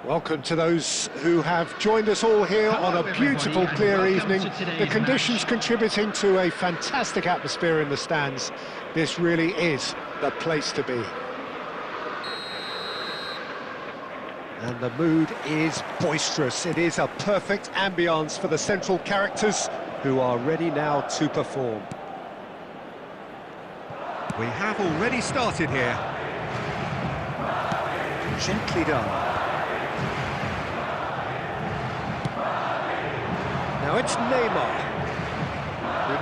Welcome to those who have joined us all here on a beautiful, clear evening. The conditions contributing to a fantastic atmosphere in the stands. This really is the place to be. And the mood is boisterous. It is a perfect ambience for the central characters who are ready now to perform. We have already started here. Gently done. Now it's Neymar.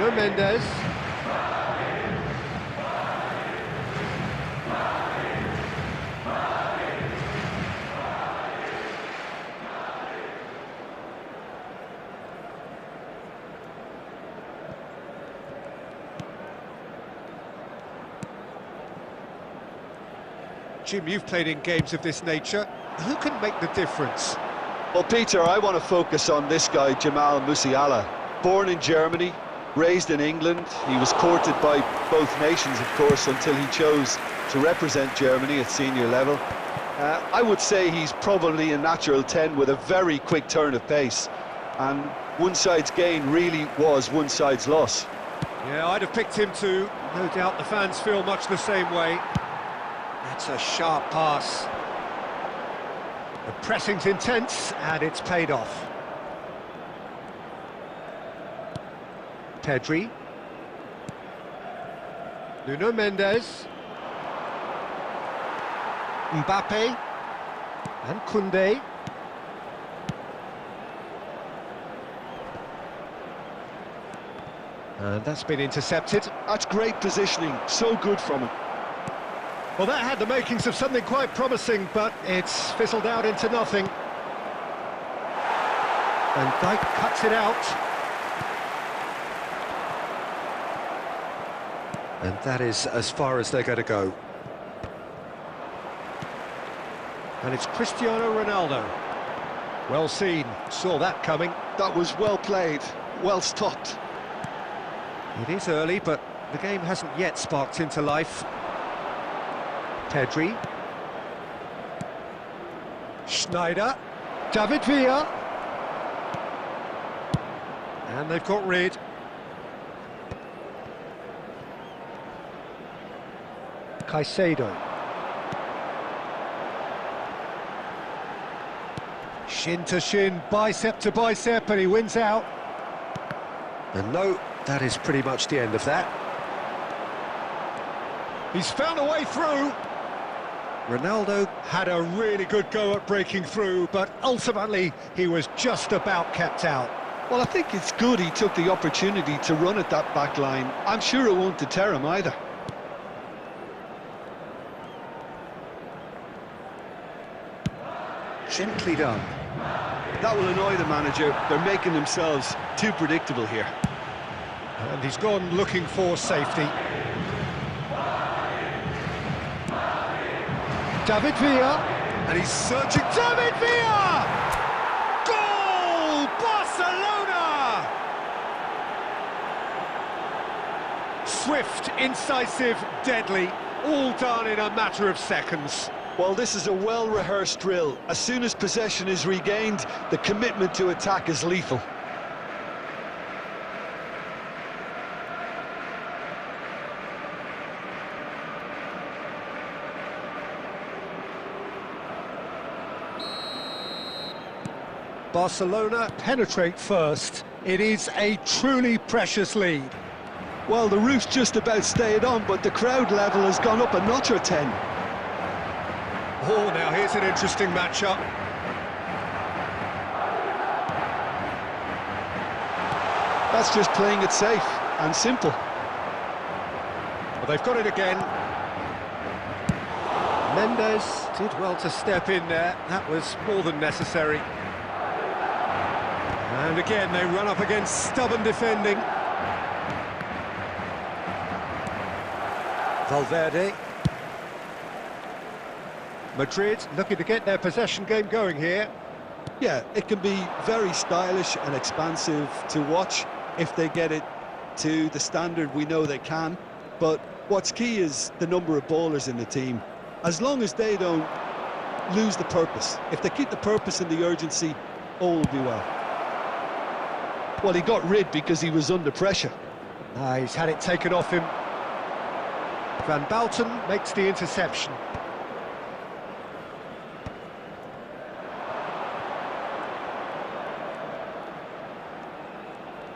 Nuno Mendes. Jim, you've played in games of this nature. Who can make the difference? Well, Peter, I want to focus on this guy, Jamal Musiala. Born in Germany, raised in England. He was courted by both nations, of course, until he chose to represent Germany at senior level. I would say he's probably a natural 10 with a very quick turn of pace. And one side's gain really was one side's loss. Yeah, I'd have picked him too. No doubt the fans feel much the same way. That's a sharp pass. The pressing's intense, and it's paid off. Pedri. Nuno Mendes. Mbappe. And Koundé. And that's been intercepted. That's great positioning, so good from him. Well, that had the makings of something quite promising, but it's fizzled out into nothing. And Dijk cuts it out. And that is as far as they're going to go. And it's Cristiano Ronaldo. Well seen, saw that coming. That was well played, well stopped. It is early, but the game hasn't yet sparked into life. Pedri. Schneider. David Villa. And they've got rid. Caicedo. Shin to shin, bicep to bicep, and he wins out. And no, that is pretty much the end of that. He's found a way through. Ronaldo had a really good go at breaking through, but ultimately he was just about kept out. Well, I think it's good he took the opportunity to run at that back line. I'm sure it won't deter him either. Gently done. That will annoy the manager. They're making themselves too predictable here. And he's gone looking for safety. David Villa, and he's searching. David Villa! Goal! Barcelona! Swift, incisive, deadly, all done in a matter of seconds. Well, this is a well-rehearsed drill. As soon as possession is regained, the commitment to attack is lethal. Barcelona penetrate first. It is a truly precious lead. Well, the roof's just about stayed on, but the crowd level has gone up a notch or 10. Oh, now here's an interesting matchup. That's just playing it safe and simple. Well, they've got it again. Mendes did well to step in there. That was more than necessary. And again, they run up against stubborn defending. Valverde. Madrid looking to get their possession game going here. Yeah, it can be very stylish and expansive to watch if they get it to the standard we know they can. But what's key is the number of ballers in the team. As long as they don't lose the purpose, if they keep the purpose and the urgency, all will be well. Well, he got rid because he was under pressure. He's had it taken off him. Van Bouten makes the interception.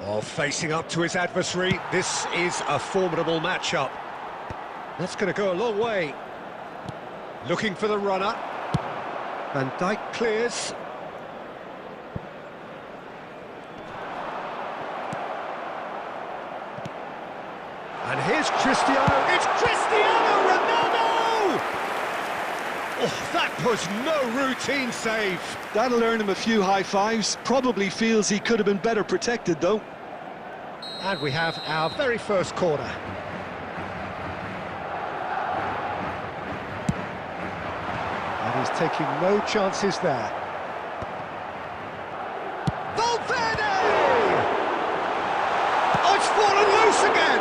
Oh, facing up to his adversary, this is a formidable matchup. That's going to go a long way. Looking for the runner. Van Dijk clears. And here's Cristiano. It's Cristiano Ronaldo! Oh, that was no routine save. That'll earn him a few high fives. Probably feels he could have been better protected, though. And we have our very first corner. And he's taking no chances there. Valverde! Oh, it's fallen loose again!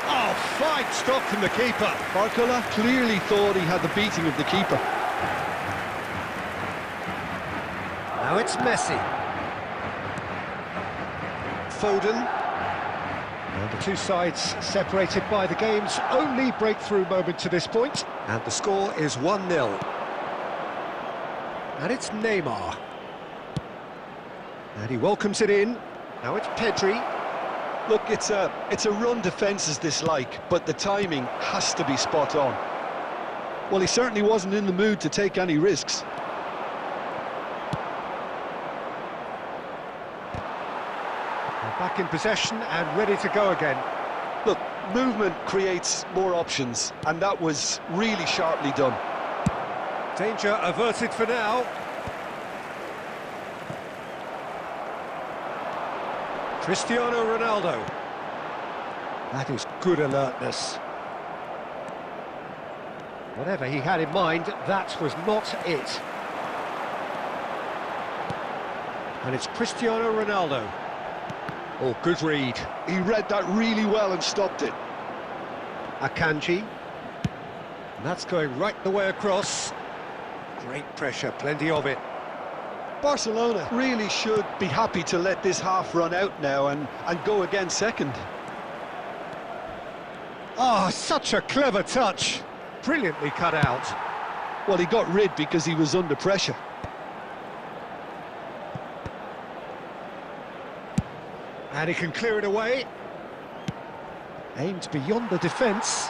Oh, fine stop from the keeper. Barcola clearly thought he had the beating of the keeper. Now it's Messi. Foden. And the two sides separated by the game's only breakthrough moment to this point. And the score is 1-0. And it's Neymar. And he welcomes it in. Now it's Pedri. Look, it's a run defences dislike, but the timing has to be spot on. Well, he certainly wasn't in the mood to take any risks. They're back in possession and ready to go again. Look, movement creates more options, and that was really sharply done. Danger averted for now. Cristiano Ronaldo. That is good alertness. Whatever he had in mind, that was not it. And it's Cristiano Ronaldo. Oh, good read. He read that really well and stopped it. Akanji. And that's going right the way across. Great pressure, plenty of it. Barcelona really should be happy to let this half run out now and go again second. Oh, such a clever touch. Brilliantly cut out. Well, he got rid because he was under pressure. And he can clear it away. Aimed beyond the defence.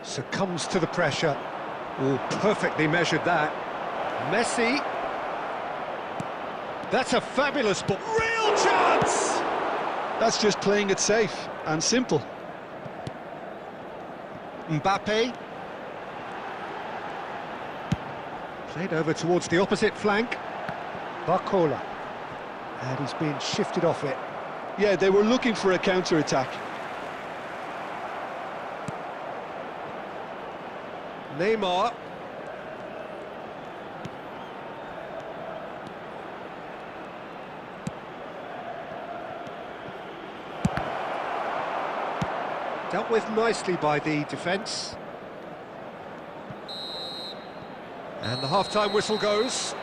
Succumbs to the pressure. Oh, perfectly measured that. Messi. That's a fabulous ball. Real chance! That's just playing it safe and simple. Mbappe. Played over towards the opposite flank. Barcola. And he's being shifted off it. Yeah, they were looking for a counter-attack. Neymar. Dealt with nicely by the defence. And the half-time whistle goes.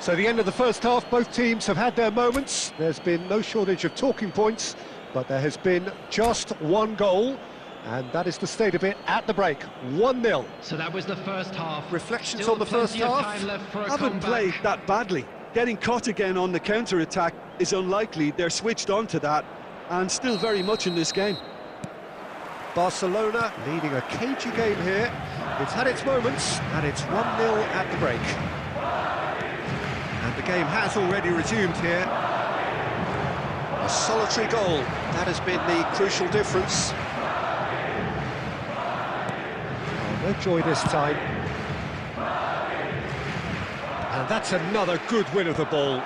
So the end of the first half, both teams have had their moments. There's been no shortage of talking points, but there has been just one goal, and that is the state of it at the break. 1-0. So that was the first half. Reflections Still on the first half? Haven't played that badly. Getting caught again on the counter-attack is unlikely. They're switched on to that, and still very much in this game. Barcelona leading a cagey game here. It's had its moments, and it's 1-0 at the break. And the game has already resumed here. A solitary goal, that has been the crucial difference. Oh, no joy this time. And that's another good win of the ball.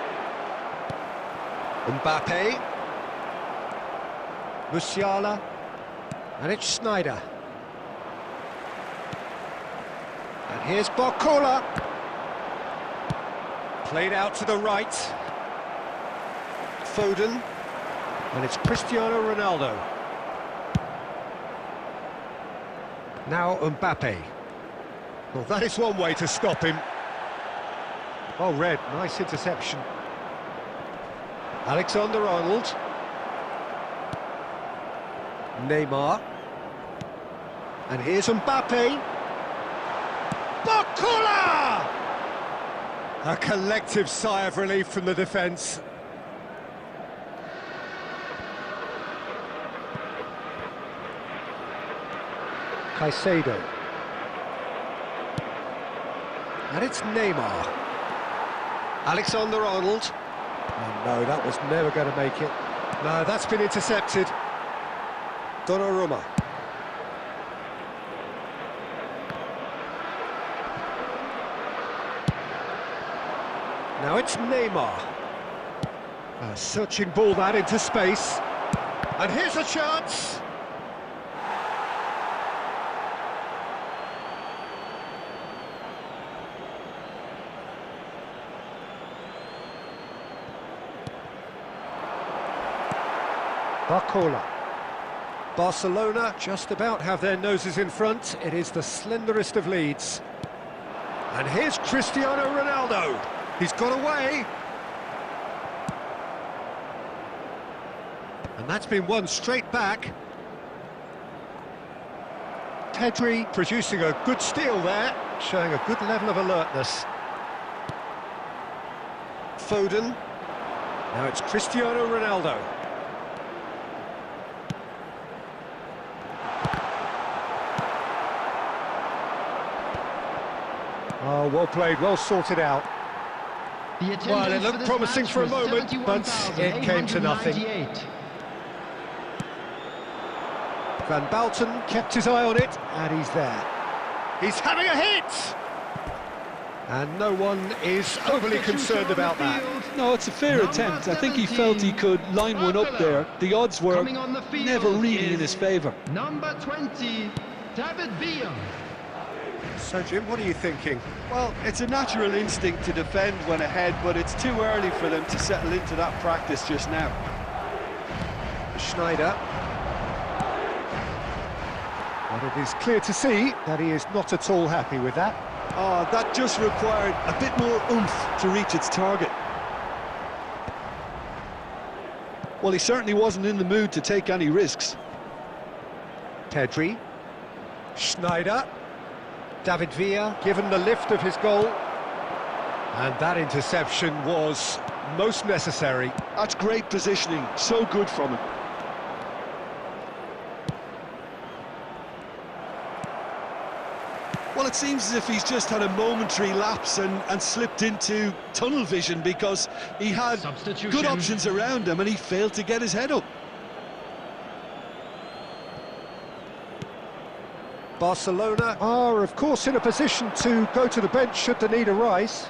Mbappe. Musiala. And it's Sneijder. And here's Barcola. Played out to the right. Foden. And it's Cristiano Ronaldo. Now Mbappe. Well, that is one way to stop him. Oh, Red, nice interception. Alexander-Arnold. Neymar. And here's Mbappe. Barcola! A collective sigh of relief from the defence. Caicedo. And it's Neymar. Alexander-Arnold. Oh no, that was never going to make it. No, that's been intercepted. Donnarumma. Now it's Neymar. A searching ball that into space. And here's a chance. Barcola. Barcelona just about have their noses in front. It is the slenderest of leads. And here's Cristiano Ronaldo. He's got away. And that's been won straight back. Pedri producing a good steal there, showing a good level of alertness. Foden. Now it's Cristiano Ronaldo. Oh, well played, well sorted out. Well, it looked promising for a moment, but it came to nothing. Van Balten kept his eye on it, and he's there. He's having a hit! And no one is overly concerned about that. No, it's a fair attempt. I think he felt he could line one up there. The odds were never really in his favour. Number 20, David Villa. So, Jim, what are you thinking? Well, it's a natural instinct to defend when ahead, but it's too early for them to settle into that practice just now. Sneijder. And it is clear to see that he is not at all happy with that. Oh, that just required a bit more oomph to reach its target. Well, he certainly wasn't in the mood to take any risks. Pedri. Sneijder. David Villa given the lift of his goal. And that interception was most necessary. That's great positioning, so good from him. Well, it seems as if he's just had a momentary lapse and slipped into tunnel vision, because he had good options around him and he failed to get his head up. Barcelona are, of course, in a position to go to the bench should the need arise.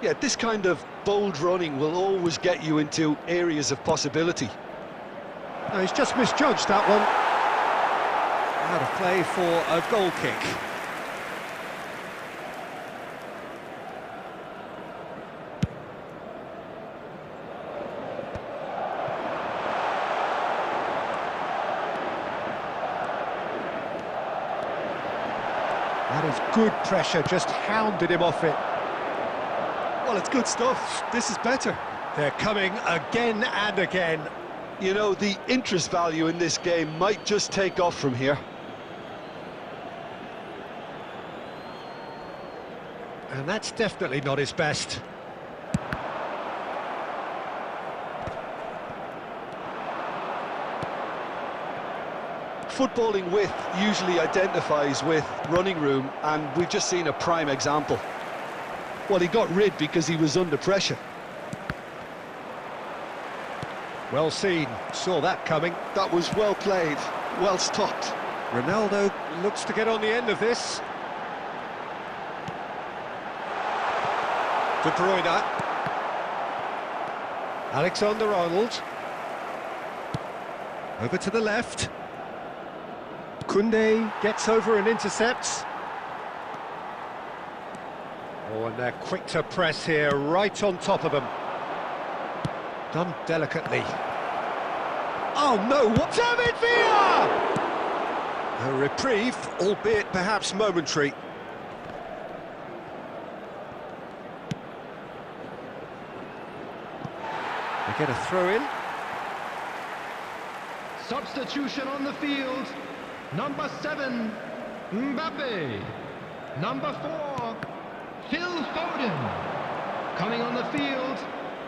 Yeah, this kind of bold running will always get you into areas of possibility. No, he's just misjudged that one. Out of play for a goal kick. That is good pressure, just hounded him off it. Well, it's good stuff. This is better. They're coming again and again. You know, the interest value in this game might just take off from here. And that's definitely not his best. Footballing width usually identifies with running room, and we've just seen a prime example. Well, he got rid because he was under pressure. Well seen, saw that coming. That was well played, well stopped. Ronaldo looks to get on the end of this. De Bruyne. Alexander-Arnold. Over to the left. Koundé gets over and intercepts. Oh, and they're quick to press here, right on top of them. Done delicately. Oh no, what? David Villa! A reprieve, albeit perhaps momentary. They get a throw in. Substitution on the field. Number 7, Mbappe. Number 4, Phil Foden. Coming on the field,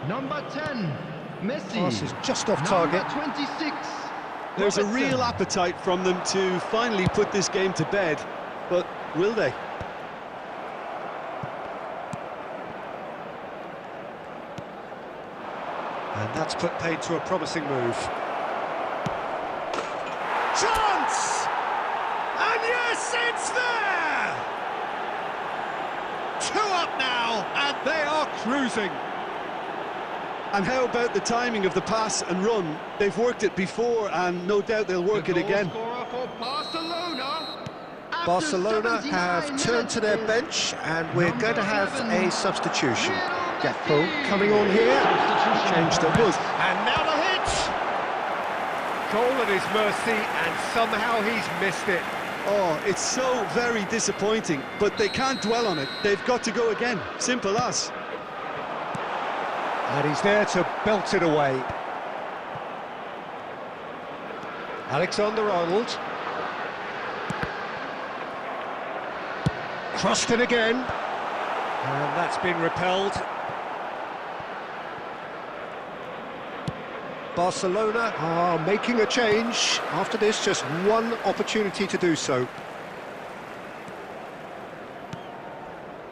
number 10, Messi. Pass is just off target. Number 26. There's a Robertson. real appetite from them to finally put this game to bed, but will they? And that's put paid to a promising move. Chance! And yes, it's there! 2 up now, and they are cruising. And how about the timing of the pass and run? They've worked it before, and no doubt they'll work it again. Goal scorer for Barcelona. After Barcelona 79 have turned to their bench, and we're Number going to have 7, a substitution. Lionel Gakpo Messi. coming on here. Substitution. Change the wood. And now the hit! Goal at his mercy, and somehow he's missed it. Oh, it's so very disappointing, but they can't dwell on it. They've got to go again. Simple as. And he's there to belt it away. Alexander-Arnold. Crossed in again. And that's been repelled. Barcelona are making a change. After this, just one opportunity to do so.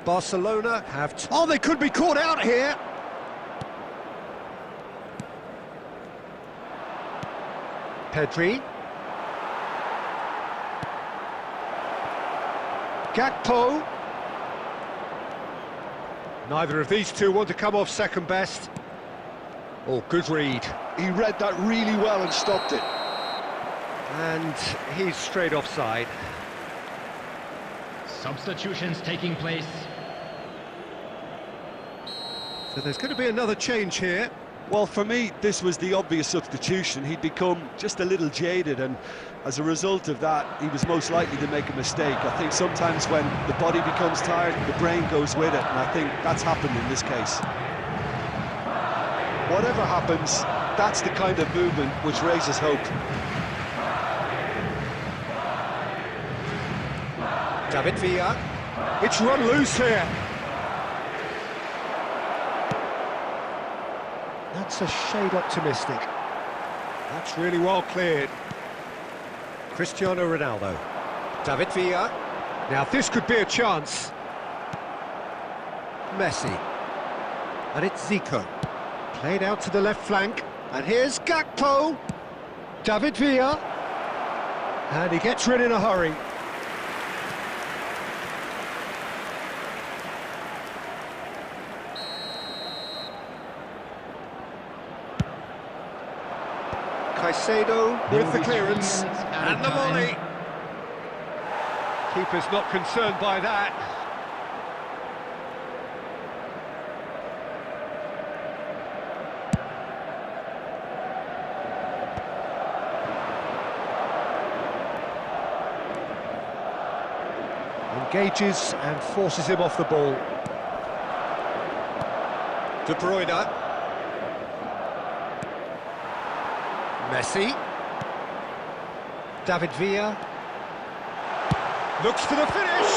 Barcelona have... Oh, they could be caught out here! Pedri. Gakpo. Neither of these two want to come off second best. Oh, good read. He read that really well and stopped it. And he's straight offside. Substitutions taking place. So there's going to be another change here. Well, for me, this was the obvious substitution. He'd become just a little jaded, and as a result of that, he was most likely to make a mistake. I think sometimes when the body becomes tired, the brain goes with it, and I think that's happened in this case. Whatever happens, that's the kind of movement which raises hope. David Villa. It's run loose here. That's a shade optimistic. That's really well cleared. Cristiano Ronaldo. David Villa. Now this could be a chance. Messi. And it's Zico. Played out to the left flank. And here's Gakpo. David Villa. And he gets rid in a hurry. Caicedo with the clearance, and the volley. Keeper's not concerned by that. Engages and forces him off the ball. De Bruyne. Messi. David Villa. Looks for the finish.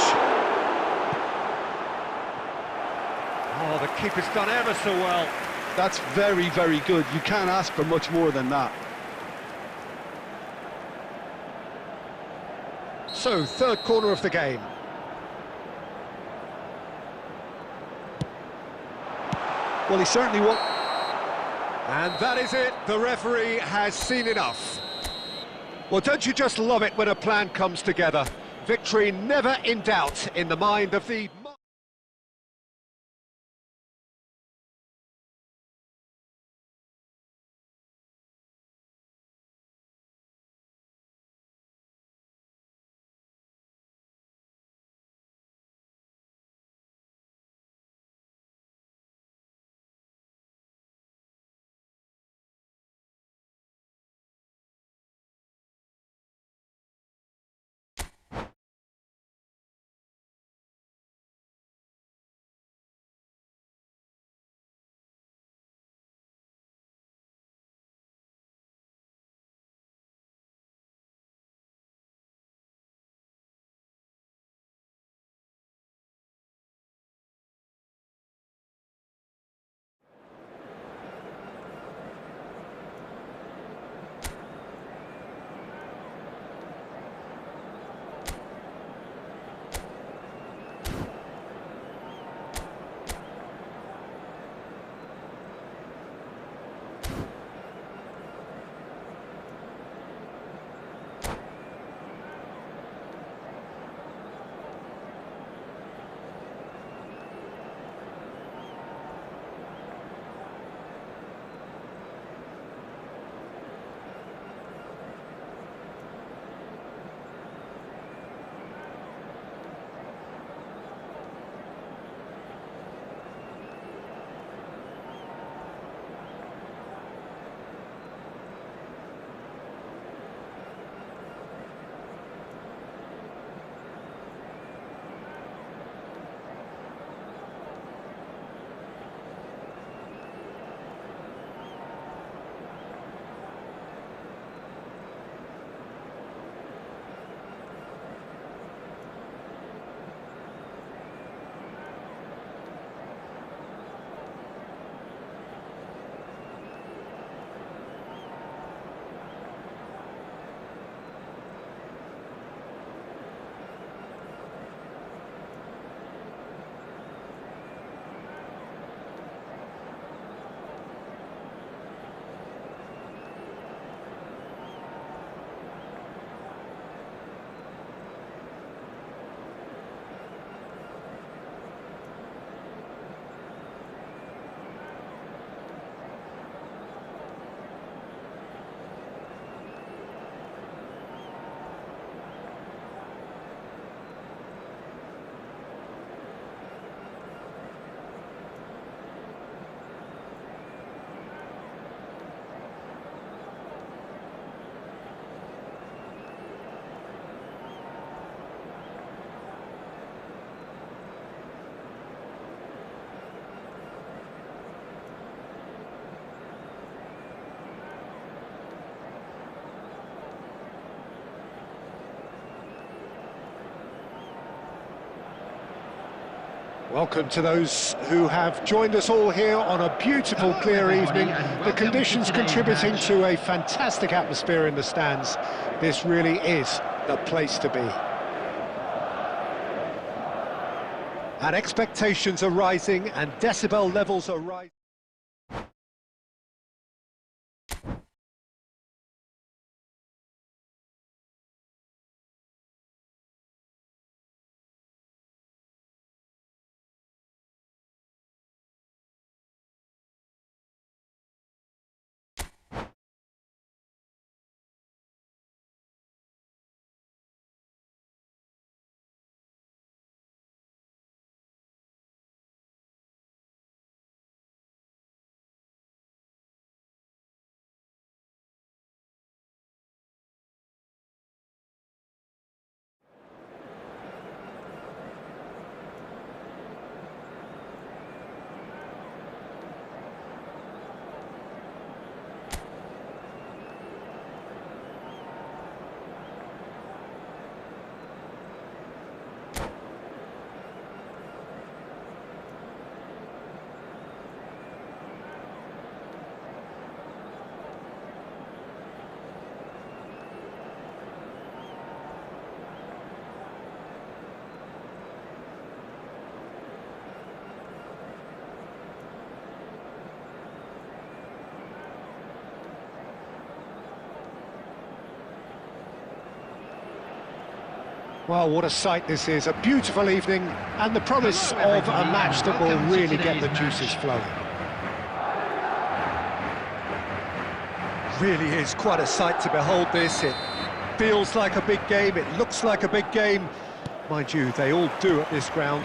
Oh, the keeper's done ever so well. That's very, very good. You can't ask for much more than that. So, third corner of the game. Well, he certainly won't. And that is it. The referee has seen enough. Well, don't you just love it when a plan comes together? Victory never in doubt in the mind of the... Welcome to those who have joined us all here on a beautiful, clear evening. The conditions contributing to a fantastic atmosphere in the stands. This really is the place to be. And expectations are rising and decibel levels are rising. Well, what a sight this is, a beautiful evening, and the promise of a match that will really get the juices flowing. Really is quite a sight to behold this. It feels like a big game, it looks like a big game. Mind you, they all do at this ground.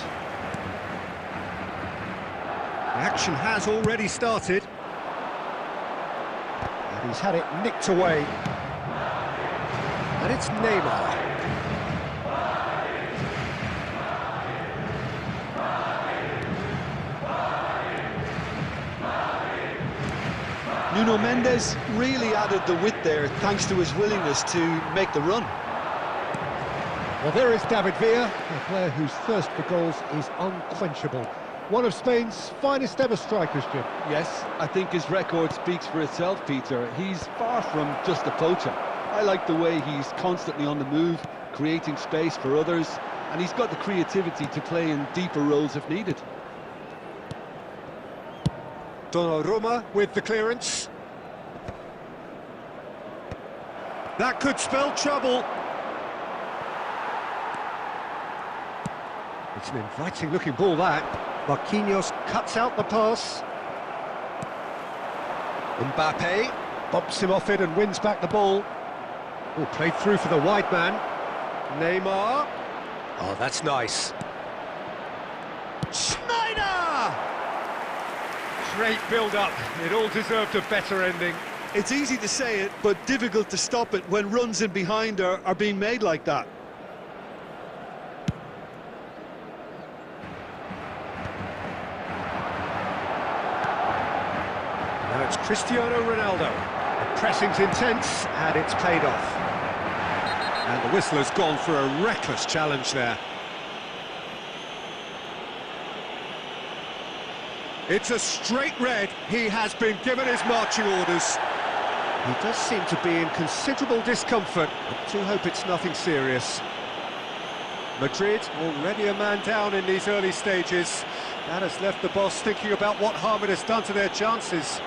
The action has already started. And he's had it nicked away. And it's Neymar. Nuno Mendes really added the width there thanks to his willingness to make the run. Well, there is David Villa, a player whose thirst for goals is unquenchable. One of Spain's finest ever strikers, Jim. Yes, I think his record speaks for itself, Peter. He's far from just a poacher. I like the way he's constantly on the move, creating space for others, and he's got the creativity to play in deeper roles if needed. Donnarumma with the clearance. That could spell trouble. It's an inviting looking ball, that. Marquinhos cuts out the pass. Mbappe bumps him off it and wins back the ball. Oh, played through for the wide man. Neymar. Oh, that's nice. Schneider! Great build-up. It all deserved a better ending. It's easy to say it, but difficult to stop it when runs in behind are being made like that. Now it's Cristiano Ronaldo. The pressing's intense, and it's paid off. And the whistle has gone for a reckless challenge there. It's a straight red. He has been given his marching orders. He does seem to be in considerable discomfort. I do hope it's nothing serious. Madrid already a man down in these early stages. That has left the boss thinking about what harm it has done to their chances.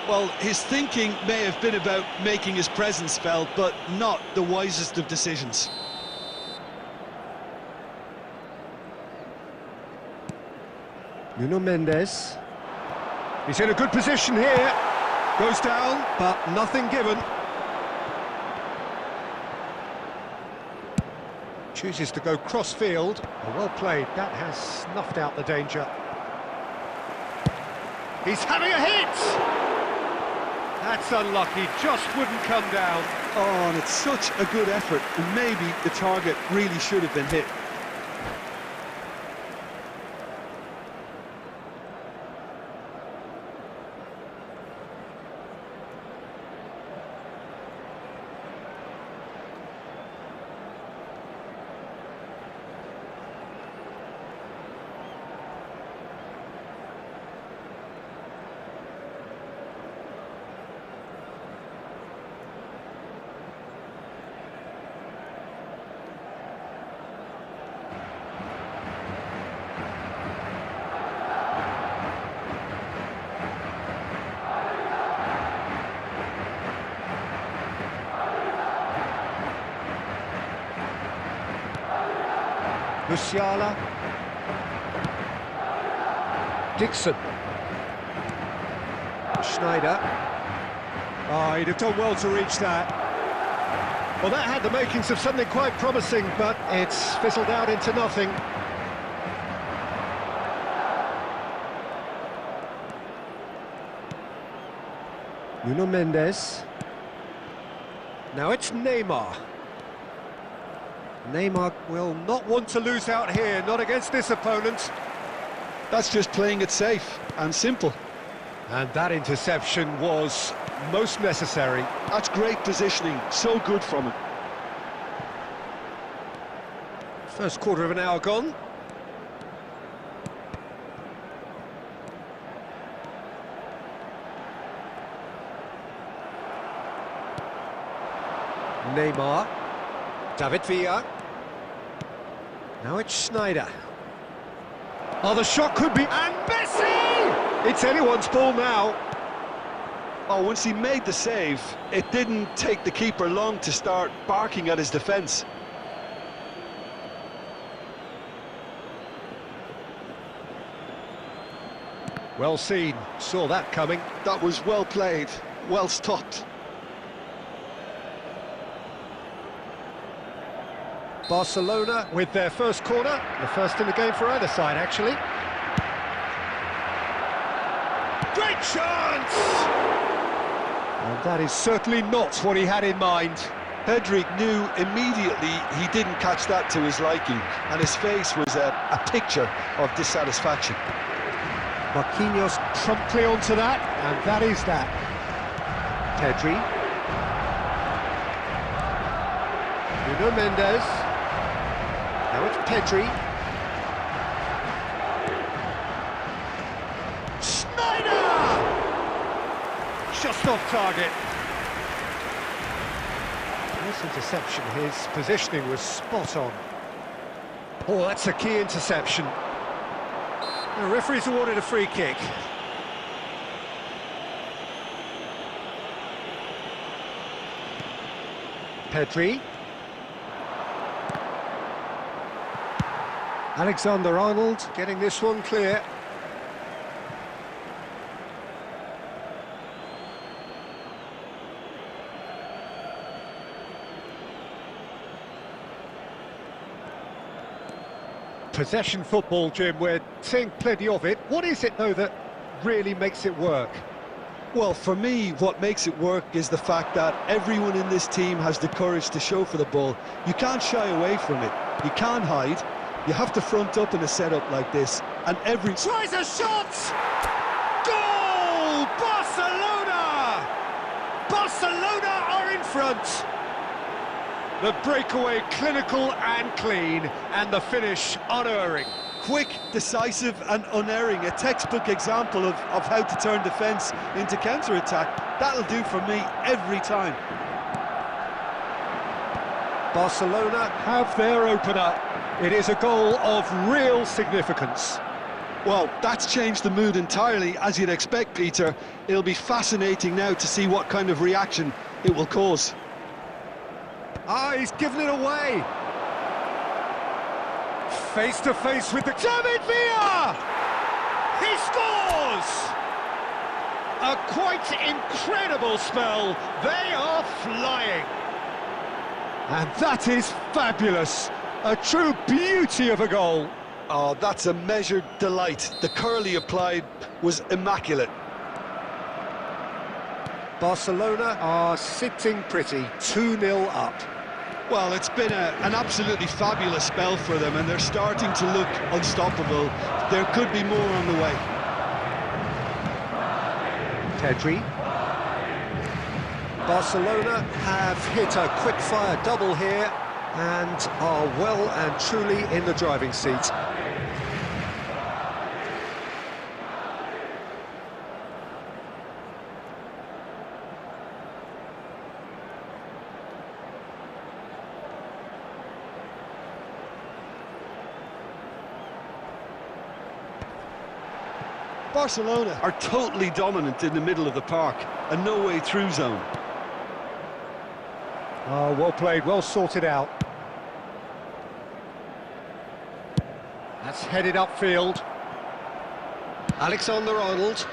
Well, his thinking may have been about making his presence felt, but not the wisest of decisions. Nuno Mendes. He's in a good position here. Goes down, but nothing given. Chooses to go cross-field. Well played. That has snuffed out the danger. He's having a hit! That's unlucky. Just wouldn't come down. Oh, and it's such a good effort, and maybe the target really should have been hit. Musiala. Dixon. Schneider. Oh, he'd have done well to reach that. Well, that had the makings of something quite promising, but it's fizzled out into nothing. Nuno Mendes. Now it's Neymar. Neymar will not want to lose out here, not against this opponent. That's just playing it safe and simple. And that interception was most necessary. That's great positioning, so good from him. First quarter of an hour gone. Neymar. David Villa. Now it's Schneider. Oh, the shot could be... And Messi! It's anyone's ball now. Oh, once he made the save, it didn't take the keeper long to start barking at his defence. Well seen, saw that coming. That was well played, well stopped. Barcelona with their first corner, the first in the game for either side, actually. Great chance! And that is certainly not what he had in mind. Pedri knew immediately he didn't catch that to his liking, and his face was a picture of dissatisfaction. Marquinhos promptly onto that, and that is that. Pedri. Nuno Mendes. Now it's Pedri. Snyder! Just off target. This interception, his positioning was spot on. Oh, that's a key interception. The referee's awarded a free kick. Pedri. Alexander-Arnold getting this one clear. Possession football, Jim, we're seeing plenty of it. What is it, though, that really makes it work? Well, for me, what makes it work is the fact that everyone in this team has the courage to show for the ball. You can't shy away from it. You can't hide. You have to front up in a setup like this, and every... Tries a shot! Goal! Barcelona! Barcelona are in front! The breakaway clinical and clean, and the finish unerring. Quick, decisive and unerring, a textbook example of how to turn defence into counter-attack. That'll do for me every time. Barcelona have their opener. It is a goal of real significance. Well, that's changed the mood entirely, as you'd expect, Peter. It'll be fascinating now to see what kind of reaction it will cause. Ah, he's given it away. Face to face with the... David Villa! He scores! A quite incredible spell. They are flying. And that is fabulous. A true beauty of a goal. Oh, that's a measured delight. The curl he applied was immaculate. Barcelona are sitting pretty, 2-0 up. Well, it's been an absolutely fabulous spell for them, and they're starting to look unstoppable. There could be more on the way. Pedri. Barcelona have hit a quick-fire double here and are well and truly in the driving seat. Barcelona are totally dominant in the middle of the park, a no-way through zone. Oh, well played, well sorted out. That's headed upfield. Alexander-Arnold.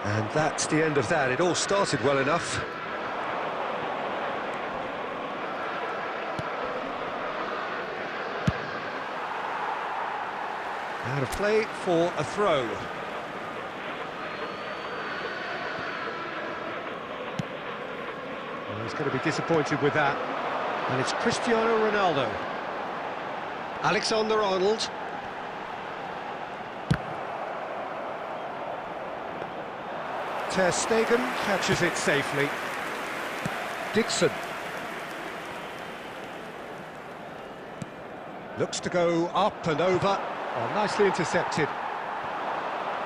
And that's the end of that. It all started well enough. Out of play for a throw. Well, he's going to be disappointed with that. And it's Cristiano Ronaldo. Alexander-Arnold. Ter Stegen catches it safely. Dixon. Looks to go up and over. Oh, nicely intercepted.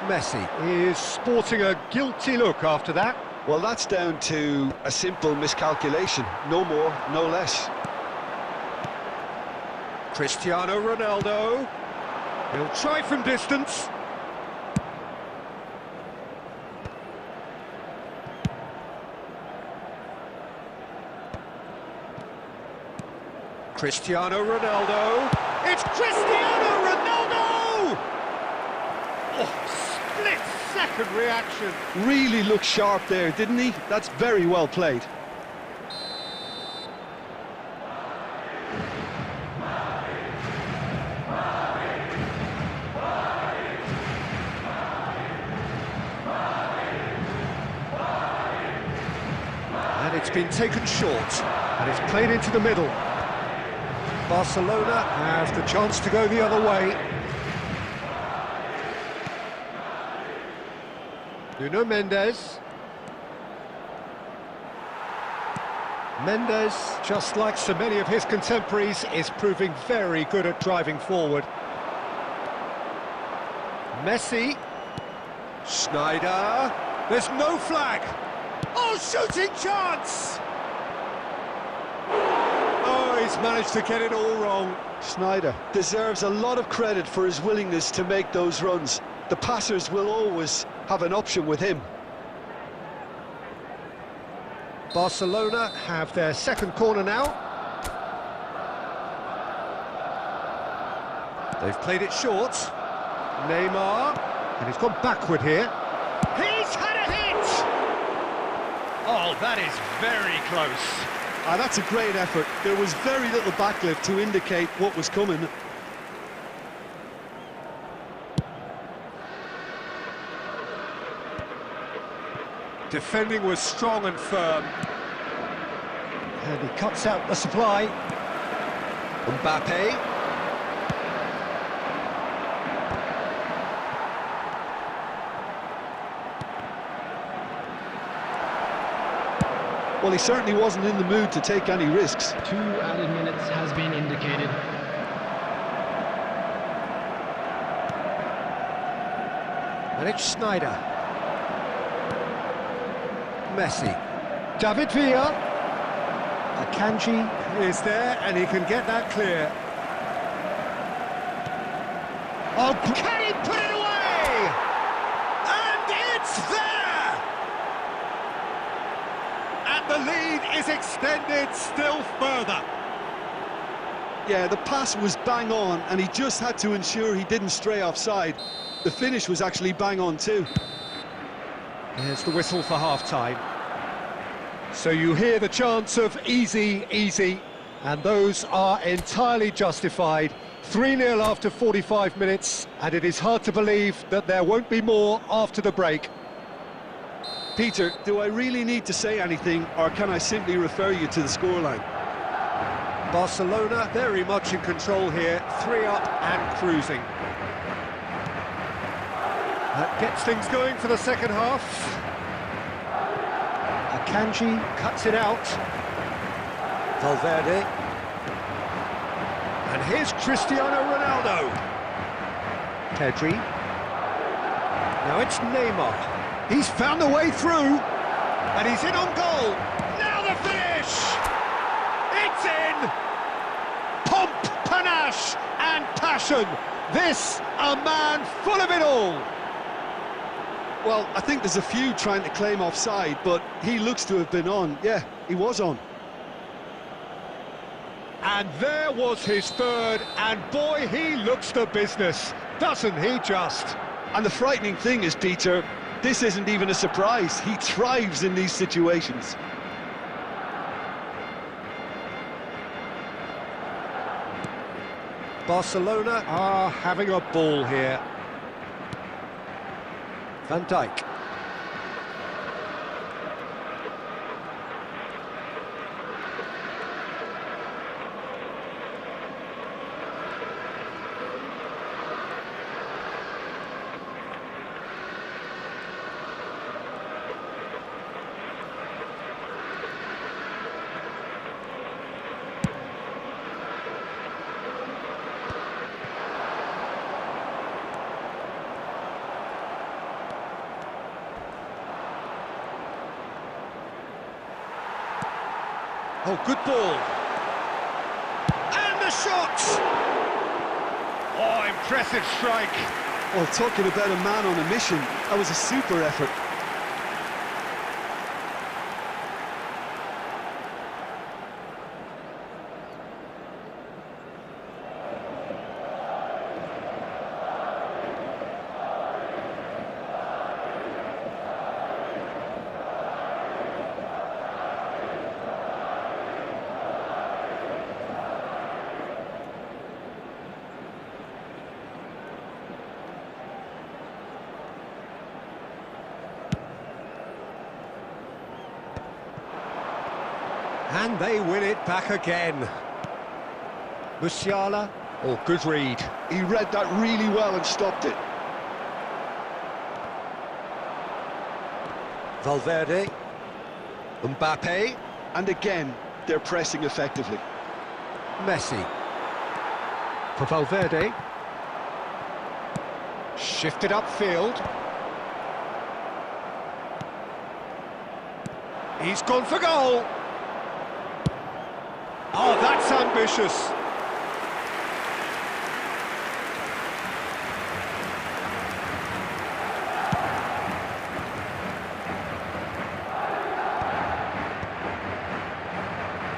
Messi is sporting a guilty look after that. Well, that's down to a simple miscalculation. No more, no less. Cristiano Ronaldo. He'll try from distance. Cristiano Ronaldo. It's Cristiano Ronaldo! split-second reaction. Really looked sharp there, didn't he? That's very well played. And it's been taken short, and it's played into the middle. Barcelona have the chance to go the other way. Nuno Mendes. Mendes, just like so many of his contemporaries, is proving very good at driving forward. Messi. Schneider. There's no flag. Oh, shooting chance! Oh, he's managed to get it all wrong. Schneider deserves a lot of credit for his willingness to make those runs. The passers will always have an option with him. Barcelona have their second corner now. They've played it short. Neymar, and he's gone backward here. He's had a hit! Oh, that is very close. That's a great effort. There was very little backlift to indicate what was coming. Defending was strong and firm. And he cuts out the supply. Mbappe. Well, he certainly wasn't in the mood to take any risks. 2 added minutes has been indicated. And it's Schneider. Messi. David Villa. Akanji is there, and he can get that clear. Oh, can he put it away? And it's there! And the lead is extended still further. Yeah, the pass was bang on, and he just had to ensure he didn't stray offside. The finish was actually bang on too. Here's the whistle for half-time. So you hear the chants of easy, easy, and those are entirely justified. 3-0 after 45 minutes, and it is hard to believe that there won't be more after the break. Peter, do I really need to say anything, or can I simply refer you to the scoreline? Barcelona very much in control here, 3 up and cruising. That gets things going for the second half. Akanji cuts it out. Valverde. And here's Cristiano Ronaldo. Pedri. Now it's Neymar. He's found a way through. And he's in on goal. Now the finish! It's in! Pomp, panache and passion. This, a man full of it all. Well, I think there's a few trying to claim offside, but he looks to have been on. Yeah, he was on. And there was his third, and boy, he looks the business, doesn't he just? And the frightening thing is, Peter, this isn't even a surprise. He thrives in these situations. Barcelona are having a ball here. Van Dijk. Oh, good ball. And the shot! Oh, impressive strike. Well, talking about a man on a mission, that was a super effort. And they win it back again. Musiala, oh, good read. He read that really well and stopped it. Valverde, Mbappe, And again, they're pressing effectively. Messi. For Valverde. Shifted upfield. He's gone for goal. Oh, that's ambitious.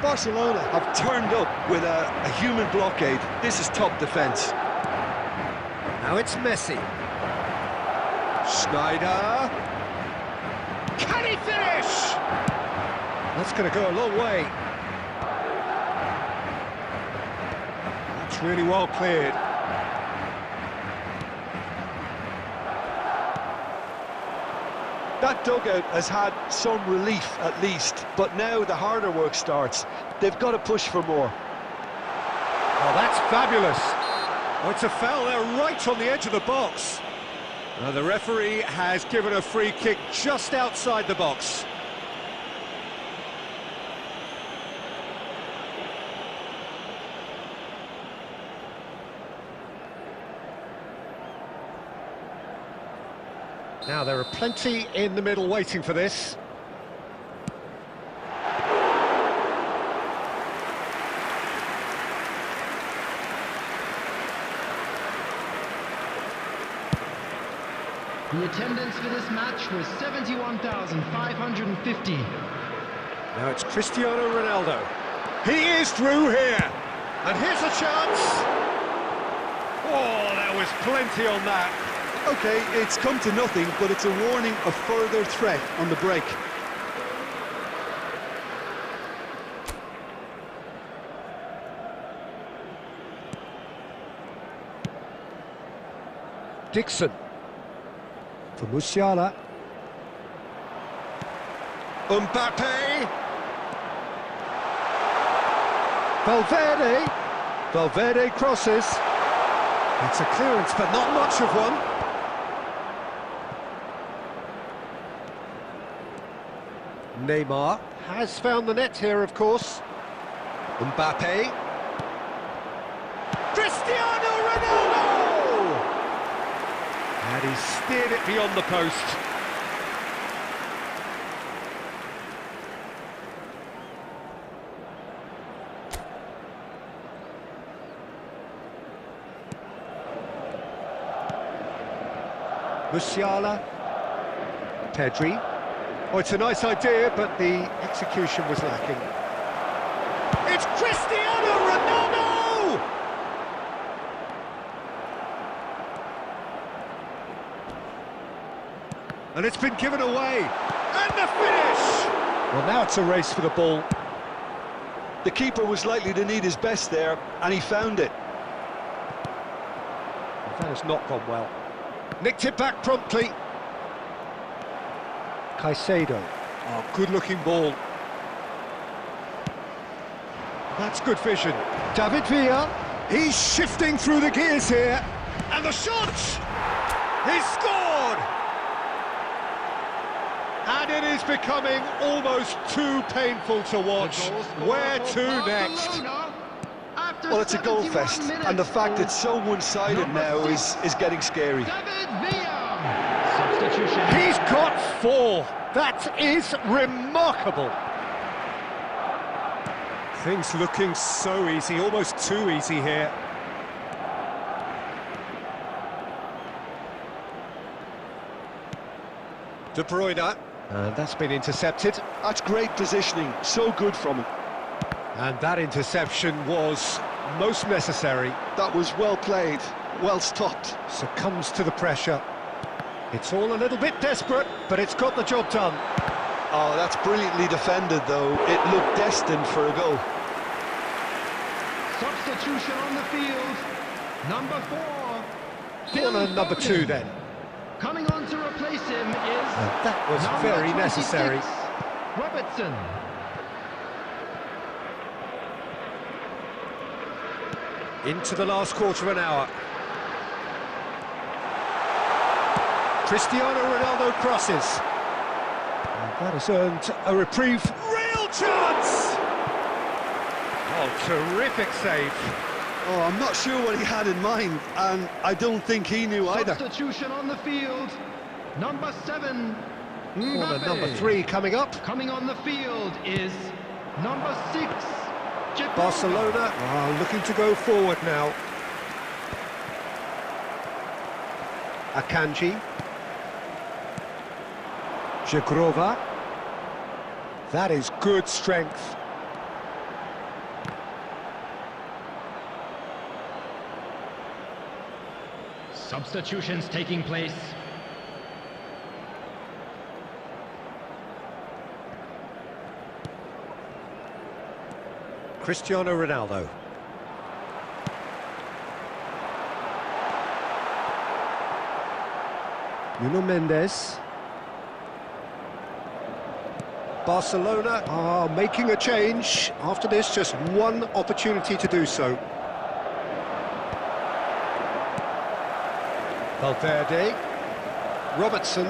Barcelona have turned up with a human blockade. This is top defence. Now it's Messi. Schneider. Can he finish? That's going to go a long way. That's really well cleared. That dugout has had some relief at least, but now the harder work starts. They've got to push for more. Oh, that's fabulous. Oh, it's a foul there right on the edge of the box. Now, the referee has given a free kick just outside the box. Now, there are plenty in the middle waiting for this. The attendance for this match was 71,550. Now it's Cristiano Ronaldo. He is through here. And here's a chance. Oh, there was plenty on that. Okay, it's come to nothing, but it's a warning of further threat on the break. Dixon. For Musiala. Mbappe. Valverde. Valverde crosses. It's a clearance, but not much of one. Neymar has found the net here, of course. Mbappe. Cristiano Ronaldo! And he steered it beyond the post. Musiala. Pedri. Oh, it's a nice idea, but the execution was lacking. It's Cristiano Ronaldo! And it's been given away. And the finish! Well, now it's a race for the ball. The keeper was likely to need his best there, and he found it. That has not gone well. Nicked it back promptly. Caicedo. Oh, good-looking ball. That's good vision. David Villa. He's shifting through the gears here. And the shot! He's scored! And it is becoming almost too painful to watch. Where to next? Well, it's a goal fest, and the fact it's so one-sided now is getting scary. Substitution. He's got 4. That is remarkable. Things looking so easy, almost too easy here. De Bruyne. That's been intercepted. That's great positioning, so good from him. And that interception was most necessary. That was well played, well stopped. Succumbs to the pressure. It's all a little bit desperate, but it's got the job done. Oh, that's brilliantly defended, though. It looked destined for a goal. Substitution on the field. Number 4. Corner number 2 then. Coming on to replace him is That was very necessary. Robertson. Into the last quarter of an hour. Cristiano Ronaldo crosses. And that has earned a reprieve. Real chance! Oh, terrific save. Oh, I'm not sure what he had in mind, and I don't think he knew either. Substitution on the field. Number 7, Corner Mbappe. number 3 coming up. Coming on the field is number 6, Japan. Barcelona are looking to go forward now. Akanji. Jagrova. That is good strength. Substitutions taking place. Cristiano Ronaldo. Nuno Mendes. Barcelona are making a change. After this, just one opportunity to do so. Valverde. Robertson.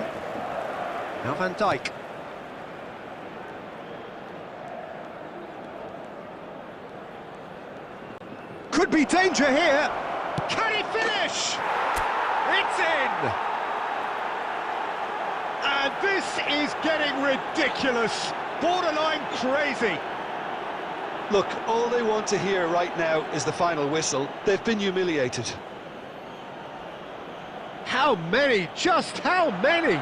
Now Van Dijk. Could be danger here. Can he finish? It's in! And this is getting ridiculous. Borderline crazy. Look, all they want to hear right now is the final whistle. They've been humiliated. How many? Just how many?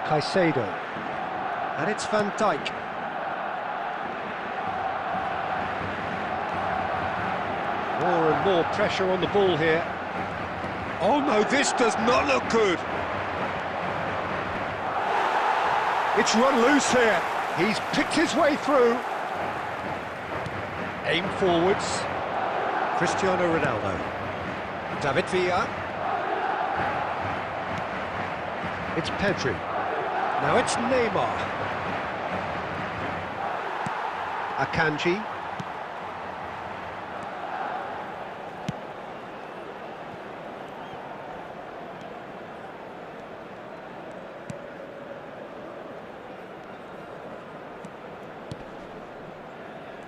Caicedo. And it's Van Dijk. More and more pressure on the ball here. Oh no, this does not look good. It's run loose here. He's picked his way through. Aim forwards. Cristiano Ronaldo. David Villa. It's Pedri. Now it's Neymar. Akanji.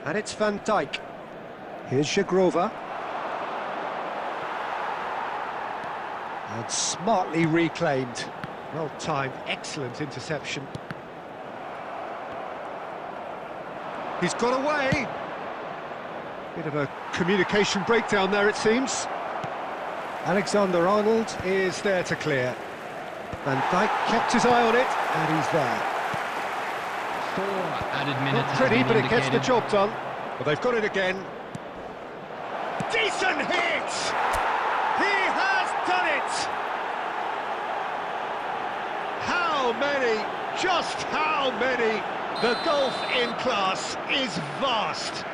And it's Van Dijk. Here's Jagrova. And smartly reclaimed. Well timed, excellent interception. He's got away. Bit of a communication breakdown there, it seems. Alexander-Arnold is there to clear. Van Dijk kept his eye on it, and he's there. 4 added minutes. Not pretty, have but been it gets the indicated. job done. Well, they've got it again. Decent hit! He has done it! How many? Just how many? The gulf in class is vast.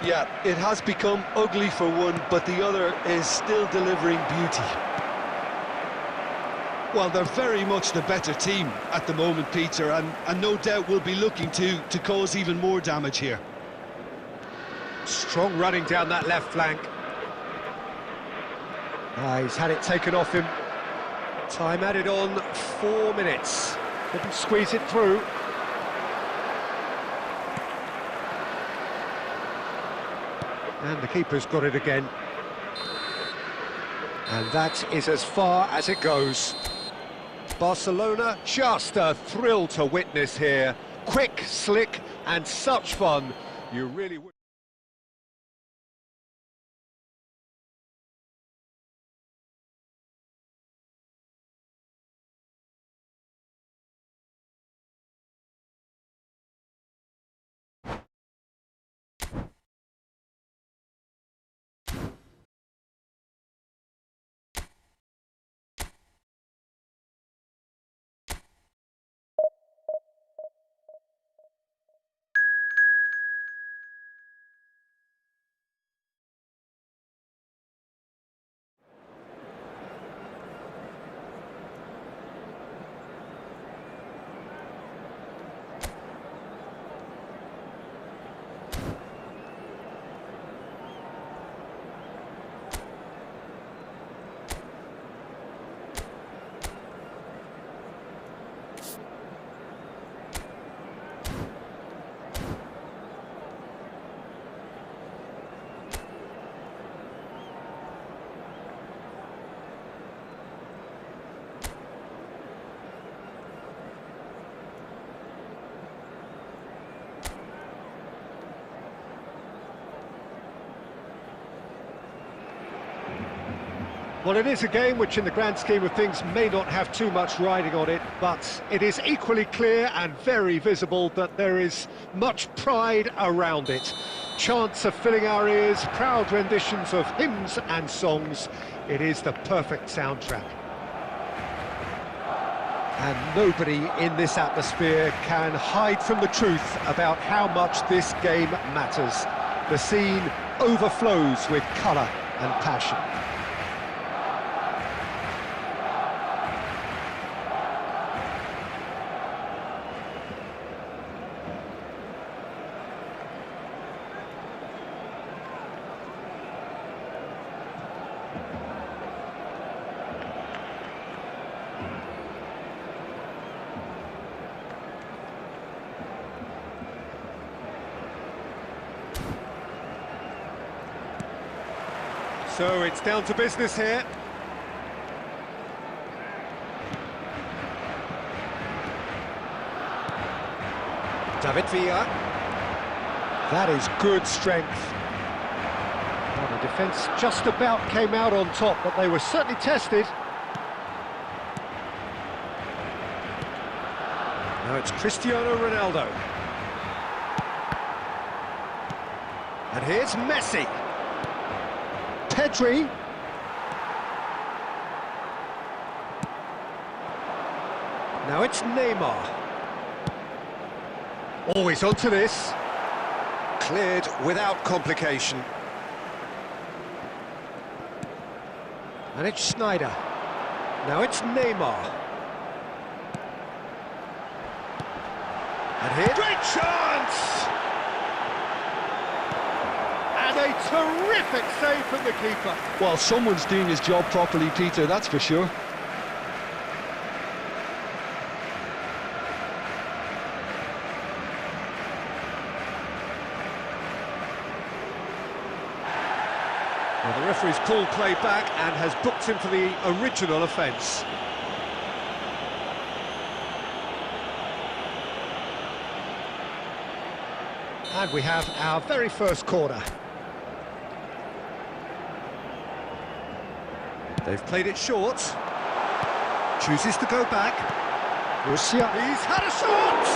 Yeah, it has become ugly for one, but the other is still delivering beauty. Well, they're very much the better team at the moment, Peter, and no doubt will be looking to cause even more damage here. Strong running down that left flank. He's had it taken off him. Time added on, 4 minutes. Couldn't squeeze it through. And the keeper's got it again. And that is as far as it goes. Barcelona, just a thrill to witness here. Quick, slick, and such fun. You really would. Well, it is a game which, in the grand scheme of things, may not have too much riding on it, but it is equally clear and very visible that there is much pride around it. Chants are filling our ears, proud renditions of hymns and songs. It is the perfect soundtrack. And nobody in this atmosphere can hide from the truth about how much this game matters. The scene overflows with colour and passion. So it's down to business here. David Villa. That is good strength. Well, the defence just about came out on top, but they were certainly tested. Now it's Cristiano Ronaldo. And here's Messi. Pedri. Now it's Neymar. Always onto this. Cleared without complication. And it's Sneijder. Now it's Neymar. And here... Great chance! And a terrific save from the keeper. Well, someone's doing his job properly, Peter, that's for sure. Well, the referee's pulled play back and has booked him for the original offence. And we have our very first corner. They've played it short. Chooses to go back. Russia. He's had a shot!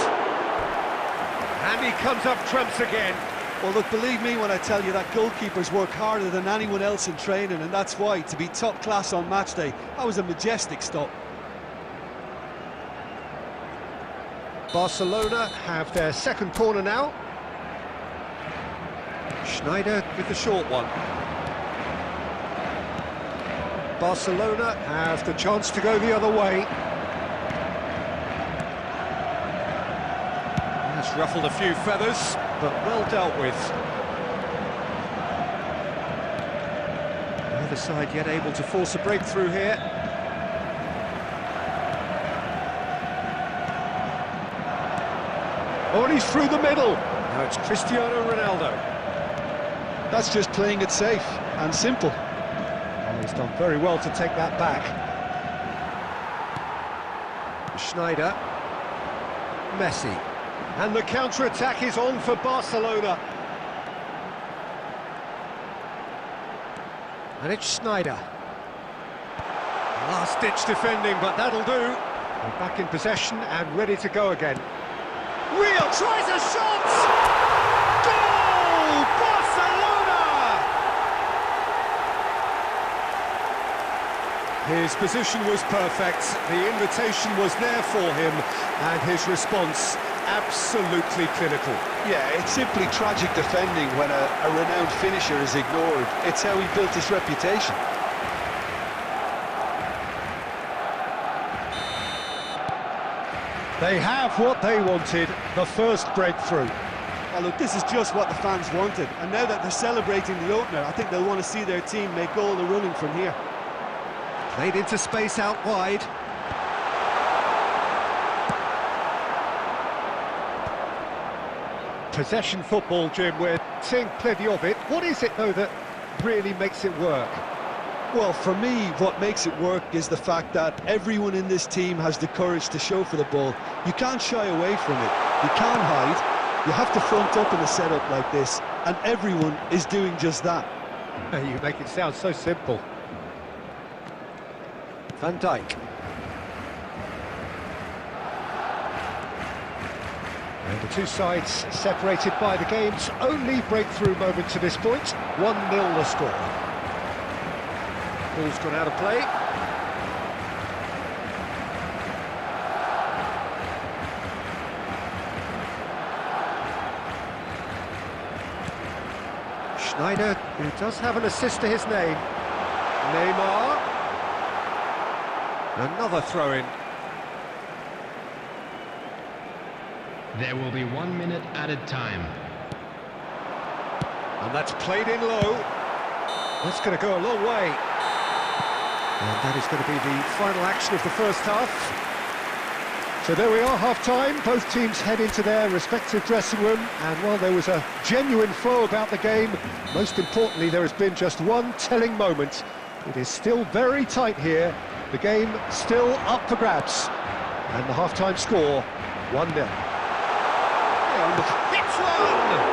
And he comes up trumps again. Well, look, believe me when I tell you that goalkeepers work harder than anyone else in training, and that's why, to be top class on match day, that was a majestic stop. Barcelona have their second corner now. Sneijder with the short one. Barcelona have the chance to go the other way. That's ruffled a few feathers, but well dealt with. The other side yet able to force a breakthrough here. Oh, and he's through the middle. Now it's Cristiano Ronaldo. That's just playing it safe and simple. And he's done very well to take that back. Sneijder. Messi. And the counter-attack is on for Barcelona. And it's Sneijder. Last-ditch defending, but that'll do. We're back in possession and ready to go again. Real tries a shot! Goal! Barcelona! His position was perfect, the invitation was there for him, and his response absolutely clinical. Yeah, it's simply tragic defending when a renowned finisher is ignored. It's how he built his reputation. They have what they wanted, the first breakthrough. Well, look, this is just what the fans wanted, and now that they're celebrating the opener, I think they'll want to see their team make all the running from here. Played into space out wide. Possession football, Jim, we're seeing plenty of it. What is it, though, that really makes it work? Well, for me, what makes it work is the fact that everyone in this team has the courage to show for the ball. You can't shy away from it. You can't hide. You have to front up in a setup like this, and everyone is doing just that. You make it sound so simple. Van Dijk. And the two sides separated by the game's only breakthrough moment to this point. 1-0 the score. Ball's gone out of play. Schneider, who does have an assist to his name. Neymar. Another throw-in. There will be 1 minute added time. And that's played in low. That's going to go a long way. And that is going to be the final action of the first half. So there we are, half-time. Both teams head into their respective dressing room. And while there was a genuine flow about the game, most importantly, there has been just one telling moment. It is still very tight here. The game still up for grabs. And the half-time score, 1-0. Hits one!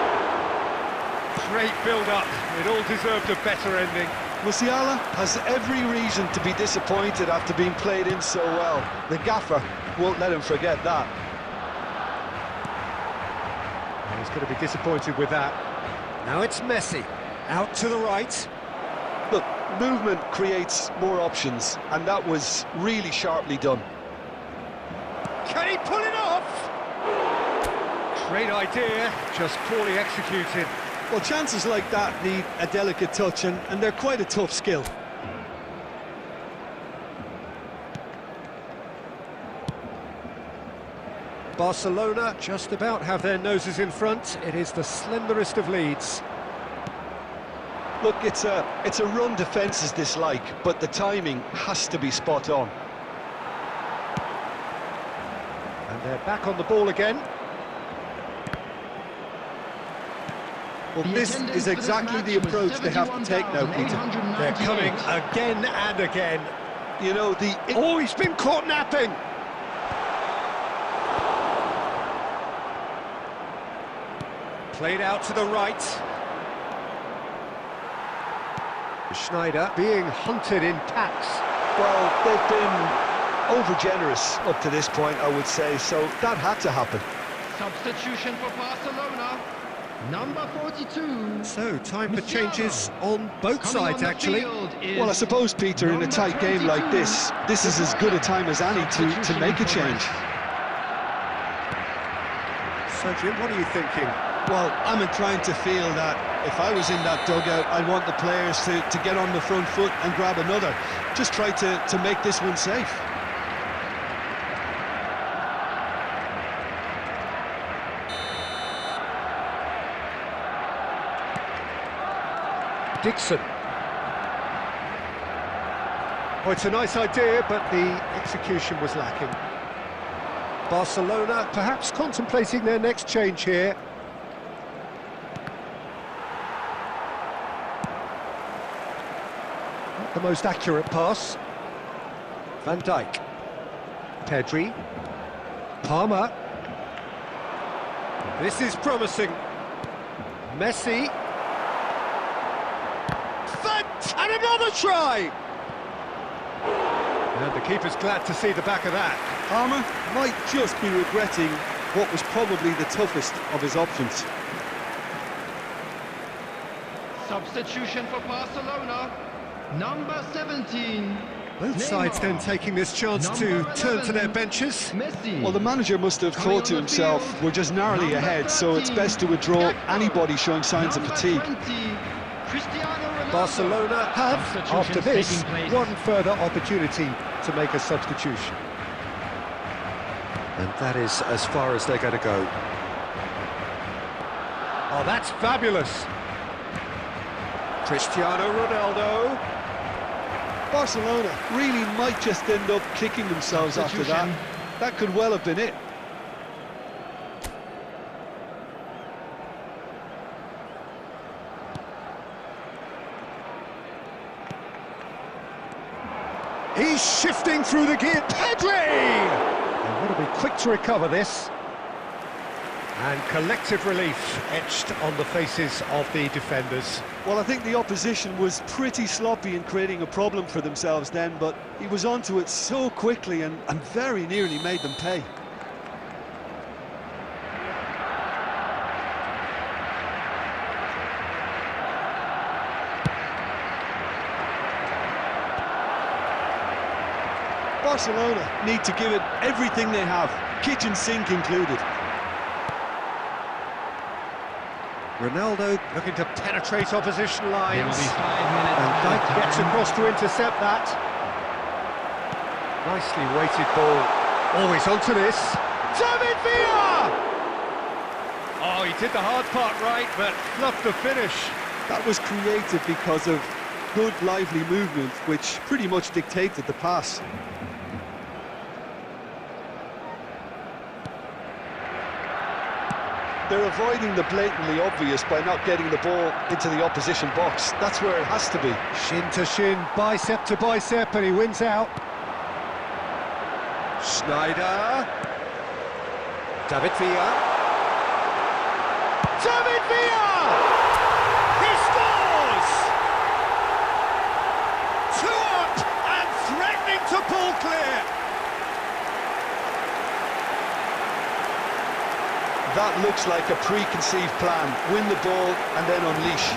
Great build-up. It all deserved a better ending. Musiala has every reason to be disappointed after being played in so well. The gaffer won't let him forget that. And he's going to be disappointed with that. Now it's Messi, out to the right. Look, movement creates more options, and that was really sharply done. Can he pull it off? Great idea, just poorly executed. Well, chances like that need a delicate touch, and they're quite a tough skill. Barcelona just about have their noses in front. It is the slenderest of leads. Look, it's a run defence's dislike, but the timing has to be spot on. And they're back on the ball again. Well, this is exactly the approach they have to take now, Peter. They're coming again and again. You know, Oh, he's been caught napping! Played out to the right. Schneider being hunted in packs. Well, they've been over-generous up to this point, I would say, so that had to happen. Substitution for Barcelona. Number 42. So, time for changes on both sides, actually. Well, I suppose, Peter, in a tight game like this is as good a time as any to make a change. So, Jim, what are you thinking? Well, I'm inclined to feel that if I was in that dugout, I'd want the players to get on the front foot and grab another. Just try to make this one safe. Dixon. Oh, it's a nice idea, but the execution was lacking. Barcelona perhaps contemplating their next change here. Not the most accurate pass. Van Dijk. Pedri. Palmer. This is promising. Messi. And another try! And the keeper's glad to see the back of that. Palmer might just be regretting what was probably the toughest of his options. Substitution for Barcelona. Number 17. Both sides then taking this chance to turn to their benches. Messi. Well, the manager must have thought to himself, we're just narrowly ahead, so it's best to withdraw anybody showing signs of fatigue. Barcelona have, after this, one further opportunity to make a substitution. And that is as far as they're going to go. Oh, that's fabulous! Cristiano Ronaldo. Barcelona really might just end up kicking themselves after that. That could well have been it. He's shifting through the gear. Pedri! And will be quick to recover this. And collective relief etched on the faces of the defenders. Well, I think the opposition was pretty sloppy in creating a problem for themselves then, but he was onto it so quickly and very nearly made them pay. Barcelona need to give it everything they have, kitchen sink included. Ronaldo looking to penetrate opposition lines. There will be 5 minutes. And Dyke gets across to intercept that. Nicely weighted ball. Always onto this. David Villa! Oh, he did the hard part right, but fluffed the finish. That was created because of good, lively movement, which pretty much dictated the pass. They're avoiding the blatantly obvious by not getting the ball into the opposition box. That's where it has to be. Shin to shin, bicep to bicep, and he wins out. Schneider. David Villa. David Villa! He scores! 2 up and threatening to pull clear. That looks like a preconceived plan. Win the ball and then unleash.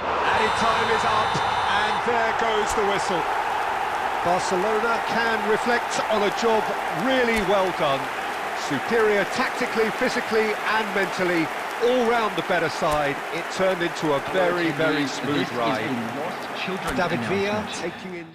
Added time is up, and there goes the whistle. Barcelona can reflect on a job really well done. Superior tactically, physically and mentally. All round the better side, it turned into a very, very smooth ride. David Villa taking in...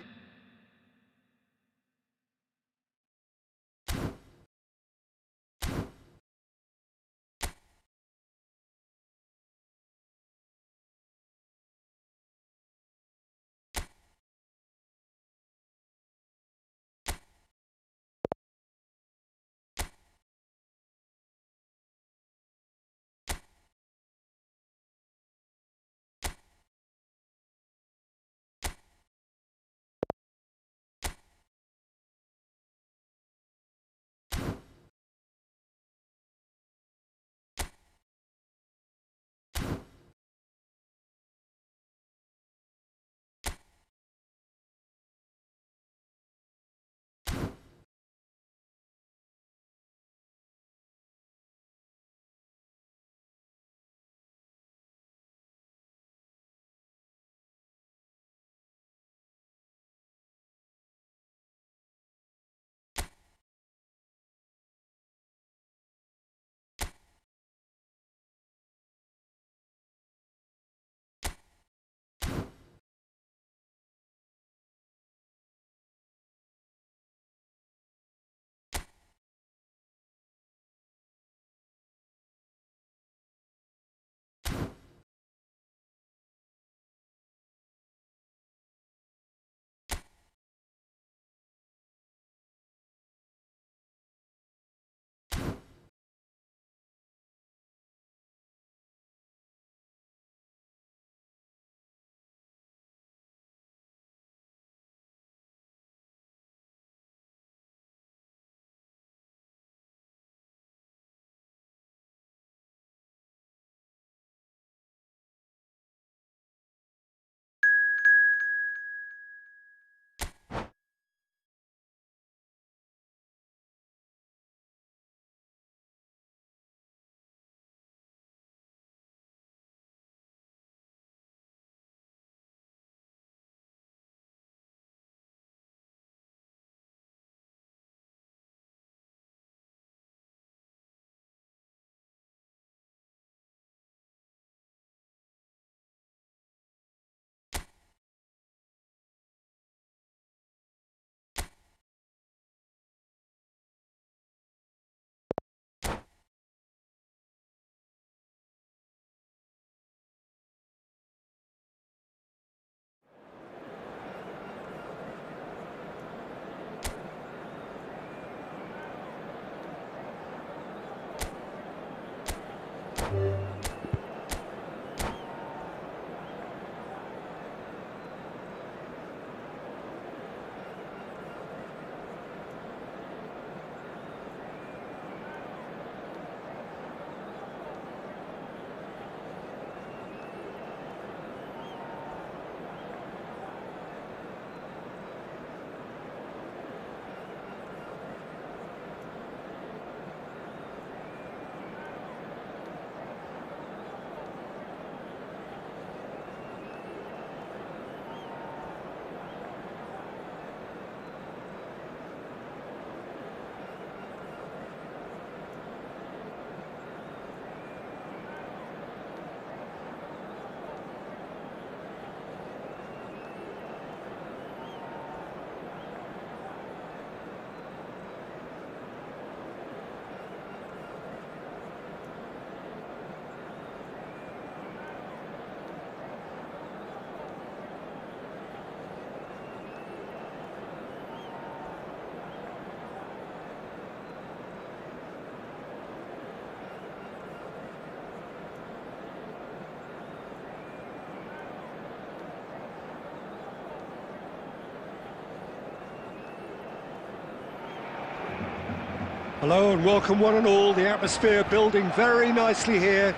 Hello and welcome one and all. The atmosphere building very nicely here.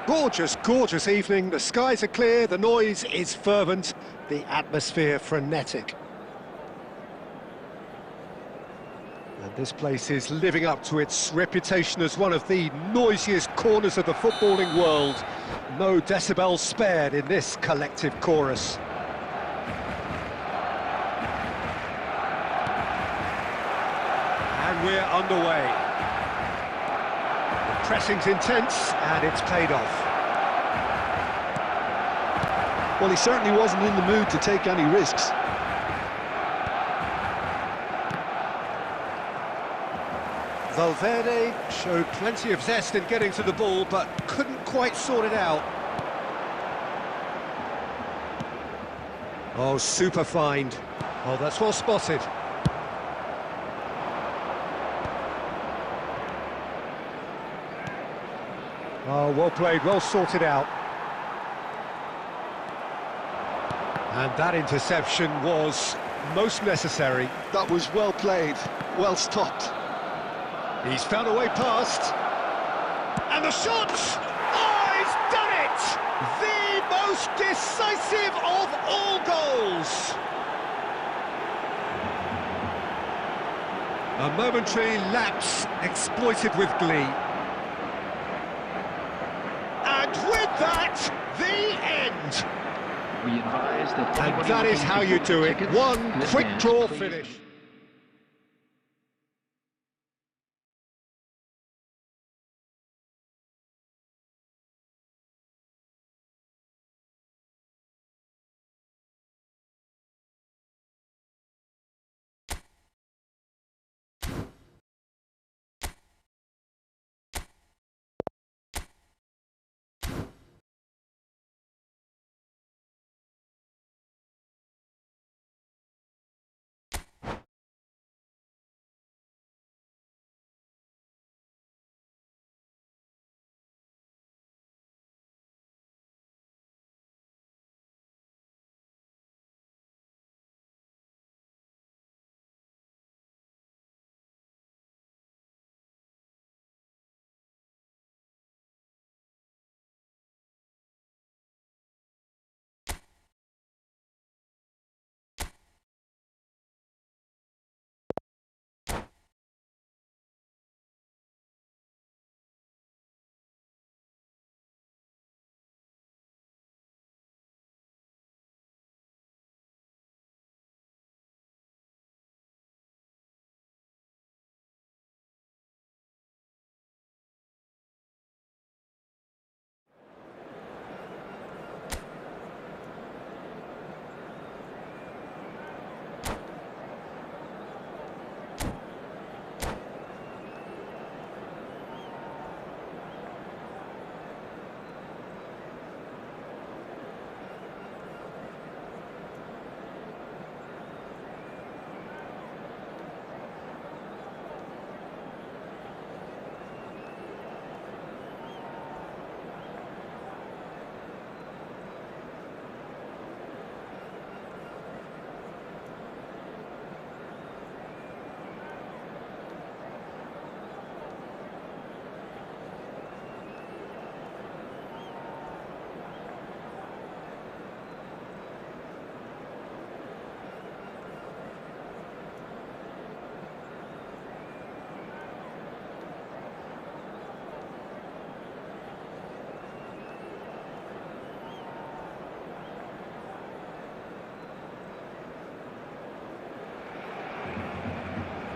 Gorgeous, gorgeous evening. The skies are clear, the noise is fervent, the atmosphere frenetic. And this place is living up to its reputation as one of the noisiest corners of the footballing world. No decibels spared in this collective chorus. And we're underway. The pressing's intense and it's paid off. Well, he certainly wasn't in the mood to take any risks. Valverde showed plenty of zest in getting to the ball, but couldn't quite sort it out. Oh, super find. Oh, that's well spotted. Oh, well played, well sorted out. And that interception was most necessary. That was well played, well stopped. He's found a way past. And the shot! Oh, he's done it! The most decisive of all goals! A momentary lapse exploited with glee. And with that, the end! We advise that And that is how you do it. One quick draw finish.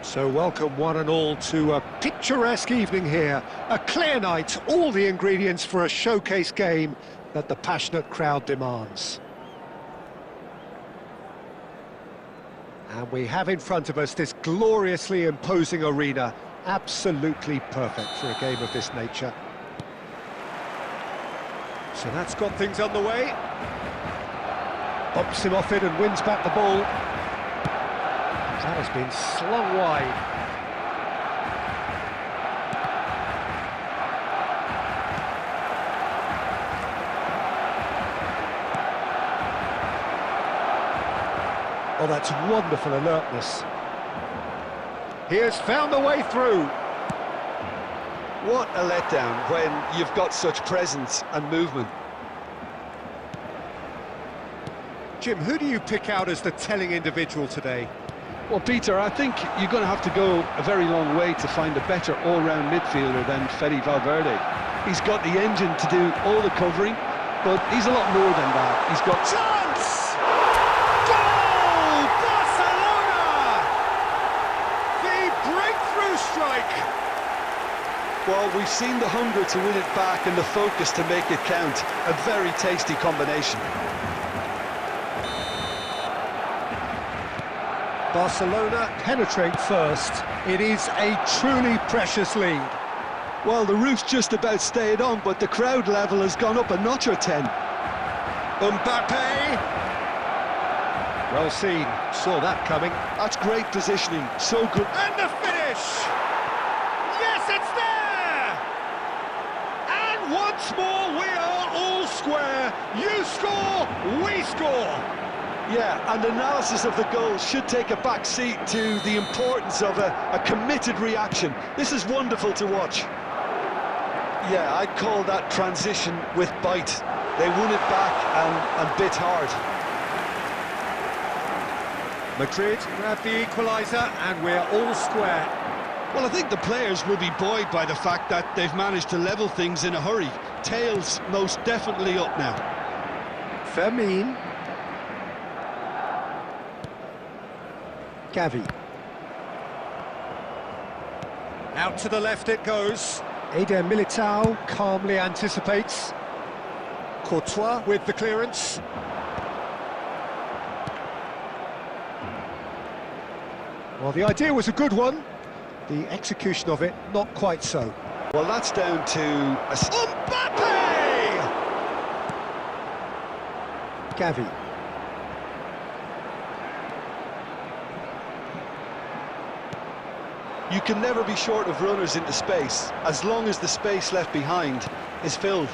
So welcome one and all to a picturesque evening here. A clear night, all the ingredients for a showcase game that the passionate crowd demands. And we have in front of us this gloriously imposing arena, absolutely perfect for a game of this nature. So that's got things underway. Bumps him off it and wins back the ball. That has been slung wide. Oh, that's wonderful alertness. He has found a way through. What a letdown when you've got such presence and movement. Jim, who do you pick out as the telling individual today? Well, Peter, I think you're going to have to go a very long way to find a better all-round midfielder than Fede Valverde. He's got the engine to do all the covering, but he's a lot more than that. He's got... Chance! Goal! Barcelona! The breakthrough strike! Well, we've seen the hunger to win it back and the focus to make it count. A very tasty combination. Barcelona penetrate first. It is a truly precious lead. Well, the roof's just about stayed on, but the crowd level has gone up a notch or 10. Mbappe! Well seen, saw that coming. That's great positioning, so good. And the finish! Yes, it's there! And once more we are all square. You score, we score. Yeah, and analysis of the goal should take a back seat to the importance of a committed reaction. This is wonderful to watch. Yeah, I'd call that transition with bite. They won it back and bit hard. Madrid grab the equaliser and we're all square. Well, I think the players will be buoyed by the fact that they've managed to level things in a hurry. Tails most definitely up now. Fermin. Gavi. Out to the left it goes. Eder Militao calmly anticipates. Courtois with the clearance. Well, the idea was a good one. The execution of it, not quite so. Well, that's down to... Mbappe! Gavi. You can never be short of runners into space, as long as the space left behind is filled.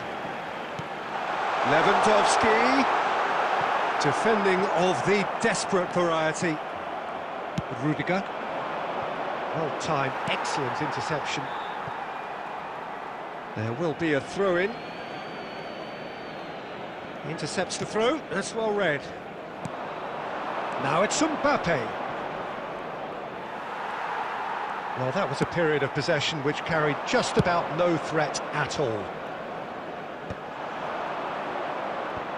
Lewandowski, defending of the desperate variety. Rudiger, well-timed, excellent interception. There will be a throw-in. Intercepts the throw, that's well read. Now it's Mbappe. Well, that was a period of possession which carried just about no threat at all.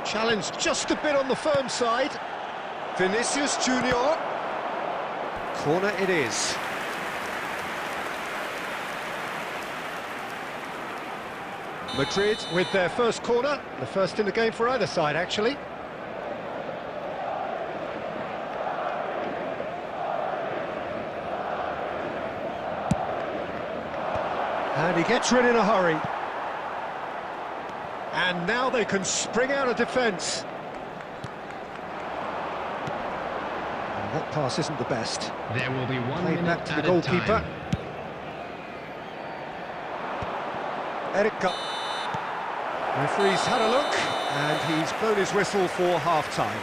Challenged just a bit on the firm side. Vinicius Junior. Corner it is. Madrid with their first corner, the first in the game for either side, actually. And he gets rid in a hurry. And now they can spring out of defence. That pass isn't the best. There will be 1 Played minute back to the at a goalkeeper. time. Eric. Referee's had a look, and he's blown his whistle for half-time.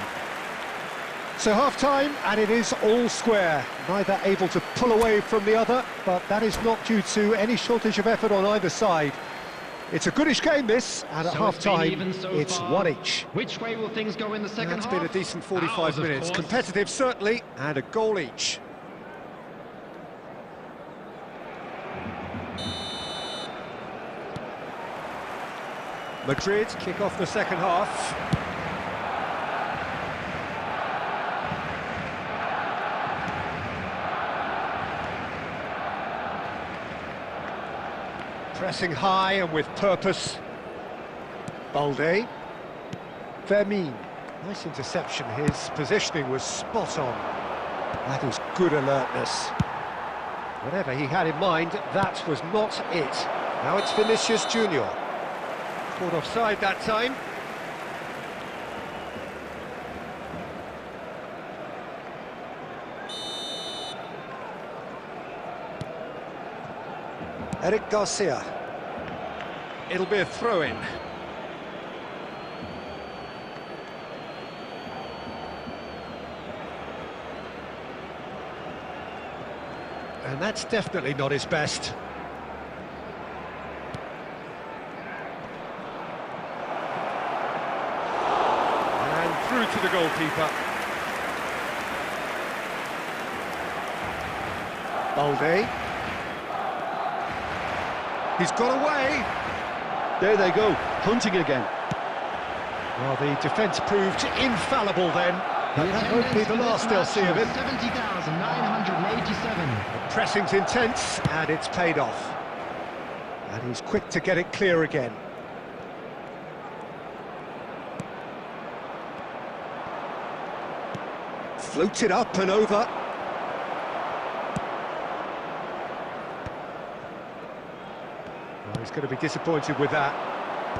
So half-time, and it is all square. Neither able to pull away from the other, but that is not due to any shortage of effort on either side. It's a goodish game, this, and at So it's been half-time, even so it's far. one each. Which way will things go in the second It's half? been a decent 45 Ours, of minutes. course. Competitive, certainly, and a goal each. Madrid kick off the second half. Pressing high and with purpose. Balde. Fermin. Nice interception. His positioning was spot on. That is good alertness. Whatever he had in mind, that was not it. Now it's Vinicius Junior. Caught offside that time. Eric Garcia. It'll be a throw-in. And that's definitely not his best. to the goalkeeper. Balde. He's got away. There they go, hunting again. Well, the defence proved infallible then. But that won't be the last they'll see of him. 70,987. The pressing's intense, and it's paid off. And he's quick to get it clear again. Floated up and over. Well, he's going to be disappointed with that.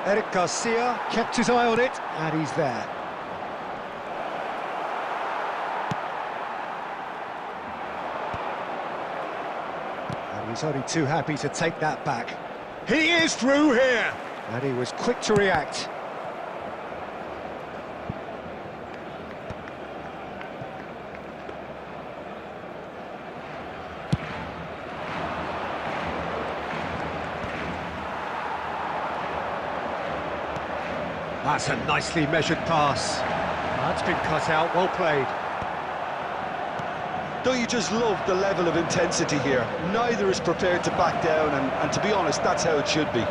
Eric Garcia kept his eye on it, and he's there. And he's only too happy to take that back. He is through here! And he was quick to react. That's a nicely measured pass. That's been cut out, well played. Don't you just love the level of intensity here? Neither is prepared to back down, and to be honest, that's how it should be.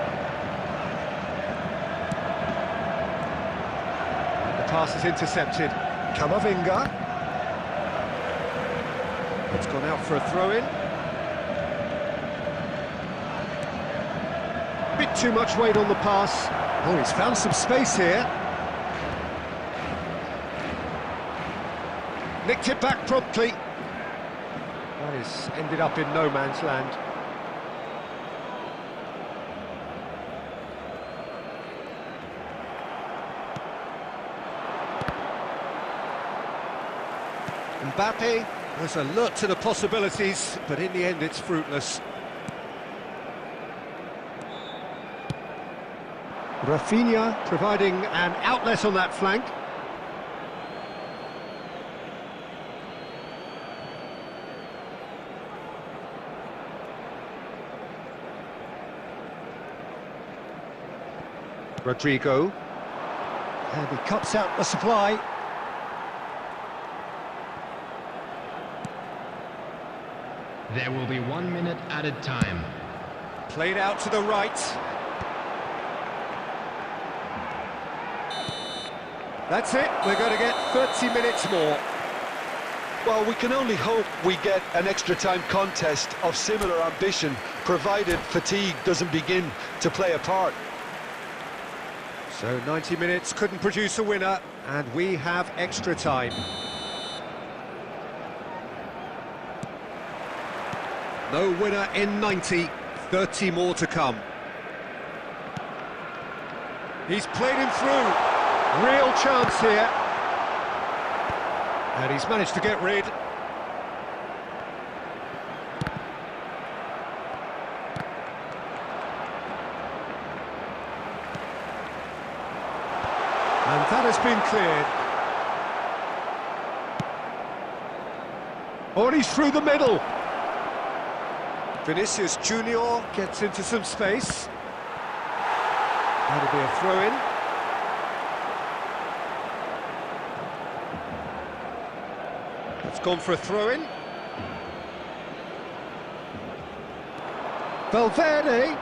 The pass is intercepted. Camavinga. It's gone out for a throw-in. Bit too much weight on the pass. Oh, he's found some space here. Nicked it back promptly. That has ended up in no man's land. Mbappe was alert to the possibilities, but in the end it's fruitless. Rafinha providing an outlet on that flank. Rodrigo. And he cuts out the supply. There will be 1 minute added time. Played out to the right. That's it, we're going to get 30 minutes more. Well, we can only hope we get an extra time contest of similar ambition, provided fatigue doesn't begin to play a part. So 90 minutes couldn't produce a winner, and we have extra time. No winner in 90, 30 more to come. He's played him through. Real chance here. And he's managed to get rid. And that has been cleared. Oh, and he's through the middle. Vinicius Junior gets into some space. That'll be a throw-in. It's gone for a throw-in. Valverde.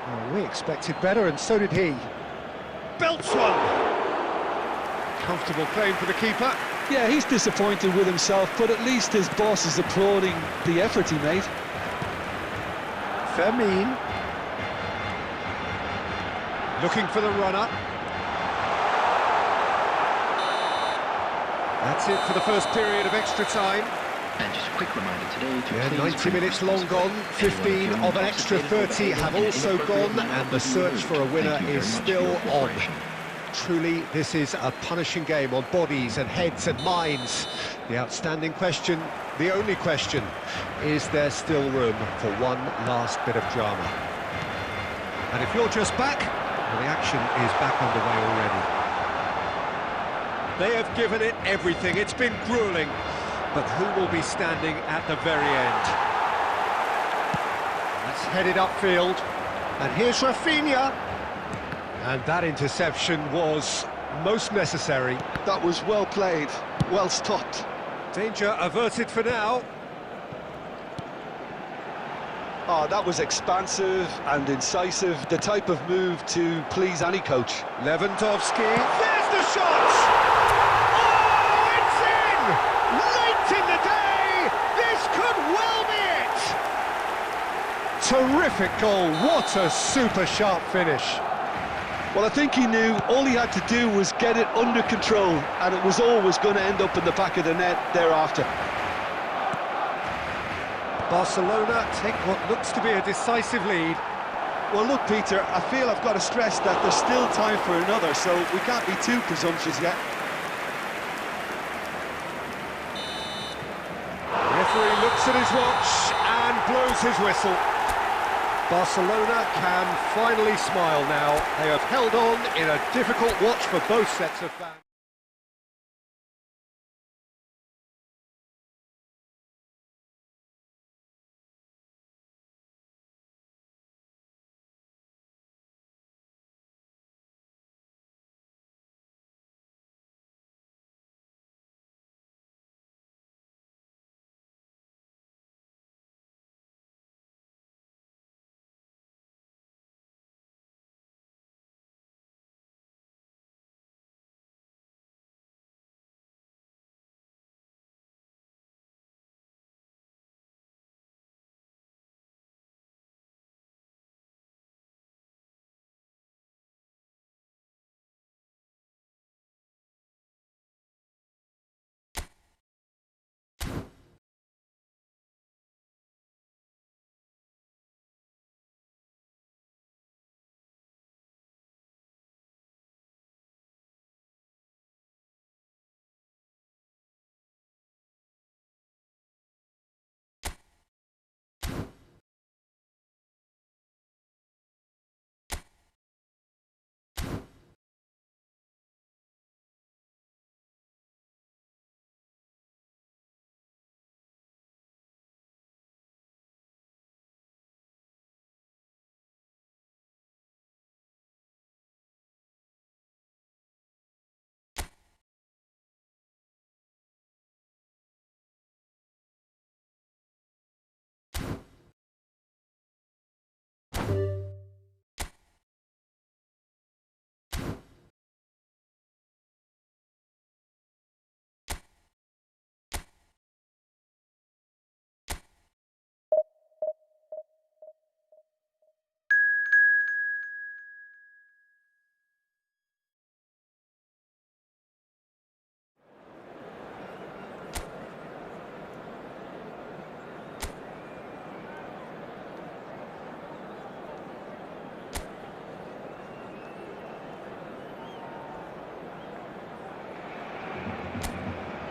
Oh, we expected better, and so did he. Belts one. Comfortable claim for the keeper. Yeah, he's disappointed with himself, but at least his boss is applauding the effort he made. Fermin. Looking for the runner. That's it for the first period of extra time. And just a quick reminder today to Yeah, please 90 minutes long gone, 15 of an extra 30 have also gone, and the search for a winner is still on. Truly, this is a punishing game on bodies and heads and minds. The outstanding question, the only question, is there still room for one last bit of drama? And if you're just back, well, the action is back underway already. They have given it everything, it's been gruelling, but who will be standing at the very end? That's headed upfield, and here's Rafinha. And that interception was most necessary. That was well played, well stopped. Danger averted for now. Oh, that was expansive and incisive, the type of move to please any coach. Lewandowski, there's the shot! Oh, it's in! Late in the day, this could well be it! Terrific goal, what a super sharp finish. Well, I think he knew all he had to do was get it under control, and it was always going to end up in the back of the net thereafter. Barcelona take what looks to be a decisive lead. Well, look, Peter, I feel I've got to stress that there's still time for another, so we can't be too presumptuous yet. The referee looks at his watch and blows his whistle. Barcelona can finally smile now. They have held on in a difficult watch for both sets of fans.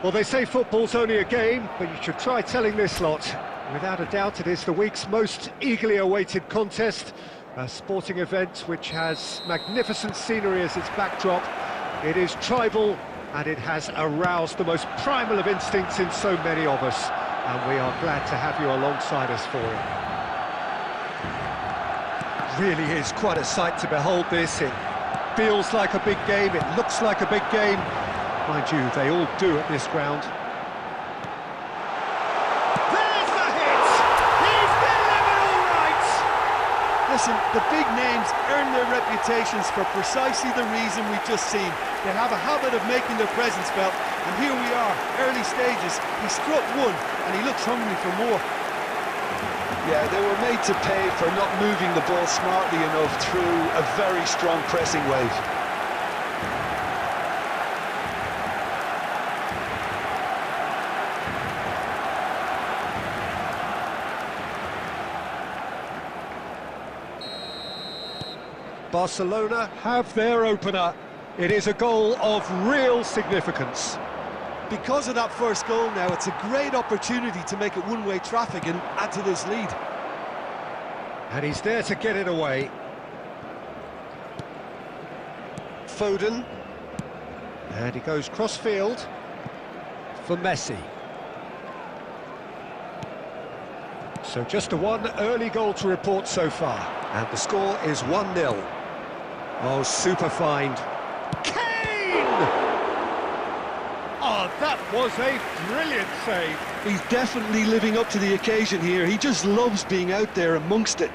Well, they say football's only a game, but you should try telling this lot. Without a doubt, it is the week's most eagerly awaited contest, a sporting event which has magnificent scenery as its backdrop. It is tribal, and it has aroused the most primal of instincts in so many of us, and we are glad to have you alongside us for it. Really is quite a sight to behold this. It feels like a big game, it looks like a big game. Mind you, they all do at this ground. There's the hit! He's delivered all right! Listen, the big names earn their reputations for precisely the reason we've just seen. They have a habit of making their presence felt, and here we are, early stages. He struck one, and he looks hungry for more. Yeah, they were made to pay for not moving the ball smartly enough through a very strong pressing wave. Barcelona have their opener. It is a goal of real significance. Because of that first goal now, it's a great opportunity to make it one-way traffic and add to this lead. And he's there to get it away. Foden. And he goes cross-field for Messi. So just a one early goal to report so far. And the score is 1-0. Oh, super find. Kane! Oh, that was a brilliant save. He's definitely living up to the occasion here. He just loves being out there amongst it.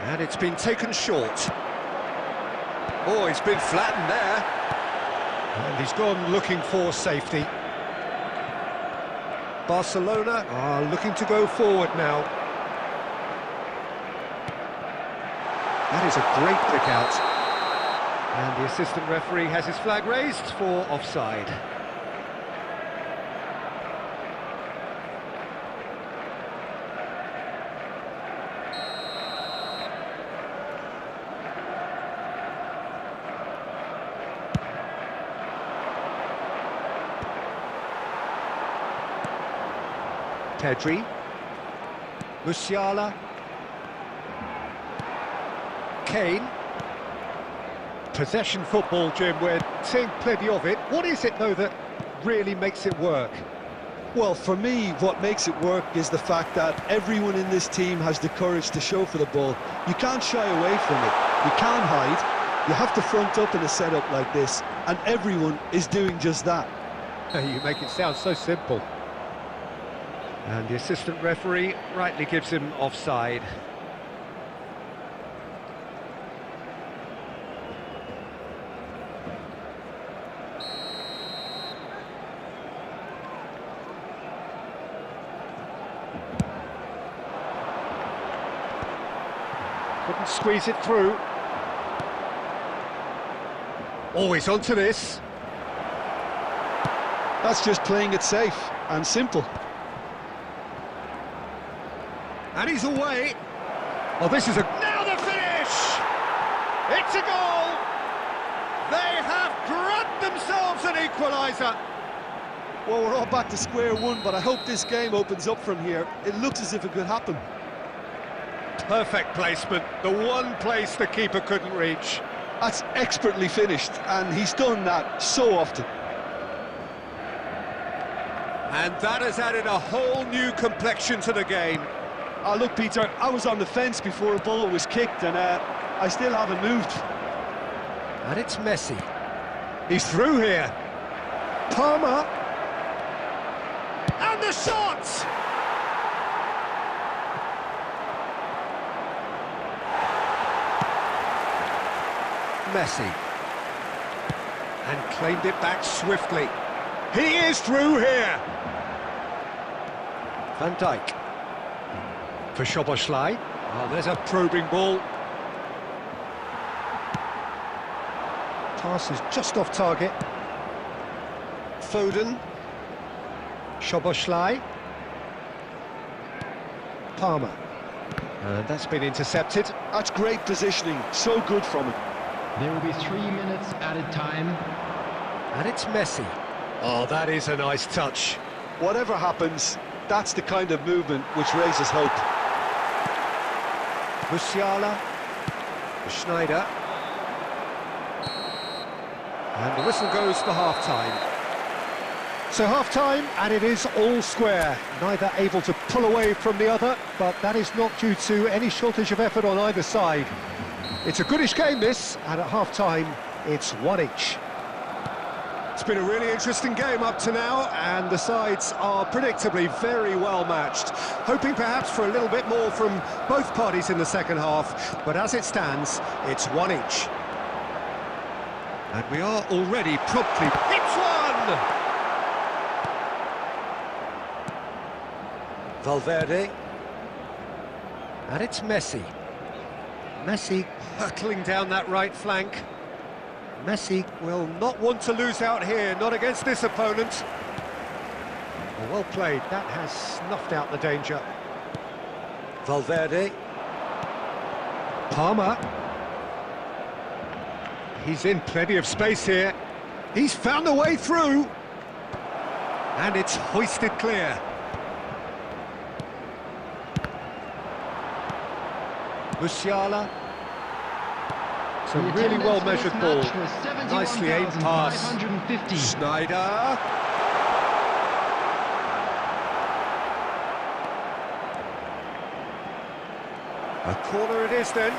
And it's been taken short. Oh, he's been flattened there. And he's gone looking for safety. Barcelona are looking to go forward now. That is a great pick out. And the assistant referee has his flag raised for offside. Pedri, Musiala, Kane. Possession football, Jim, we're seeing plenty of it. What is it, though, that really makes it work? Well, for me, what makes it work is the fact that everyone in this team has the courage to show for the ball. You can't shy away from it. You can't hide. You have to front up in a setup like this, and everyone is doing just that. You make it sound so simple. And the assistant referee rightly gives him offside. Couldn't squeeze it through. Always onto this. That's just playing it safe and simple. And he's away. Oh, this is a... Now the finish! It's a goal! They have grabbed themselves an equaliser. Well, we're all back to square one, but I hope this game opens up from here. It looks as if it could happen. Perfect placement, the one place the keeper couldn't reach. That's expertly finished, and he's done that so often. And that has added a whole new complexion to the game. Oh, look, Peter, I was on the fence before a ball was kicked, and I still haven't moved. And it's Messi. He's through here. Palmer. And the shot! Messi. And claimed it back swiftly. He is through here. Van Dijk. For Szoboszlai. Oh, there's a probing ball. Pass is just off target. Foden. Szoboszlai. Palmer. And that's been intercepted. That's great positioning, so good from him. There will be 3 minutes added time. And it's Messi. Oh, that is a nice touch. Whatever happens, that's the kind of movement which raises hope. Musiala, Schneider, and the whistle goes for half-time. So half-time, and it is all square. Neither able to pull away from the other, but that is not due to any shortage of effort on either side. It's a goodish game, this, and at half-time, it's one each. It's been a really interesting game up to now, and the sides are predictably very well matched. Hoping perhaps for a little bit more from both parties in the second half, but as it stands, it's one each. And we are already promptly... It's one! Valverde. And it's Messi. Messi hurtling down that right flank. Messi will not want to lose out here, not against this opponent. Well played, that has snuffed out the danger. Valverde. Palmer. He's in plenty of space here. He's found a way through. And it's hoisted clear. Musiala. It's a really well-measured ball. Nicely aimed pass. Schneider. A corner it is then.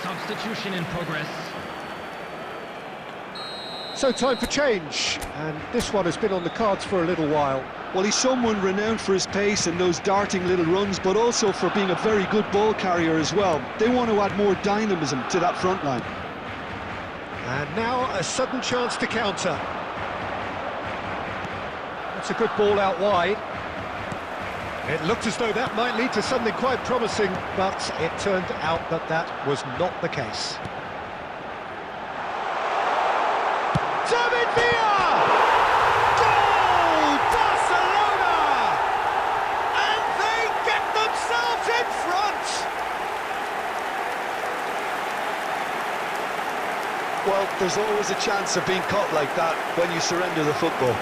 Substitution in progress. So time for change, and this one has been on the cards for a little while. Well, he's someone renowned for his pace and those darting little runs, but also for being a very good ball carrier as well. They want to add more dynamism to that front line. And now a sudden chance to counter. That's a good ball out wide. It looked as though that might lead to something quite promising, but it turned out that that was not the case. David Villa! Goal! Barcelona! And they get themselves in front! Well, there's always a chance of being caught like that when you surrender the football.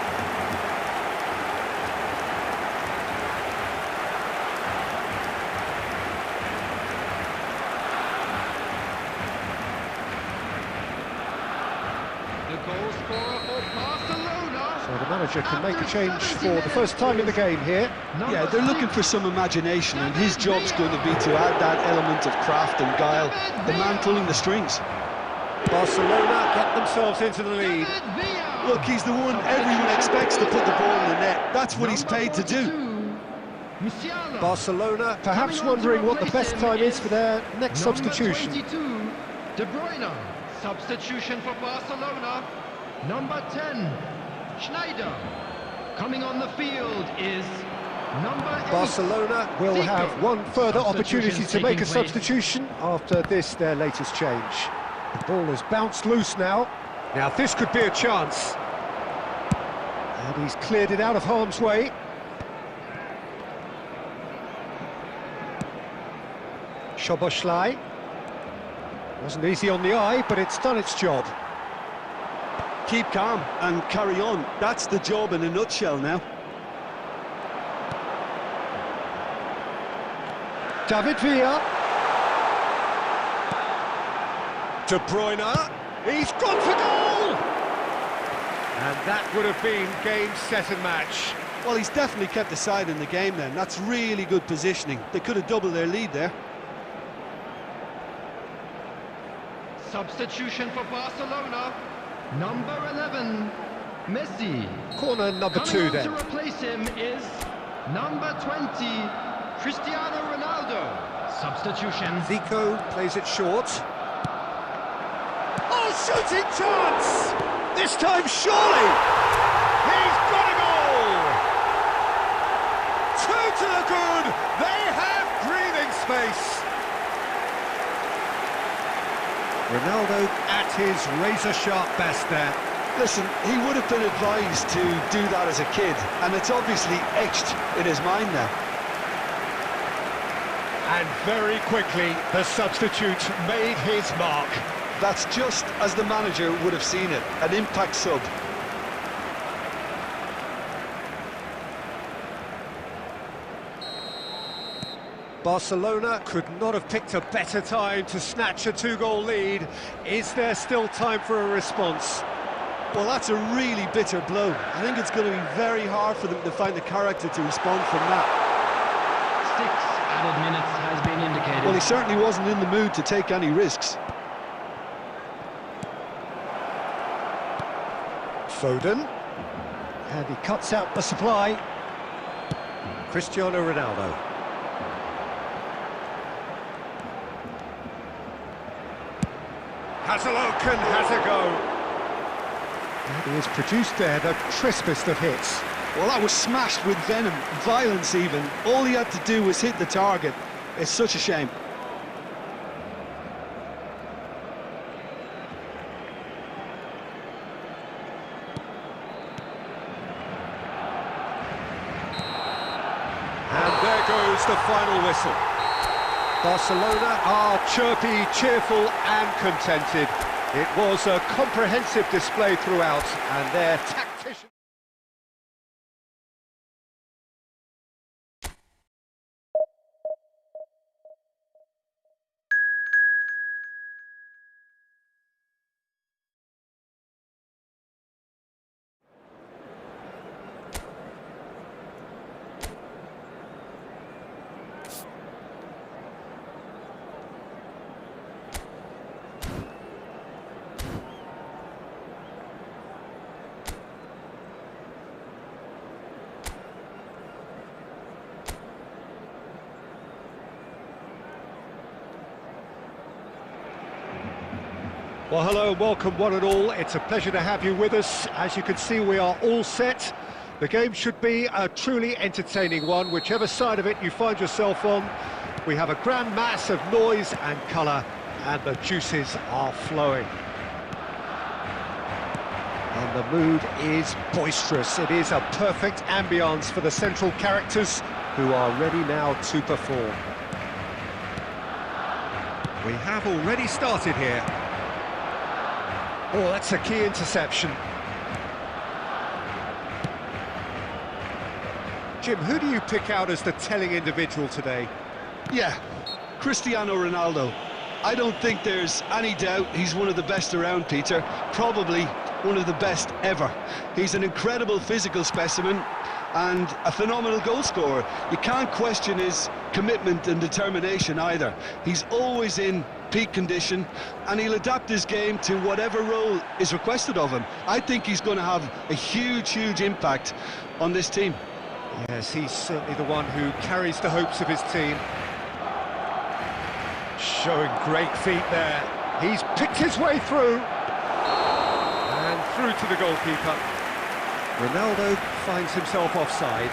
So the manager can make a change for the first time in the game here. Yeah, they're looking for some imagination, and his job's going to be to add that element of craft and guile. The man pulling the strings. Barcelona get themselves into the lead. Look, he's the one everyone expects to put the ball in the net. That's what he's paid to do. Barcelona perhaps wondering what the best time is for their next substitution. De Bruyne, substitution for Barcelona. Number 10, Schneider. Coming on the field is number 8. Barcelona will have one further opportunity to make a substitution after this, their latest change. The ball has bounced loose now. Now this could be a chance. And he's cleared it out of harm's way. Szoboszlai. Wasn't easy on the eye, but it's done its job. Keep calm and carry on. That's the job in a nutshell now. David Villa. De Bruyne. He's gone for goal! And that would have been game, set and match. Well, he's definitely kept the side in the game then. That's really good positioning. They could have doubled their lead there. Substitution for Barcelona. Number 11, Messi. Corner number 2 then. To replace him is number 20, Cristiano Ronaldo. Substitution. Zico plays it short. Oh, shooting chance! This time, surely! He's got a goal! 2 to the good! They have breathing space! Ronaldo at his razor-sharp best there. Listen, he would have been advised to do that as a kid, and it's obviously etched in his mind now. And very quickly, the substitute made his mark. That's just as the manager would have seen it, an impact sub. Barcelona could not have picked a better time to snatch a 2-goal lead. Is there still time for a response? Well, that's a really bitter blow. I think it's going to be very hard for them to find the character to respond from that. 6 added minutes has been indicated. Well, he certainly wasn't in the mood to take any risks. Foden. And he cuts out the supply. Cristiano Ronaldo. Has a look and has a go. And he has produced there the crispest of hits. Well, that was smashed with venom, violence even. All he had to do was hit the target. It's such a shame. And there goes the final whistle. Barcelona are chirpy, cheerful and contented. It was a comprehensive display throughout, and their tactician... Well, hello and welcome one and all. It's a pleasure to have you with us. As you can see, we are all set. The game should be a truly entertaining one, whichever side of it you find yourself on. We have a grand mass of noise and colour, and the juices are flowing. And the mood is boisterous. It is a perfect ambience for the central characters who are ready now to perform. We have already started here. Oh, that's a key interception. Jim, who do you pick out as the telling individual today? Yeah, Cristiano Ronaldo. I don't think there's any doubt he's one of the best around, Peter. Probably one of the best ever. He's an incredible physical specimen and a phenomenal goal scorer. You can't question his commitment and determination either. He's always in peak condition, and he'll adapt his game to whatever role is requested of him. I think he's going to have a huge impact on this team. Yes, he's certainly the one who carries the hopes of his team. Showing great feet there. He's picked his way through. And through to the goalkeeper. Ronaldo finds himself offside.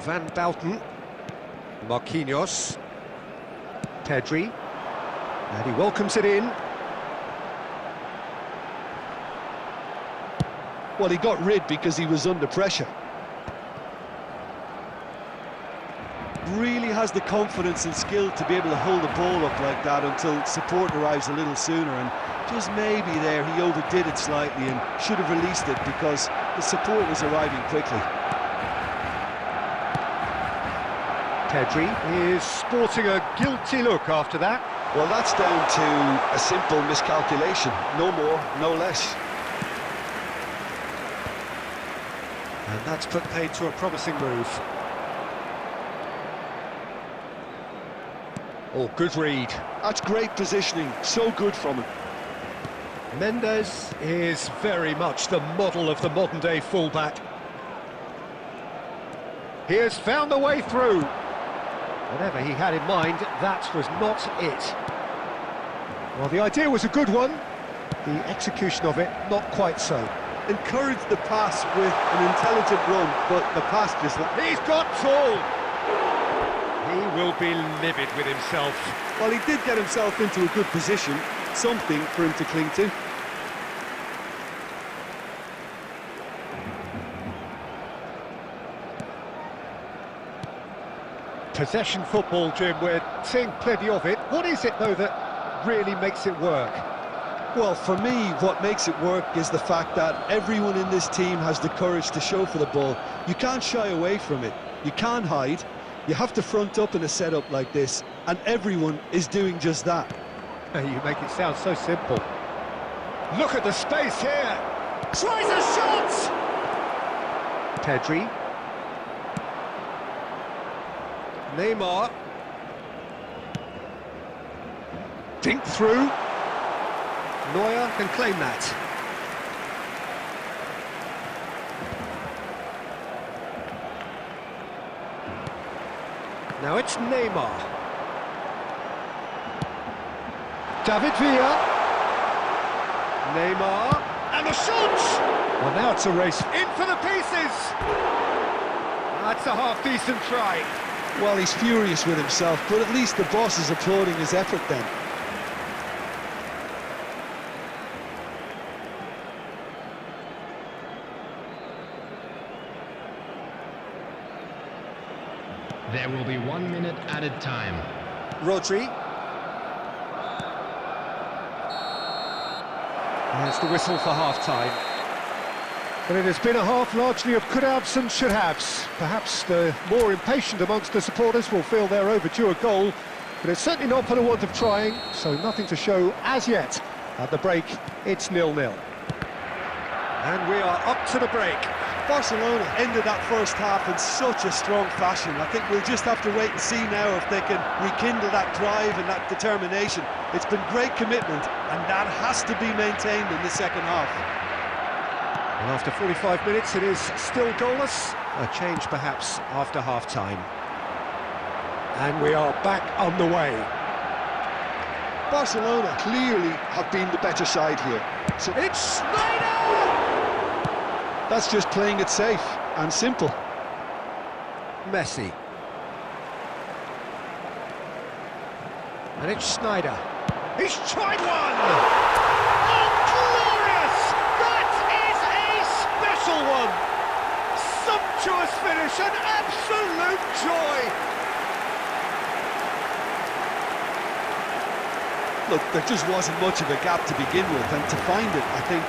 Van Bouten, Marquinhos, Pedri, and he welcomes it in. Well, he got rid because he was under pressure. Really has the confidence and skill to be able to hold the ball up like that until support arrives a little sooner, and just maybe there he overdid it slightly and should have released it because the support was arriving quickly. Pedri is sporting a guilty look after that. Well, that's down to a simple miscalculation. No more, no less. And that's put paid to a promising move. Oh, good read. That's great positioning. So good from him. Mendes is very much the model of the modern-day fullback. He has found the way through. Whatever he had in mind, that was not it. Well, the idea was a good one. The execution of it, not quite so. Encouraged the pass with an intelligent run, but the pass just... He's got tall! He will be livid with himself. Well, he did get himself into a good position, something for him to cling to. Possession football, Jim, we're seeing plenty of it. What is it, though, that really makes it work? Well, for me, what makes it work is the fact that everyone in this team has the courage to show for the ball. You can't shy away from it. You can't hide. You have to front up in a setup like this, and everyone is doing just that. You make it sound so simple. Look at the space here! Tries a shot! Pedri. Neymar. Dink through. Neuer can claim that. Now it's Neymar. David Villa. Neymar. And the shot! Well, now it's a race. In for the pieces! That's a half-decent try. Well, he's furious with himself, but at least the boss is applauding his effort then. There will be 1 minute added time. Rodri. There's the whistle for half-time. But it has been a half largely of could-haves and should-haves. Perhaps the more impatient amongst the supporters will feel they're overdue a goal, but it's certainly not for the want of trying, so nothing to show as yet. At the break, it's 0-0. And we are up to the break. Barcelona ended that first half in such a strong fashion. I think we'll just have to wait and see now if they can rekindle that drive and that determination. It's been great commitment, and that has to be maintained in the second half. And after 45 minutes, it is still goalless. A change perhaps after half-time. And we are back on the way. Barcelona clearly have been the better side here. So It's Snyder! that's just playing it safe and simple. Messi. And it's Snyder. He's tried one! Oh, glorious! That is a special one! Sumptuous finish, an absolute joy! Look, there just wasn't much of a gap to begin with, and to find it, I think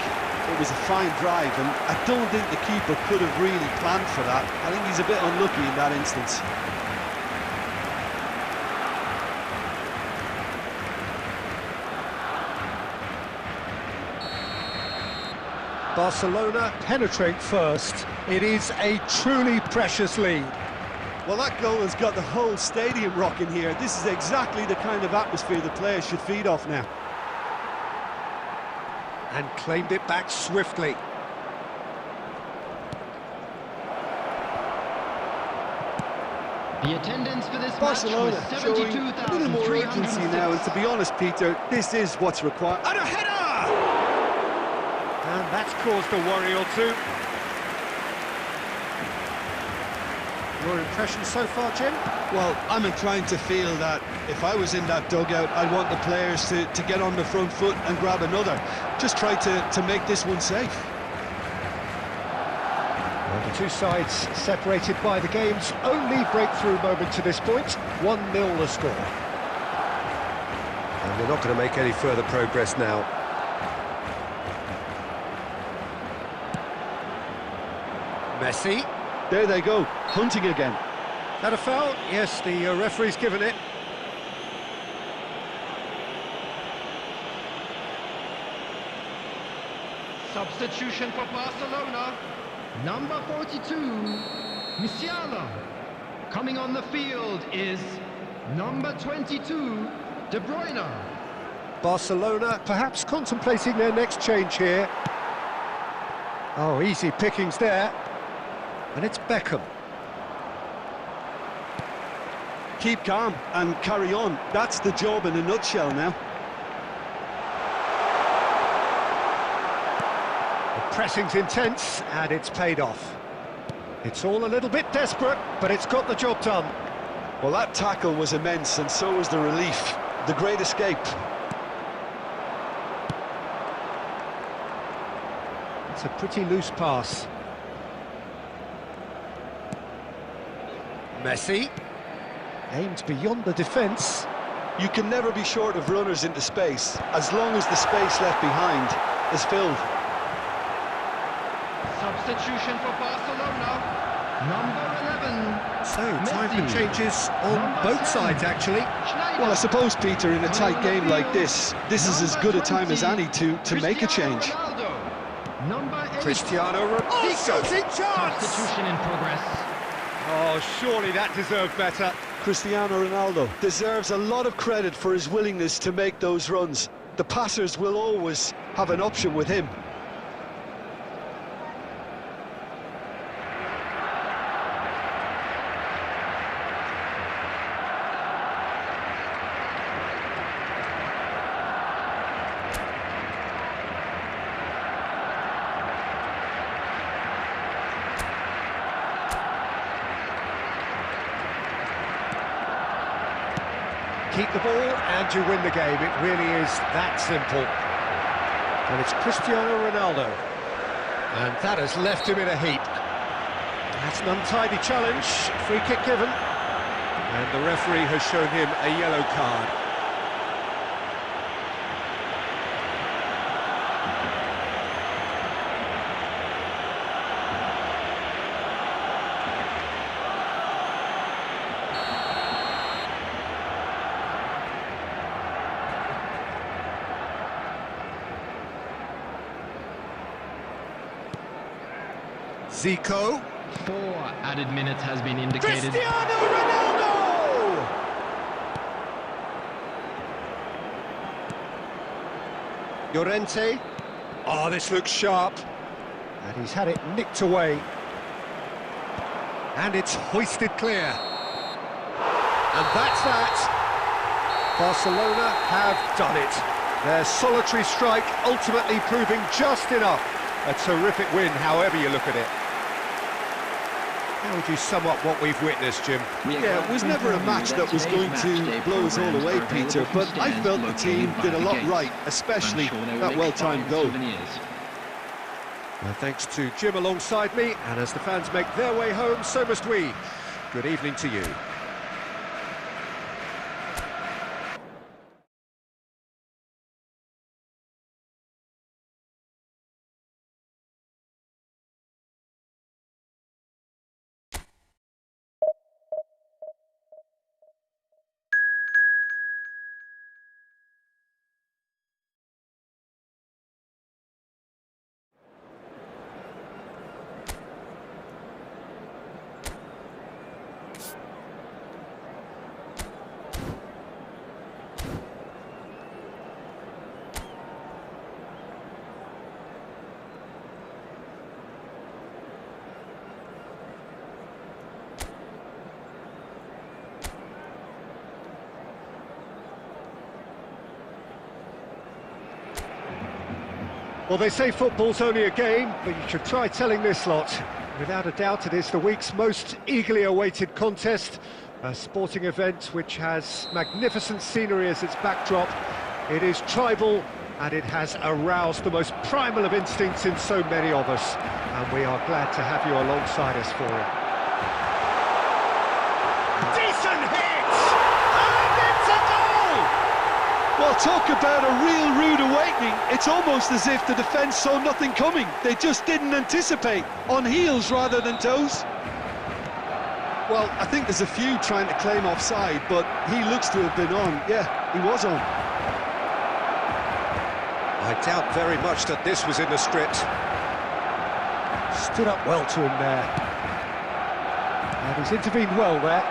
it was a fine drive, and I don't think the keeper could have really planned for that. I think he's a bit unlucky in that instance. Barcelona penetrate first. It is a truly precious lead. Well, that goal has got the whole stadium rocking here. This is exactly the kind of atmosphere the players should feed off now. And claimed it back swiftly. The attendance for this Barcelona match was showing a little more urgency now, and to be honest, Peter, this is what's required. And a header! And that's caused a worry or two. Your impression so far, Jim? Well, I'm inclined to feel that if I was in that dugout, I'd want the players to get on the front foot and grab another. Just try to make this one safe. Well, the two sides separated by the game's only breakthrough moment to this point. 1-0 the score. And they're not going to make any further progress now. Messi. There they go, hunting again. That a foul? Yes, the referee's given it. Substitution for Barcelona. Number 42, Musiala. Coming on the field is number 22, De Bruyne. Barcelona perhaps contemplating their next change here. Oh, easy pickings there. And it's Beckham. Keep calm and carry on. That's the job in a nutshell now. The pressing's intense, and it's paid off. It's all a little bit desperate, but it's got the job done. Well, that tackle was immense, and so was the relief. The great escape. It's a pretty loose pass. Messi aimed beyond the defence. You can never be short of runners into space, as long as the space left behind is filled. Substitution for Barcelona. Number 11. So, time for Messi. changes on both sides, actually. Schneider. Well, I suppose, Peter, in a tight game like this is as good a time as any to make a change. Ronaldo. Number 8. Cristiano Ronaldo. Oh, shooting chance! Substitution in progress. Oh, surely that deserved better. Cristiano Ronaldo deserves a lot of credit for his willingness to make those runs. The passers will always have an option with him. Keep the ball and you win the game. It really is that simple. And it's Cristiano Ronaldo. And that has left him in a heap. That's an untidy challenge. Free kick given. And the referee has shown him a yellow card. Zico. 4 added minutes has been indicated. Cristiano Ronaldo! Llorente. Oh, this looks sharp. And he's had it nicked away. And it's hoisted clear. And that's that. Barcelona have done it. Their solitary strike ultimately proving just enough. A terrific win, however you look at it. How would you sum up what we've witnessed, Jim? Yeah, it was never a match that was going to blow us all away, Peter, but I felt the team did a lot right, especially that well-timed goal. Well, thanks to Jim alongside me, and as the fans make their way home, so must we. Good evening to you. Well, they say football's only a game, but you should try telling this lot. Without a doubt, it is the week's most eagerly awaited contest, a sporting event which has magnificent scenery as its backdrop. It is tribal, and it has aroused the most primal of instincts in so many of us, and we are glad to have you alongside us for it. Decent hit! And it's a goal! Well, talk about a real rude awakening. It's almost as if the defence saw nothing coming. They just didn't anticipate, on heels rather than toes. Well, I think there's a few trying to claim offside, but he looks to have been on. Yeah, he was on. I doubt very much that this was in the script. Stood up well to him there. And he's intervened well there.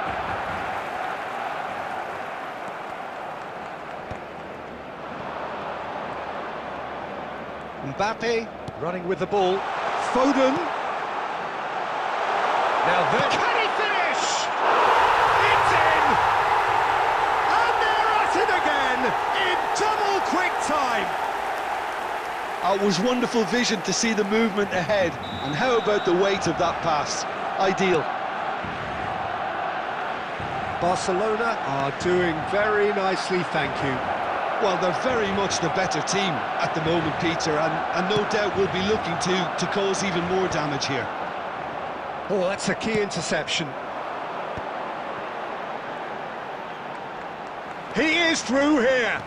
Mbappe running with the ball. Foden. Now there. Can he finish? It's in! And they're at it again in double quick time. It was wonderful vision to see the movement ahead. And how about the weight of that pass? Ideal. Barcelona are doing very nicely, thank you. Well, they're very much the better team at the moment, Peter, and no doubt will be looking to cause even more damage here. Oh, that's a key interception. He is through here.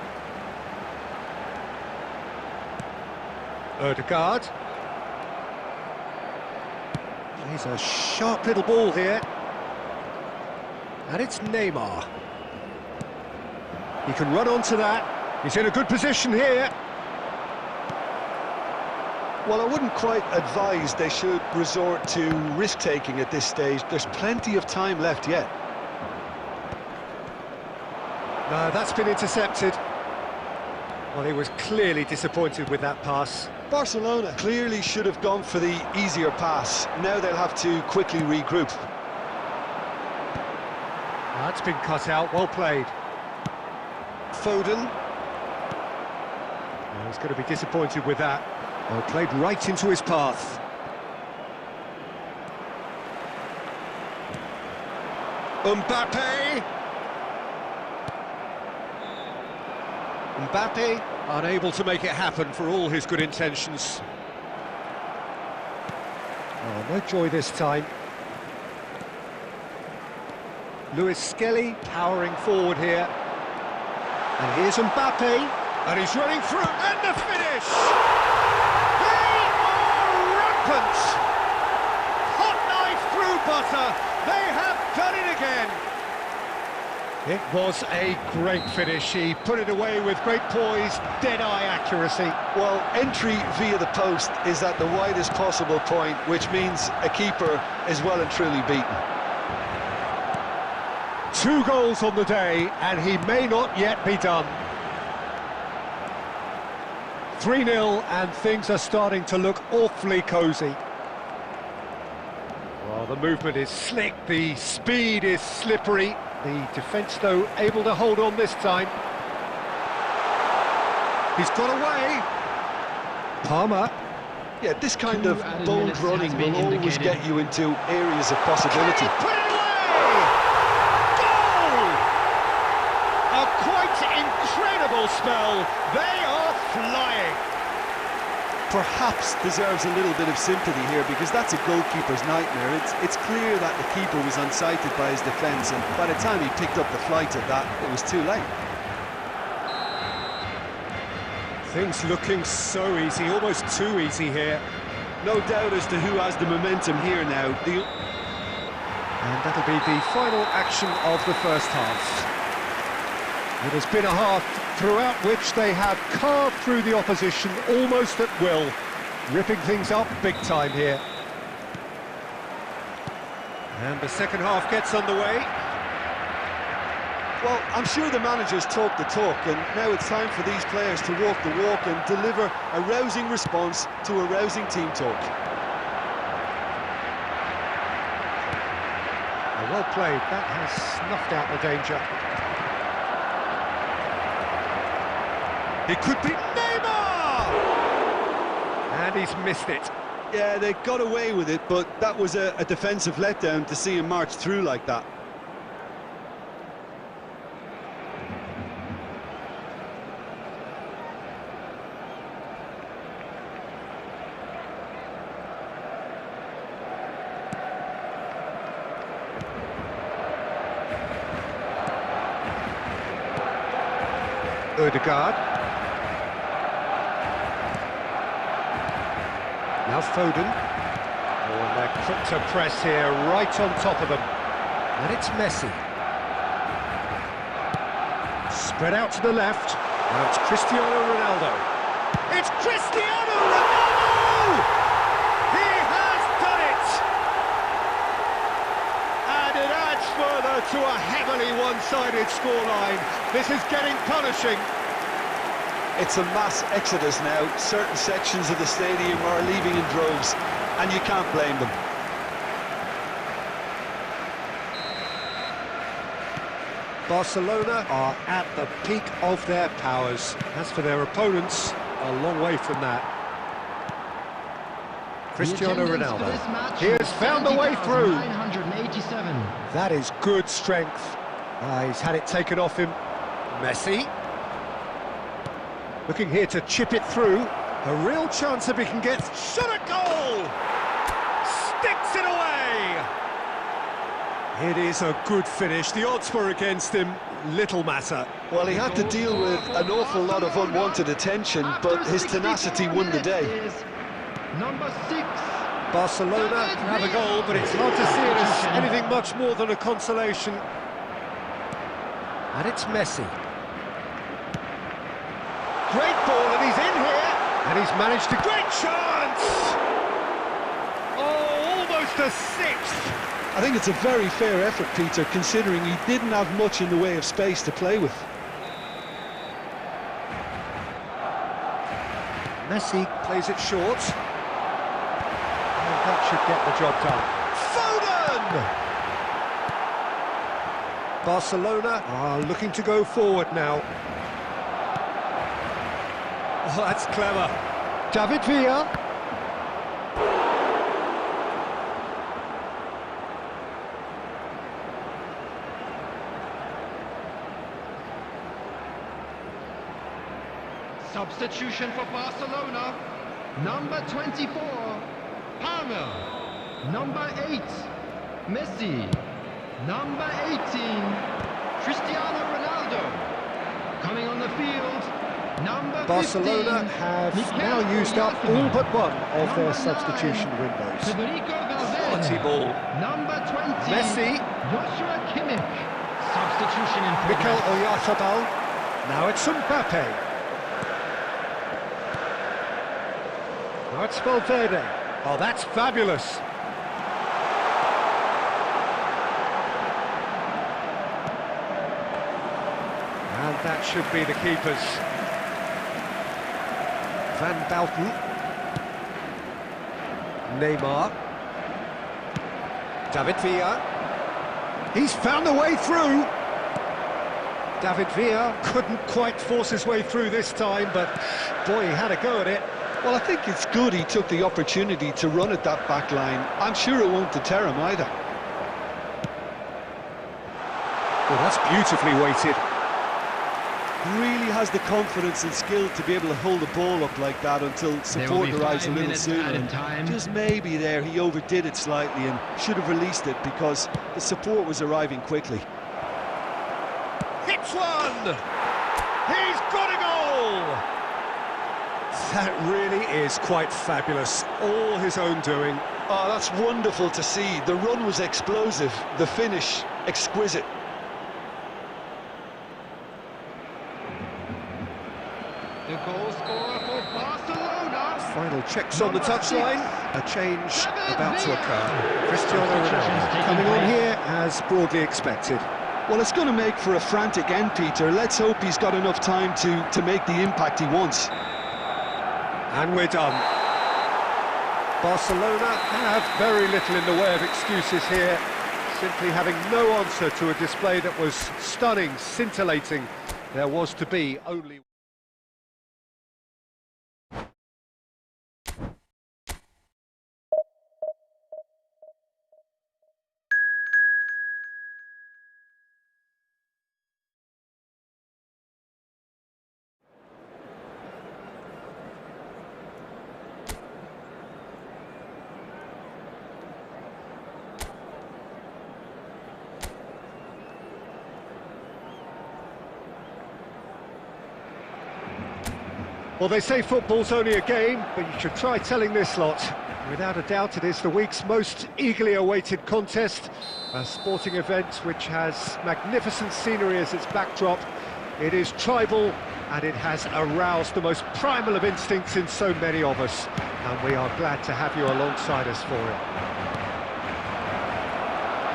Odegaard. He's a sharp little ball here. And it's Neymar. He can run onto that. He's in a good position here. Well, I wouldn't quite advise they should resort to risk-taking at this stage. There's plenty of time left yet. No, that's been intercepted. Well, he was clearly disappointed with that pass. Barcelona clearly should have gone for the easier pass. Now they'll have to quickly regroup. That's been cut out, well played. Foden. Oh, he's going to be disappointed with that. Well, played right into his path. Mbappe. Mbappe unable to make it happen for all his good intentions. Oh, no joy this time. Lewis Skelly powering forward here. And here's Mbappe, and he's running through, and the finish! They are rampant! Hot knife through butter, they have done it again! It was a great finish. He put it away with great poise, dead-eye accuracy. Well, entry via the post is at the widest possible point, which means a keeper is well and truly beaten. 2 goals on the day, and he may not yet be done. 3-0, and things are starting to look awfully cosy. Well, the movement is slick, the speed is slippery. The defence, though, able to hold on this time. He's got away. Palmer. Yeah, this kind of bold running will always get you into areas of possibility. Put it away! Goal! A quite incredible spell. They are flying. Perhaps deserves a little bit of sympathy here, because that's a goalkeeper's nightmare. It's clear that the keeper was unsighted by his defence, and by the time he picked up the flight of that, it was too late. Things looking so easy, almost too easy here. No doubt as to who has the momentum here now. And that'll be the final action of the first half. It has been a half throughout which they have carved through the opposition almost at will, ripping things up big time here. And the second half gets underway. Well, I'm sure the managers talk the talk, and now it's time for these players to walk the walk and deliver a rousing response to a rousing team talk. Well played, that has snuffed out the danger. It could be Neymar! And he's missed it. Yeah, they got away with it, but that was a defensive letdown to see him march through like that. Odegaard. Now Foden. Oh, and they're quick to press here, right on top of them. And it's Messi. Spread out to the left. Now it's Cristiano Ronaldo. It's Cristiano Ronaldo! He has done it! And it adds further to a heavily one-sided scoreline. This is getting punishing. It's a mass exodus now. Certain sections of the stadium are leaving in droves, and you can't blame them. Barcelona are at the peak of their powers. As for their opponents, a long way from that. Cristiano Ronaldo. He has found a way through. 987. That is good strength. He's had it taken off him. Messi. Looking here to chip it through. A real chance if he can get... Shot a goal! Sticks it away! It is a good finish. The odds were against him. Little matter. Well, he had to deal with an awful lot of unwanted attention, but his tenacity won the day. Number 6. Barcelona have a goal, but it's hard to see it as anything much more than a consolation. And it's Messi. Great ball, and he's in here. And he's managed to... Great chance! Oh, almost a sixth. I think it's a very fair effort, Peter, considering he didn't have much in the way of space to play with. Messi plays it short. And that should get the job done. Foden! Barcelona are looking to go forward now. Oh, that's clever. David Villa. Substitution for Barcelona. Number 24, Palmer. Number 8, Messi. Number 18, Cristiano Ronaldo. Coming on the field, number Barcelona 15, have Mikel now used up Oyarzabal. all but one of their Number substitution 9, windows. Federico Quality Valverde. ball. Number 20, Messi. Joshua Kimmich. Substitution in Mikel progress. Oyarzabal. Now it's Mbappe. Now it's Valverde. Oh, that's fabulous. And that should be the keepers. Van Basten. Neymar. David Villa. He's found a way through. David Villa couldn't quite force his way through this time, but boy, he had a go at it. Well, I think it's good he took the opportunity to run at that back line. I'm sure it won't deter him either. Well, that's beautifully weighted. Really has the confidence and skill to be able to hold the ball up like that until support arrives a little sooner. Just maybe there he overdid it slightly and should have released it because the support was arriving quickly. Hits one! He's got a goal! That really is quite fabulous. All his own doing. Oh, that's wonderful to see. The run was explosive, the finish exquisite. The goal scorer for Barcelona. Final checks on the touchline. A change about to occur. Cristiano Ronaldo coming on here as broadly expected. Well, it's going to make for a frantic end, Peter. Let's hope he's got enough time to make the impact he wants. And we're done. Barcelona have very little in the way of excuses here, simply having no answer to a display that was stunning, scintillating. There was to be only... Well, they say football's only a game, but you should try telling this lot. Without a doubt, it is the week's most eagerly awaited contest, a sporting event which has magnificent scenery as its backdrop. It is tribal, and it has aroused the most primal of instincts in so many of us, and we are glad to have you alongside us for it.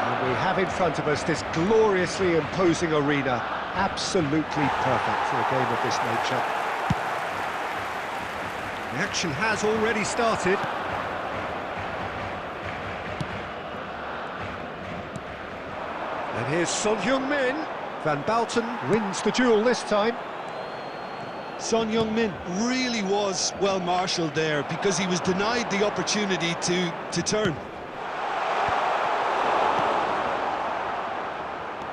And we have in front of us this gloriously imposing arena, absolutely perfect for a game of this nature. The action has already started. And here's Son Heung-min. Van Basten wins the duel this time. Son Heung-min really was well marshalled there because he was denied the opportunity to turn.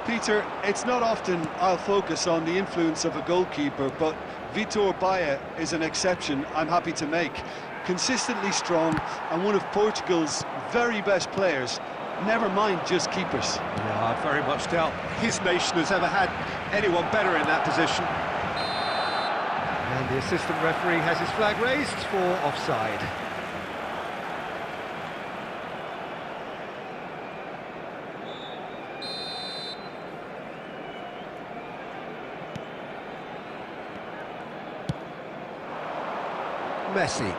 Peter, it's not often I'll focus on the influence of a goalkeeper, but Vitor Baia is an exception I'm happy to make. Consistently strong and one of Portugal's very best players, never mind just keepers. Yeah, I very much doubt his nation has ever had anyone better in that position. And the assistant referee has his flag raised for offside. Messi,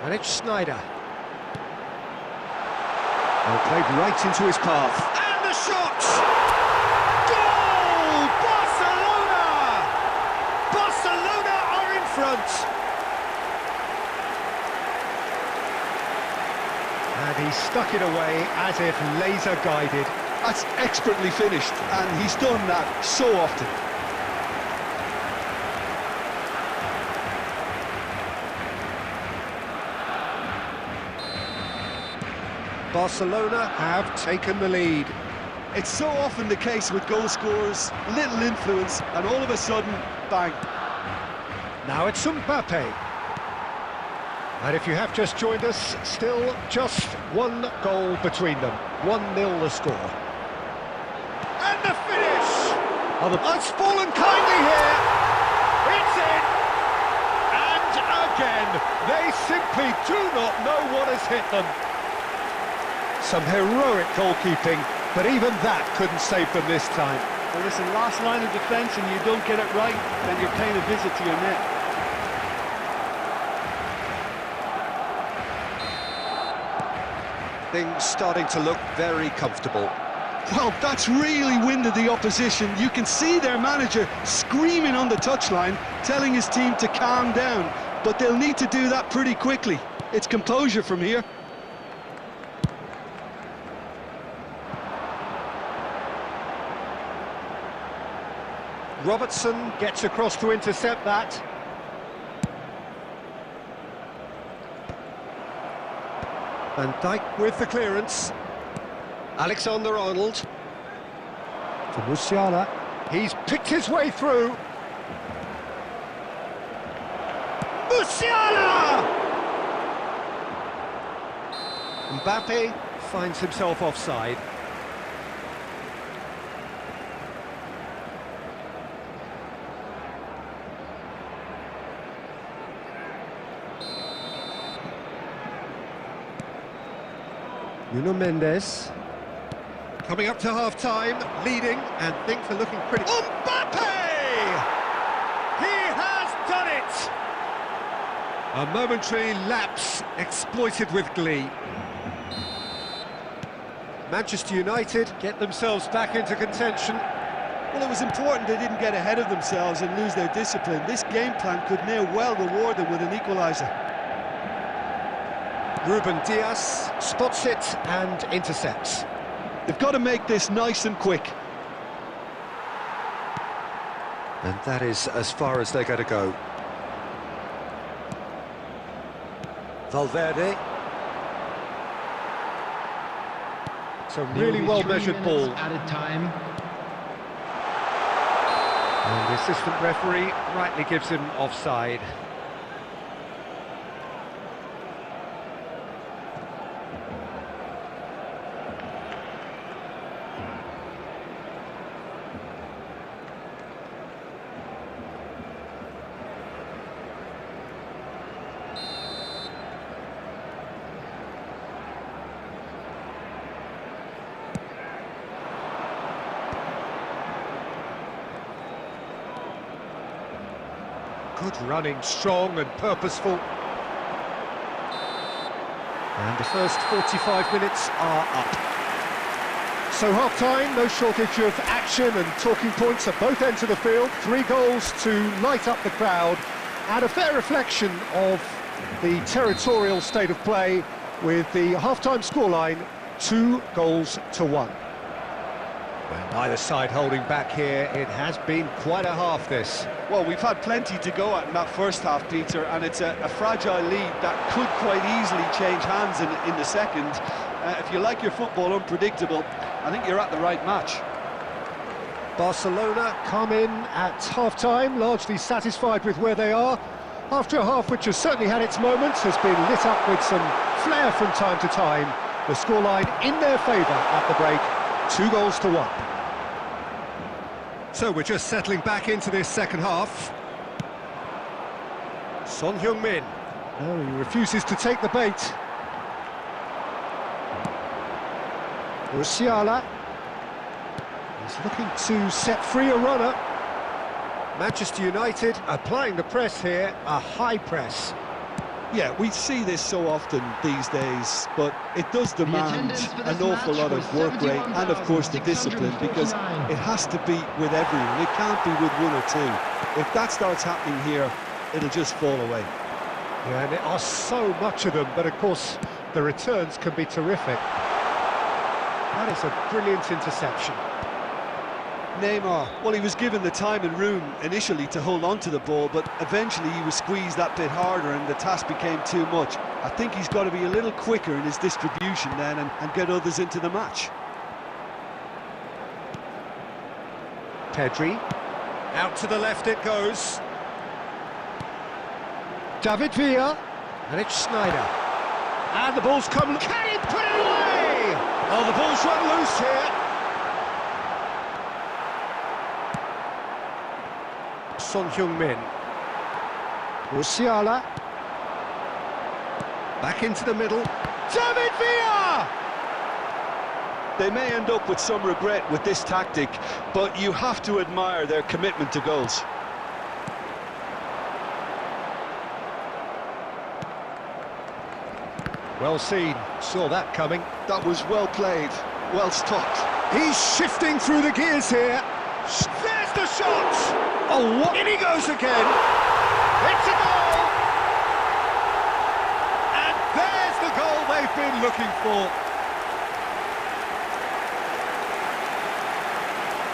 and it's Schneider. Well, played right into his path. And the shot! Goal! Barcelona! Barcelona are in front! And he stuck it away as if laser guided. That's expertly finished, and he's done that so often. Barcelona have taken the lead. It's so often the case with goal scorers, little influence, and all of a sudden, bang. Now it's Mbappe. And if you have just joined us, still just one goal between them. 1-0 the score. And the finish! Oh, it's fallen kindly here. It's in! And again, they simply do not know what has hit them. Some heroic goalkeeping, but even that couldn't save them this time. Well, listen, last line of defence and you don't get it right, then you're paying a visit to your net. Things starting to look very comfortable. Well, that's really winded the opposition. You can see their manager screaming on the touchline, telling his team to calm down, but they'll need to do that pretty quickly. It's composure from here. Robertson gets across to intercept that. Van Dijk with the clearance. Alexander-Arnold. To Musiala. He's picked his way through. Musiala! Mbappe finds himself offside. Nuno Mendes. Coming up to half-time, leading, and things are looking pretty... Mbappe! He has done it! A momentary lapse exploited with glee. Manchester United get themselves back into contention. Well, it was important they didn't get ahead of themselves and lose their discipline. This game plan could near well reward them with an equaliser. Ruben Dias spots it and intercepts. They've got to make this nice and quick. And that is as far as they're going to go. Valverde. It's a really well-measured ball. Added time. And the assistant referee rightly gives him offside. Good running, strong and purposeful. And the first 45 minutes are up. So half-time, no shortage of action and talking points at both ends of the field. 3 goals to light up the crowd, and a fair reflection of the territorial state of play with the half-time scoreline 2-1. And either side holding back here. It has been quite a half, this. Well, we've had plenty to go at in that first half, Peter, and it's a fragile lead that could quite easily change hands in the second. If you like your football unpredictable, I think you're at the right match. Barcelona come in at half-time, largely satisfied with where they are. After a half which has certainly had its moments, has been lit up with some flair from time to time. The scoreline in their favour at the break, 2-1. So we're just settling back into this second half. Son Heung-min. Oh, he refuses to take the bait. Musiala. He's looking to set free a runner. Manchester United applying the press here, a high press. Yeah, we see this so often these days, but it does demand an awful lot of work rate and, of course, the discipline, because it has to be with everyone. It can't be with one or two. If that starts happening here, it'll just fall away. Yeah, and there are so much of them, but of course the returns can be terrific. That is a brilliant interception. Neymar, well, he was given the time and room initially to hold on to the ball, but eventually he was squeezed that bit harder and the task became too much. I think he's got to be a little quicker in his distribution then and get others into the match. Pedri, out to the left it goes. David Villa, and it's Sneijder. And the ball's come... Can he put it away? Oh, the ball's run loose here. Son Heung-min. Musiala. Back into the middle. David Villa! They may end up with some regret with this tactic, but you have to admire their commitment to goals. Well seen, saw that coming. That was well played, well stopped. He's shifting through the gears here. There's the shot! Oh, what? In he goes again. It's a goal! And there's the goal they've been looking for.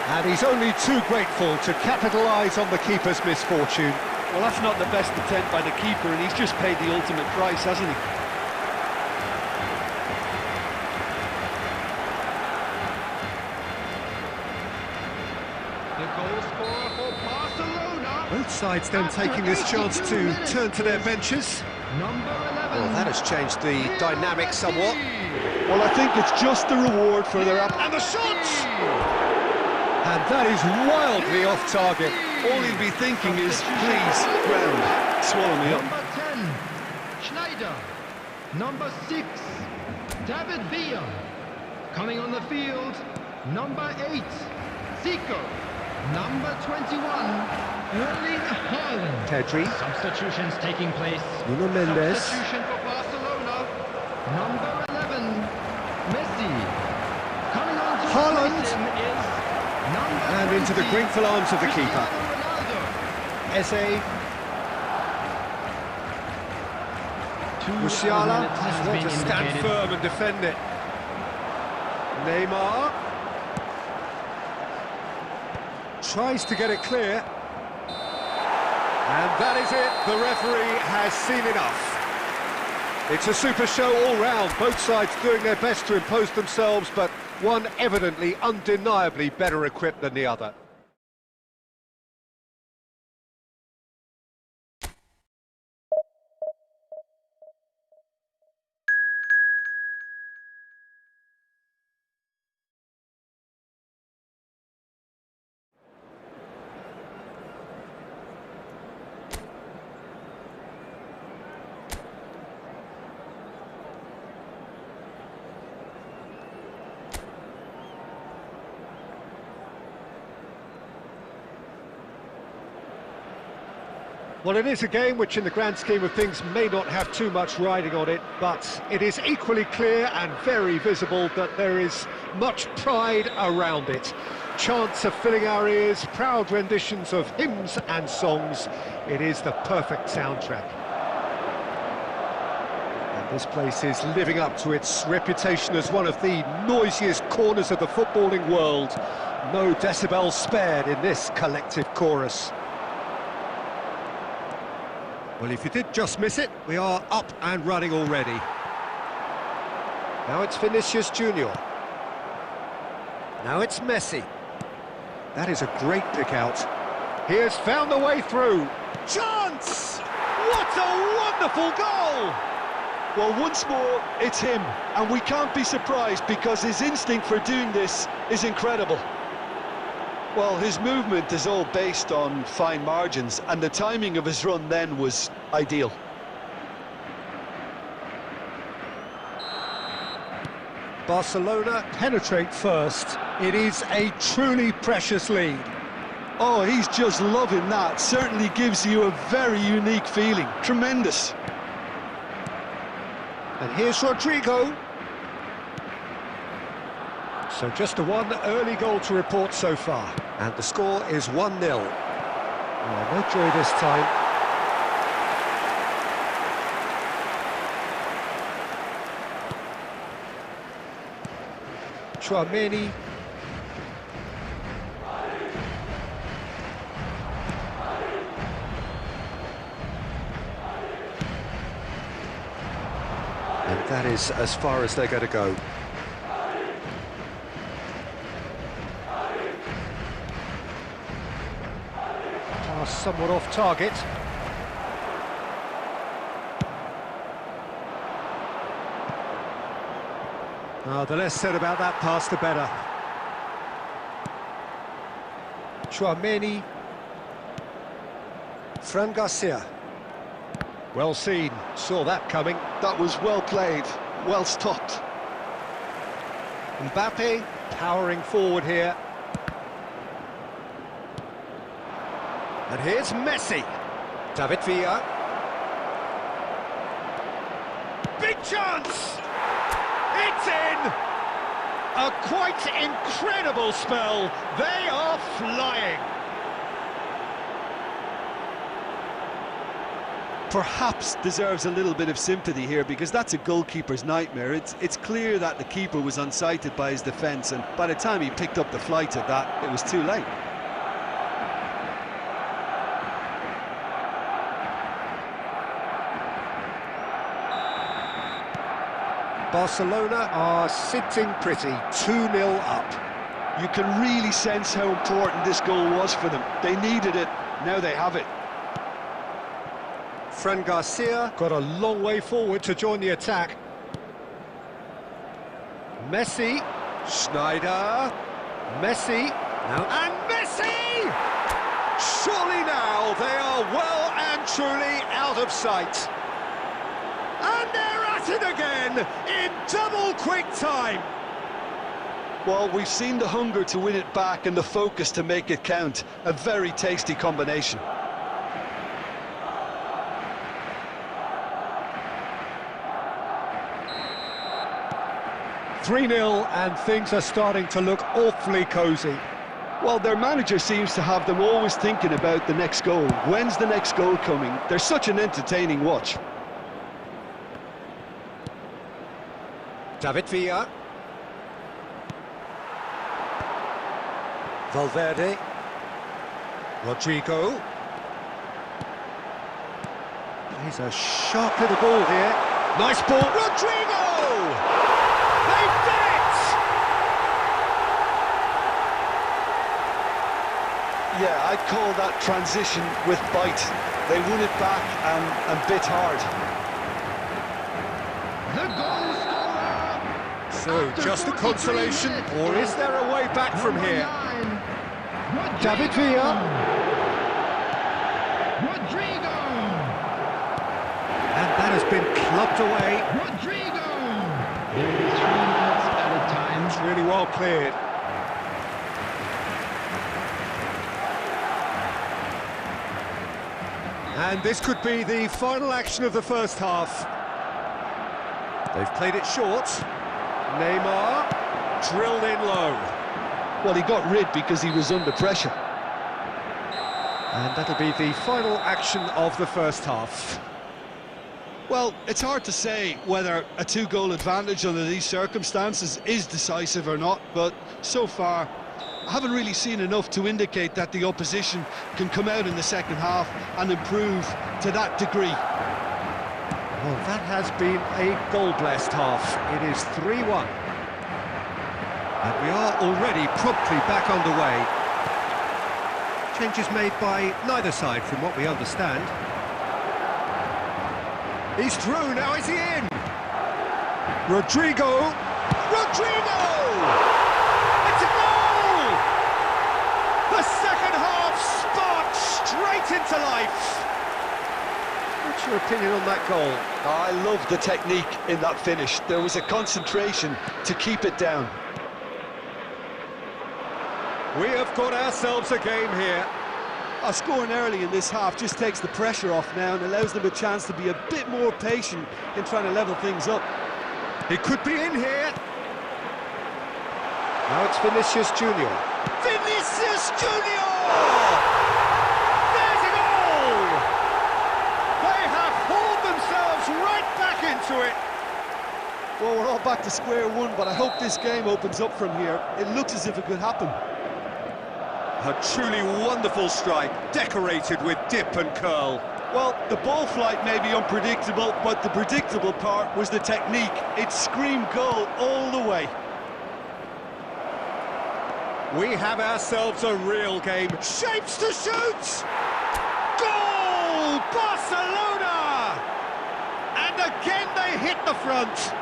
And he's only too grateful to capitalise on the keeper's misfortune. Well, that's not the best attempt by the keeper, and he's just paid the ultimate price, hasn't he? The goal scorer for Barcelona. Both sides then taking this chance to turn to their benches. Number 11. Well, that has changed the dynamic somewhat. Well, I think it's just the reward for their And the shot! And that is wildly off target. All he'll be thinking is, please, ground, swallow me up. Number 10, Schneider. Number 6, David Villa. Coming on the field, number 8, Zico. Number 21, Erling Haaland. Pedri. Substitutions taking place. Nuno Mendes. Substitution for Barcelona. Number 11, Messi. Coming on to Haaland. replace him is number And into the 20, grateful arms of the keeper. Cristiano Ronaldo. Eze. 2 Musiala minutes has want been to stand indicated. firm and defend it. Neymar tries to get it clear. And that is it. The referee has seen enough. It's a super show all round. Both sides doing their best to impose themselves, but one evidently, undeniably better equipped than the other. Well, it is a game which in the grand scheme of things may not have too much riding on it, but it is equally clear and very visible that there is much pride around it. Chants are filling our ears, proud renditions of hymns and songs. It is the perfect soundtrack. And this place is living up to its reputation as one of the noisiest corners of the footballing world. No decibels spared in this collective chorus. Well, if you did just miss it, we are up and running already. Now it's Vinicius Junior. Now it's Messi. That is a great pick out. He has found the way through. Chance! What a wonderful goal! Well, once more, it's him, and we can't be surprised because his instinct for doing this is incredible. Well, his movement is all based on fine margins, and the timing of his run then was ideal. Barcelona penetrate first. It is a truly precious lead. Oh, he's just loving that. Certainly gives you a very unique feeling. Tremendous. And here's Rodrigo. So just a one early goal to report so far. And the score is 1-0. Well, no joy this time. Chouameni. And that is as far as they're going to go. Somewhat off target. The less said about that pass, the better. Chouameni. Fran Garcia. Well seen, saw that coming. That was well played, well stopped. Mbappe powering forward here. And here's Messi. David Villa. Big chance! It's in! A quite incredible spell. They are flying. Perhaps deserves a little bit of sympathy here, because that's a goalkeeper's nightmare. It's clear that the keeper was unsighted by his defence, and by the time he picked up the flight of that, it was too late. Barcelona are sitting pretty, 2-0 up. You can really sense how important this goal was for them. They needed it, now they have it. Fran Garcia got a long way forward to join the attack. Messi, Schneider, Messi, and Messi! Surely now they are well and truly out of sight. And they're at it again in double quick time. Well, we've seen the hunger to win it back and the focus to make it count. A very tasty combination. (3-0) and things are starting to look awfully cosy. Well, their manager seems to have them always thinking about the next goal. When's the next goal coming? They're such an entertaining watch. David Villa. Valverde. Rodrigo. He's a sharp little ball here. Nice ball. Rodrigo! They've done it! Yeah, I'd call that transition with bite. They won it back and bit hard. The goal scorer! So, just a consolation, or is there a way back from here? David Villa. Rodrigo! And that has been clubbed away. Rodrigo! 3 minutes at a time. It's really well cleared. And this could be the final action of the first half. They've played it short. Neymar drilled in low. Well, he got rid because he was under pressure. And that'll be the final action of the first half. Well, it's hard to say whether a 2-goal advantage under these circumstances is decisive or not, but so far I haven't really seen enough to indicate that the opposition can come out in the second half and improve to that degree. Well, that has been a goal-blessed half. It is 3-1. And we are already promptly back underway. Changes made by neither side from what we understand. He's through, now is he in? Rodrigo! Rodrigo! It's a goal! The second half sparked straight into life. What's your opinion on that goal? I love the technique in that finish. There was a concentration to keep it down. We have got ourselves a game here. Scoring early in this half just takes the pressure off now and allows them a chance to be a bit more patient in trying to level things up. It could be in here. Now it's Vinicius Junior. Vinicius Junior! There's a goal! They have hauled themselves right back into it. Well, we're all back to square one, but I hope this game opens up from here. It looks as if it could happen. A truly wonderful strike, decorated with dip and curl. Well, the ball flight may be unpredictable, but the predictable part was the technique. It screamed goal all the way. We have ourselves a real game. Shapes to shoot! Goal! Barcelona! And again they hit the front.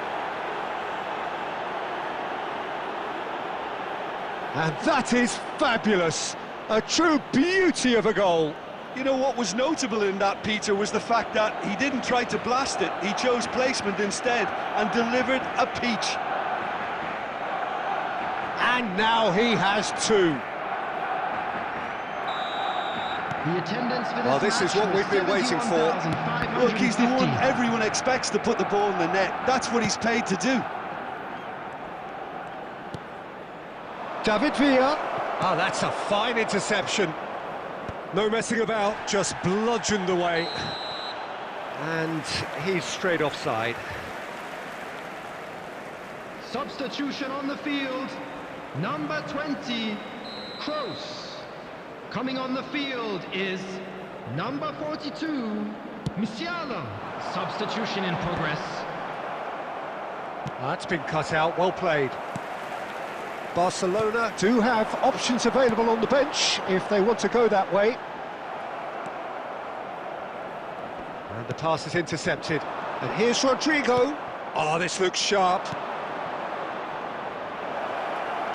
And that is fabulous. A true beauty of a goal. You know what was notable in that, Peter, was the fact that he didn't try to blast it. He chose placement instead and delivered a peach. And now he has two. The attendance for Well, this is what we've been waiting for. Look, he's the one everyone expects to put the ball in the net. That's what he's paid to do. David Villa. Ah, that's a fine interception. No messing about, just bludgeoned away. And he's straight offside. Substitution on the field. Number 20, Kroos. Coming on the field is number 42, Musiala. Substitution in progress. That's been cut out, well played. Barcelona do have options available on the bench if they want to go that way. And the pass is intercepted. And here's Rodrigo. Oh, this looks sharp.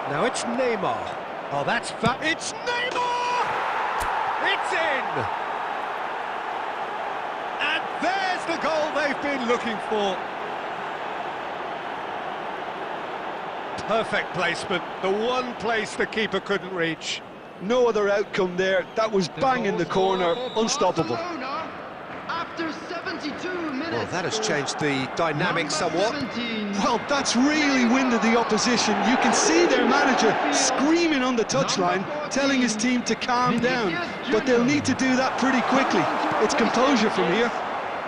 Now it's Neymar. Oh, that's it's Neymar! It's in! And there's the goal they've been looking for. Perfect placement, the one place the keeper couldn't reach. No other outcome there. That was bang in the corner, unstoppable. After 72 minutes. Well, that has changed the dynamic somewhat. 17. Well, that's really winded the opposition. You can see their manager screaming on the touchline, telling his team to calm down. But they'll need to do that pretty quickly. It's composure from here.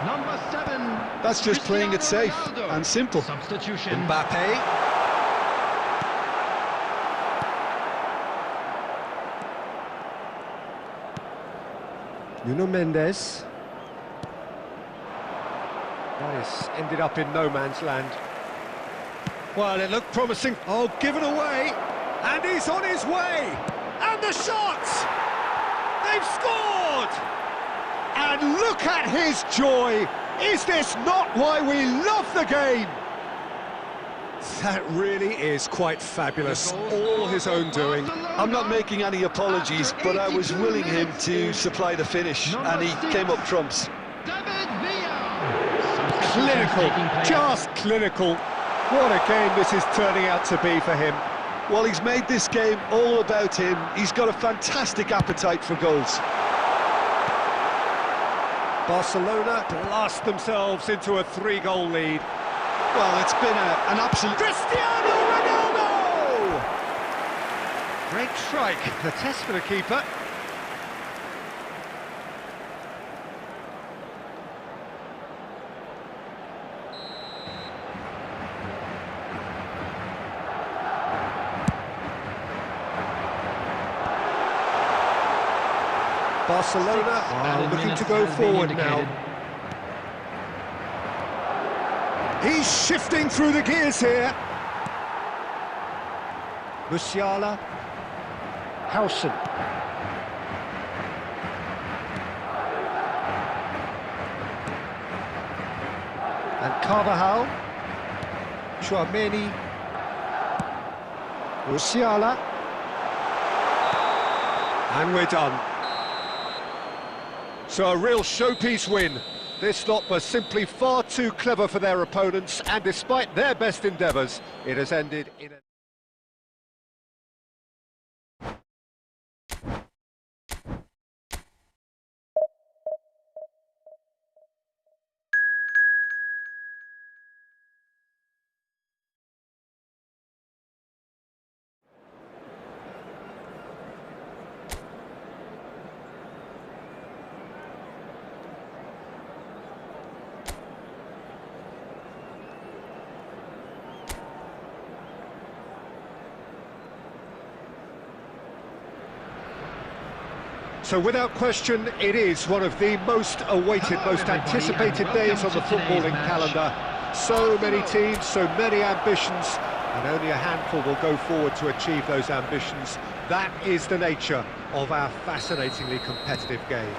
Number 7. That's just playing it safe and simple. Substitution. Mbappe. Nuno Mendes. This ended up in no man's land. Well, it looked promising. Oh, given away. And he's on his way. And the shot! They've scored! And look at his joy. Is this not why we love the game? That really is quite fabulous. All his own doing. I'm not making any apologies, but I was willing him to supply the finish, and he came up trumps. David Villa. Clinical, just clinical. What a game this is turning out to be for him. Well, he's made this game all about him. He's got a fantastic appetite for goals. Barcelona blast themselves into a 3-goal lead. Well, it's been an absolute... Cristiano Ronaldo! Great strike, a test for the keeper. Barcelona looking to go forward now. He's shifting through the gears here. Musiala. Howson. And Carvajal. Chouameni. Musiala. And we're done. So a real showpiece win. This lot was simply far too clever for their opponents, and despite their best endeavours, it has ended in a... So without question, it is one of the most awaited, most anticipated days on the footballing calendar. So many teams, so many ambitions, and only a handful will go forward to achieve those ambitions. That is the nature of our fascinatingly competitive game.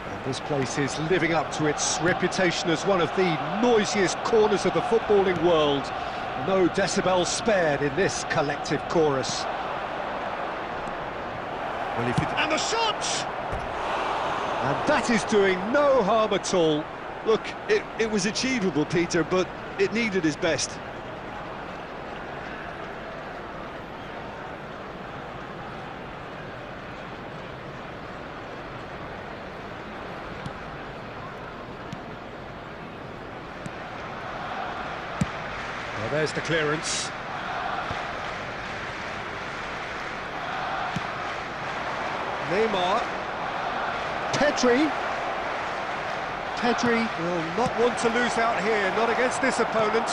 And this place is living up to its reputation as one of the noisiest corners of the footballing world. No decibels spared in this collective chorus. Well, and the shot! And that is doing no harm at all. Look, it was achievable, Peter, but it needed his best. Well, there's the clearance. Neymar. Pedri. Pedri will not want to lose out here, not against this opponent.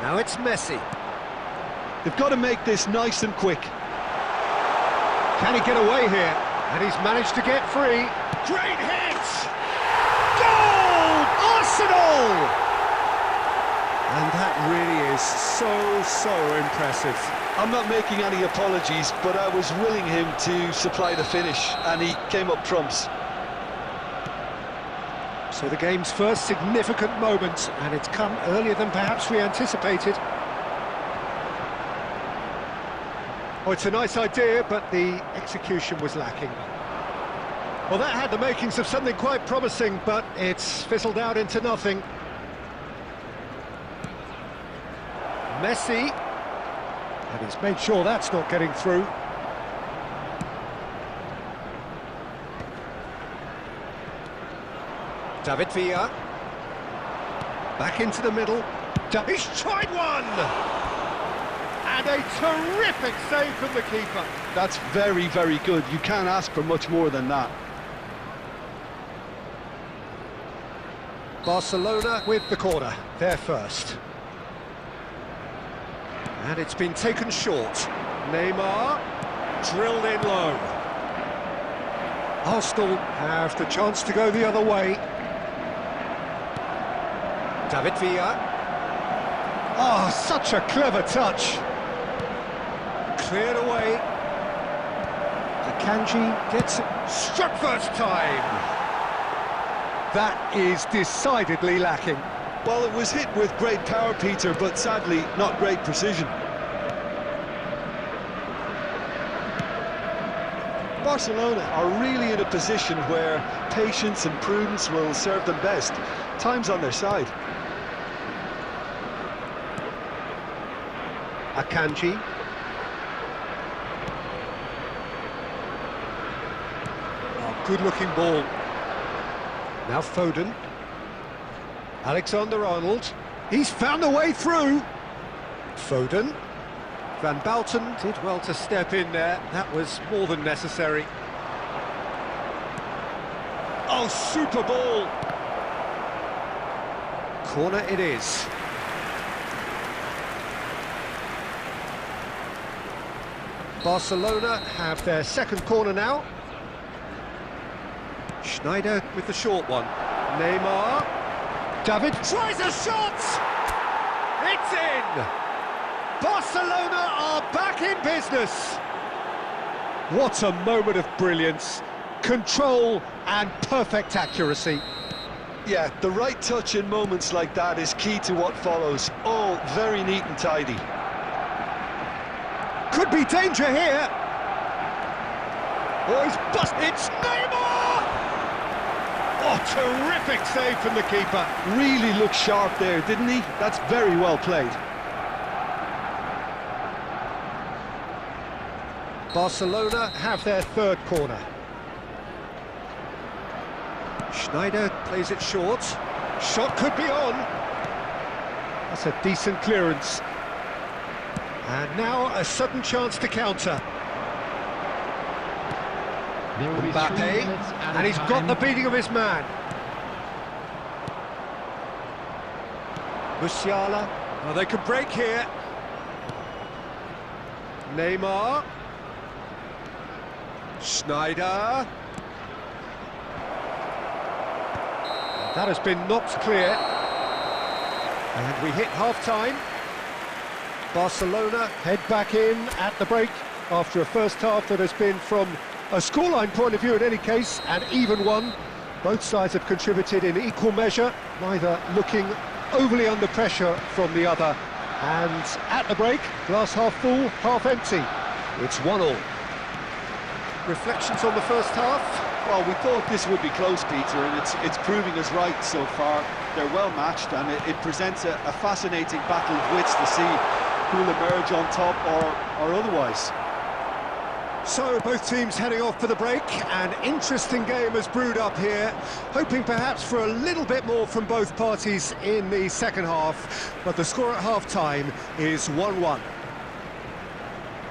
Now it's Messi. They've got to make this nice and quick. Can he get away here? And he's managed to get free. Great hit! Goal! Arsenal! And that really is so impressive. I'm not making any apologies, but I was willing him to supply the finish, and he came up trumps. So the game's first significant moment, and it's come earlier than perhaps we anticipated. Oh, it's a nice idea, but the execution was lacking. Well, that had the makings of something quite promising, but it's fizzled out into nothing. Messi, and he's made sure that's not getting through. David Villa, back into the middle. He's tried one! And a terrific save from the keeper. That's very good. You can't ask for much more than that. Barcelona with the corner, they're first. And it's been taken short. Neymar, drilled in low. Arsenal have the chance to go the other way. David Villa. Oh, such a clever touch. Cleared away. Akanji gets it. Struck first time. That is decidedly lacking. Well, it was hit with great power, Peter, but sadly not great precision. Barcelona are really in a position where patience and prudence will serve them best. Time's on their side. Akanji. Oh, good-looking ball. Now Foden. Alexander-Arnold. He's found a way through. Foden. Van Bauten did well to step in there. That was more than necessary. Oh, super ball. Corner it is. Barcelona have their second corner now. Schneider with the short one. Neymar. David tries a shot! It's in! Barcelona are back in business! What a moment of brilliance. Control and perfect accuracy. Yeah, the right touch in moments like that is key to what follows. All very neat and tidy. Could be danger here. Oh, he's busted. It's Neymar! Oh, terrific save from the keeper. Really looked sharp there, didn't he? That's very well played. Barcelona have their third corner. Schneider plays it short. Shot could be on. That's a decent clearance. And now a sudden chance to counter. Mbappe, and he's got the beating of his man. Musiala, oh, they can break here. Neymar. Schneider. That has been knocked clear. And we hit half-time. Barcelona head back in at the break after a first half that has been, from a scoreline point of view in any case, an even one. Both sides have contributed in equal measure, neither looking overly under pressure from the other. And at the break, glass half full, half empty. It's 1-1. Reflections on the first half? Well, we thought this would be close, Peter, and it's proving us right so far. They're well matched, and it presents a fascinating battle of wits to see who'll emerge on top or otherwise. So both teams heading off for the break. An interesting game has brewed up here, hoping perhaps for a little bit more from both parties in the second half, but the score at half-time is 1-1.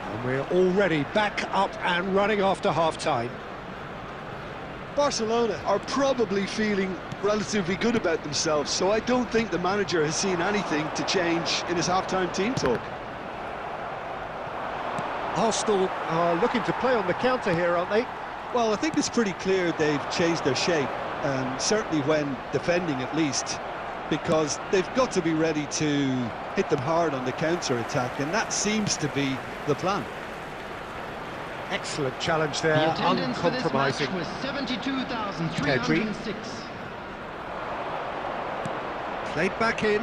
And we're already back up and running after half-time. Barcelona are probably feeling relatively good about themselves, so I don't think the manager has seen anything to change in his half-time team talk. Arsenal are looking to play on the counter here, aren't they? Well, I think it's pretty clear they've changed their shape, certainly when defending at least, because they've got to be ready to hit them hard on the counter-attack, and that seems to be the plan. Excellent challenge there, The attendance uncompromising. for this match was 72,306. Played back in.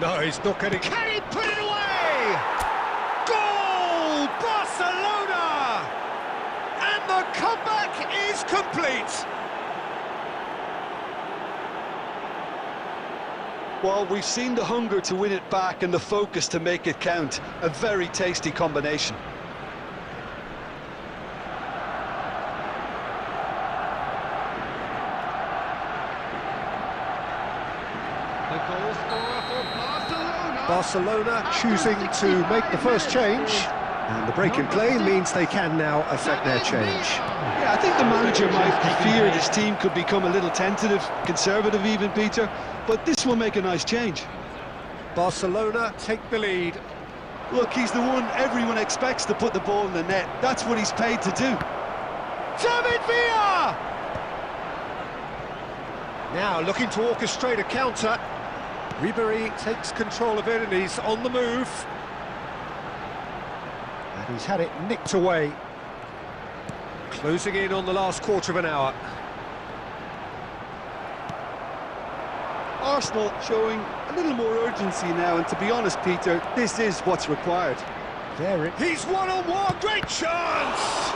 No, he's not getting... Can he put it away? Goal! Barcelona! And the comeback is complete. Well, we've seen the hunger to win it back and the focus to make it count. A very tasty combination. The goal scorer for Barcelona. Barcelona choosing to make the first change. And the break in play means they can now affect their change. Yeah, I think the manager might have feared his team could become a little tentative, conservative even, Peter, but this will make a nice change. Barcelona take the lead. Look, he's the one everyone expects to put the ball in the net. That's what he's paid to do. David Villa! Now looking to orchestrate a counter. Ribery takes control of it and he's on the move. And he's had it nicked away. Closing in on the last quarter of an hour. Arsenal showing a little more urgency now, and to be honest, Peter, this is what's required. There it... He's one-on-one! Great chance!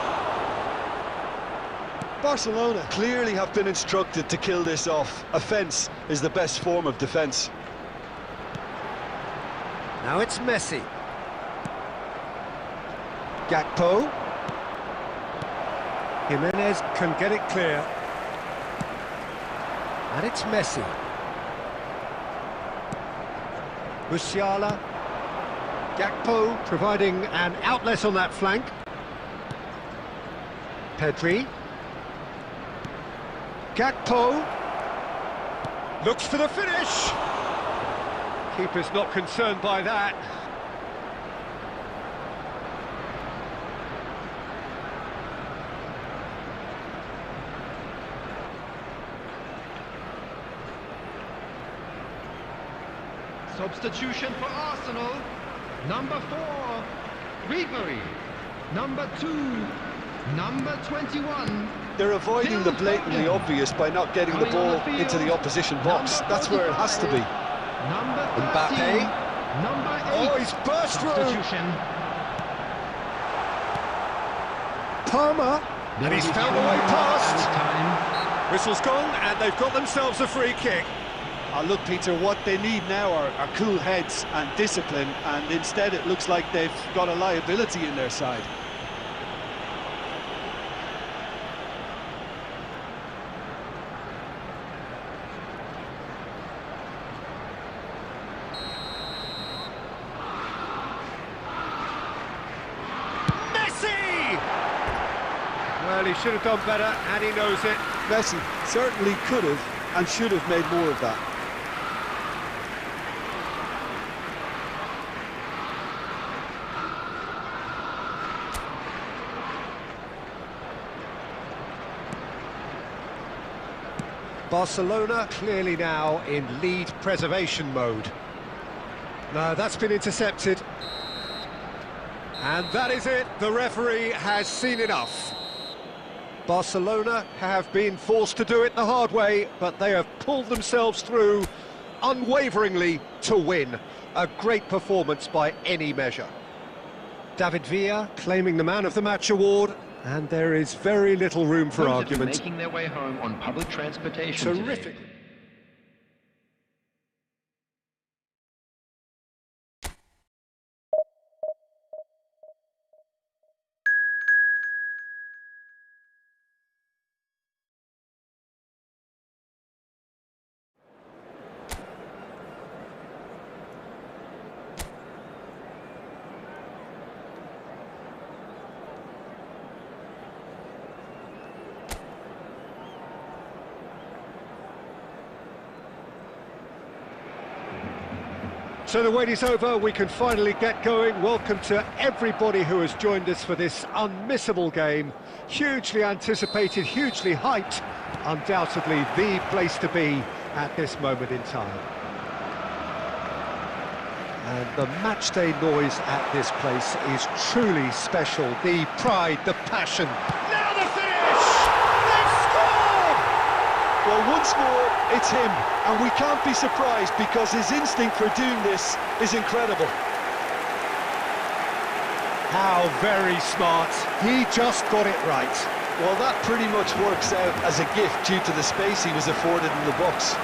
Barcelona clearly have been instructed to kill this off. Offence is the best form of defence. Now it's Messi. Gakpo. Jimenez can get it clear. And it's Messi. Musiala. Gakpo providing an outlet on that flank. Pedri. Gakpo. Looks for the finish. Keeper's not concerned by that. Substitution for Arsenal. Number 4, Ribery. Number 2, number 21. They're avoiding the blatantly obvious by not getting the ball into the opposition box. That's where it has to be. Number 13, Mbappe. number 8. Oh, he's burst through. Substitution. Palmer. And he's found a way past. Time. Whistle's gone, and they've got themselves a free kick. Look, Peter, what they need now are cool heads and discipline, and instead it looks like they've got a liability in their side. Messi! Well, he should have done better, and he knows it. Messi certainly could have and should have made more of that. Barcelona clearly now in lead preservation mode. No, that's been intercepted. And that is it. The referee has seen enough. Barcelona have been forced to do it the hard way, but they have pulled themselves through unwaveringly to win. A great performance by any measure. David Villa claiming the Man of the Match award, and there is very little room for argument. Making their way home on public transportation Terrific. today. So the wait is over, we can finally get going. Welcome to everybody who has joined us for this unmissable game. Hugely anticipated, hugely hyped, undoubtedly the place to be at this moment in time. And the matchday noise at this place is truly special. The pride, the passion. Now the finish! They've scored! Well, once more, it's him, and we can't be surprised because his instinct for doing this is incredible. How very smart. He just got it right. Well, that pretty much works out as a gift due to the space he was afforded in the box.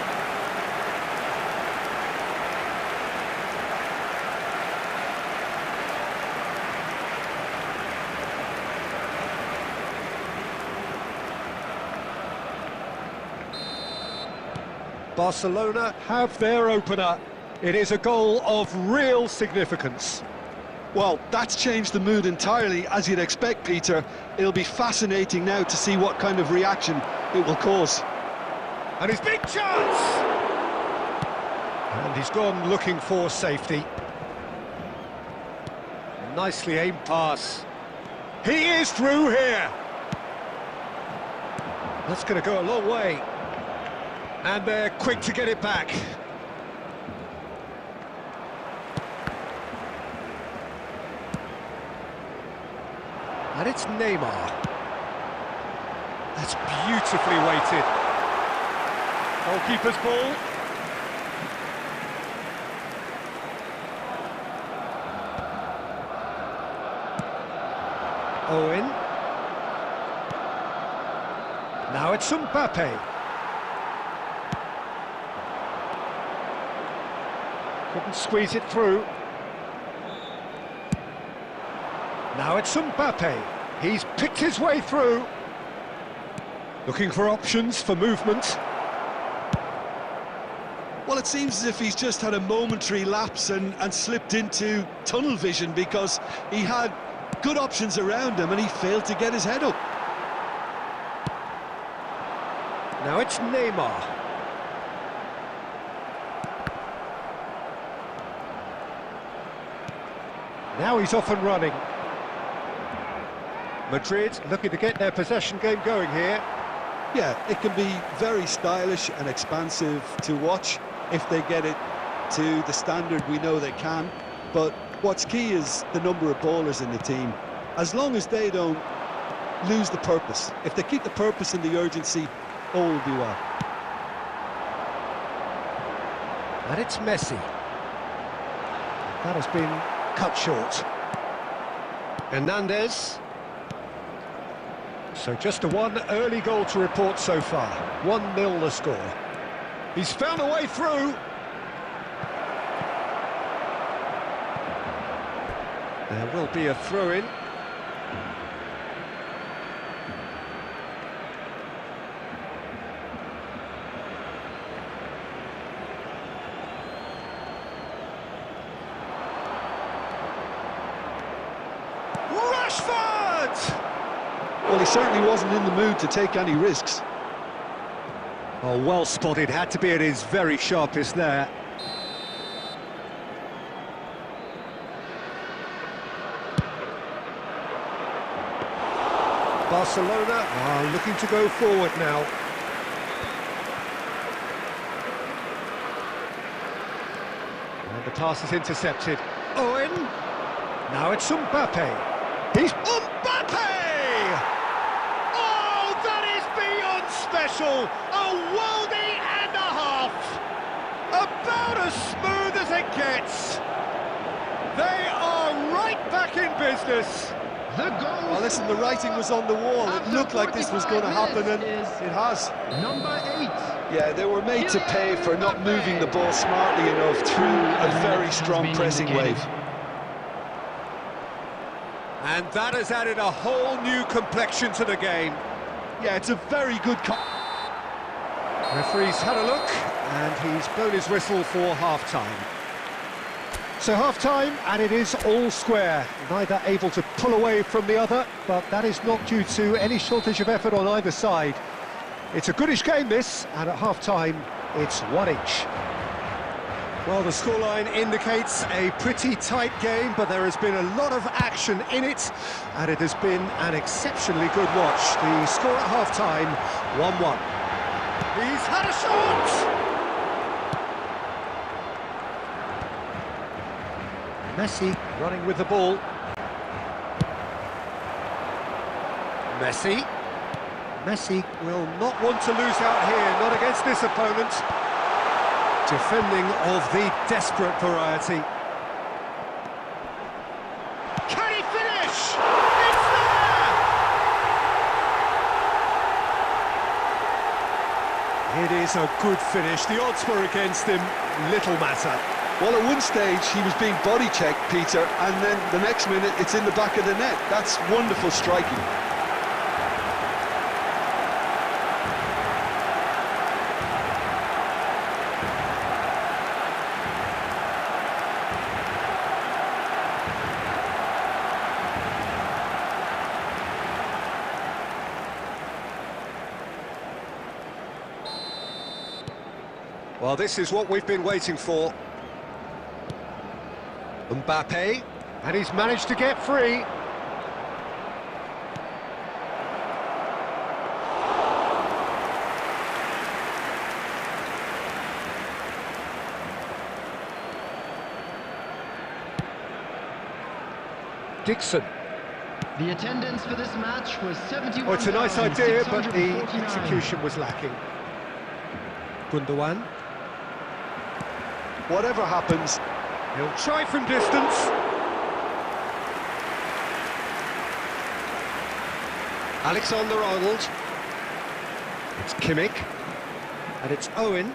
Barcelona have their opener. It is a goal of real significance. Well, that's changed the mood entirely, as you'd expect, Peter. It'll be fascinating now to see what kind of reaction it will cause. And his big chance! And he's gone looking for safety. Nicely aimed pass. He is through here! That's going to go a long way. And they're quick to get it back. And it's Neymar. That's beautifully weighted. Goalkeeper's ball. Owen. Now it's Mbappe. Couldn't squeeze it through. Now it's Mbappe. He's picked his way through. Looking for options for movement. Well, it seems as if he's just had a momentary lapse and slipped into tunnel vision because he had good options around him and he failed to get his head up. Now it's Neymar. Now he's off and running. Madrid looking to get their possession game going here. Yeah, it can be very stylish and expansive to watch if they get it to the standard we know they can. But what's key is the number of ballers in the team. As long as they don't lose the purpose, if they keep the purpose and the urgency, all will be well. And it's Messi. That has been cut short. Hernandez. So just a one early goal to report so far. 1-0 the score. He's found a way through. There will be a throw-in. Well, he certainly wasn't in the mood to take any risks. Oh, well spotted, had to be at his very sharpest there. Barcelona are looking to go forward now. And the pass is intercepted. Owen. Now it's Mbappe. He's Mbappe! Oh, that is beyond special! A worldie and a half! About as smooth as it gets! They are right back in business! The goal. Well, listen, the writing was on the wall. It looked like this was going to happen, and it has. Number 8. Yeah, they were made to pay for not moving the ball smartly enough through a very strong pressing wave. And that has added a whole new complexion to the game. Yeah, it's a very good... Referee's had a look, and he's blown his whistle for half-time. So half-time, and it is all square. Neither able to pull away from the other, but that is not due to any shortage of effort on either side. It's a goodish game, this, and at half-time, it's 1 each. Well, the scoreline indicates a pretty tight game, but there has been a lot of action in it, and it has been an exceptionally good watch. The score at half-time, 1-1. He's had a shot! Messi running with the ball. Messi will not want to lose out here, not against this opponent. Defending of the desperate variety. Can he finish? It's there! It is a good finish. The odds were against him, little matter. Well, at one stage he was being body checked, Peter, and then the next minute it's in the back of the net. That's wonderful striking. Well, this is what we've been waiting for. Mbappe, and he's managed to get free. Dixon. The attendance for this match was 71,642. Oh, it's a nice idea, but the execution was lacking. Gundogan. Whatever happens, He'll try from distance. Alexander-Arnold. It's Kimmich. And it's Owen.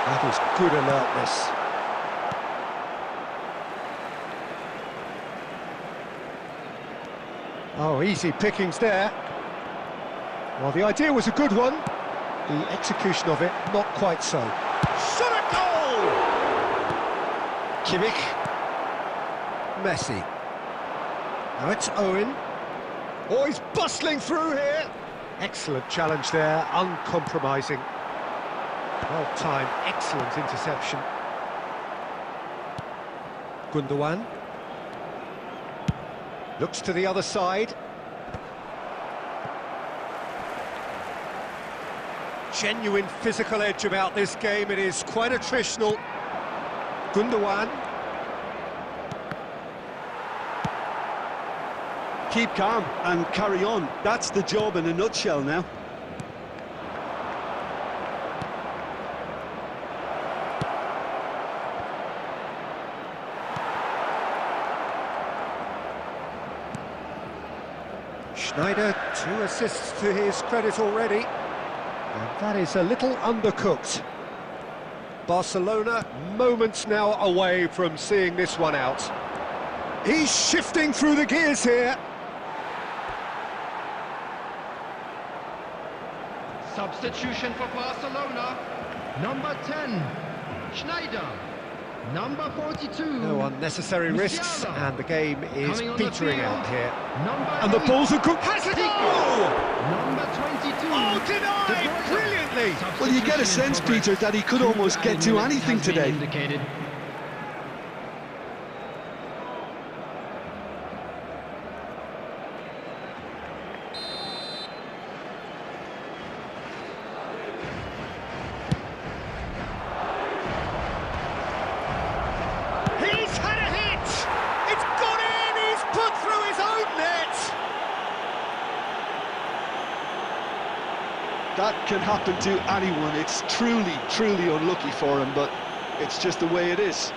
That is good alertness. Oh, easy pickings there. Well, the idea was a good one. The execution of it, not quite so. Shot a goal! Kimmich. Messi. Now it's Owen. Oh, he's bustling through here. Excellent challenge there, uncompromising. Well timed, excellent interception. Gundogan. Looks to the other side. Genuine physical edge about this game. It is quite attritional. Gundogan. keep calm and carry on. That's the job in a nutshell now. Schneider, 2 assists to his credit already. And that is a little undercooked. Barcelona moments now away from seeing this one out. He's shifting through the gears here. Substitution for Barcelona. Number 10, Schneider. Number 42. No unnecessary risks, and the game is petering out here. And the ball's a good... Has a goal! Number 22. Oh, denied brilliantly! Well, you get a sense, Peter, that he could almost get to anything today. That can happen to anyone. It's truly, truly unlucky for him, but it's just the way it is.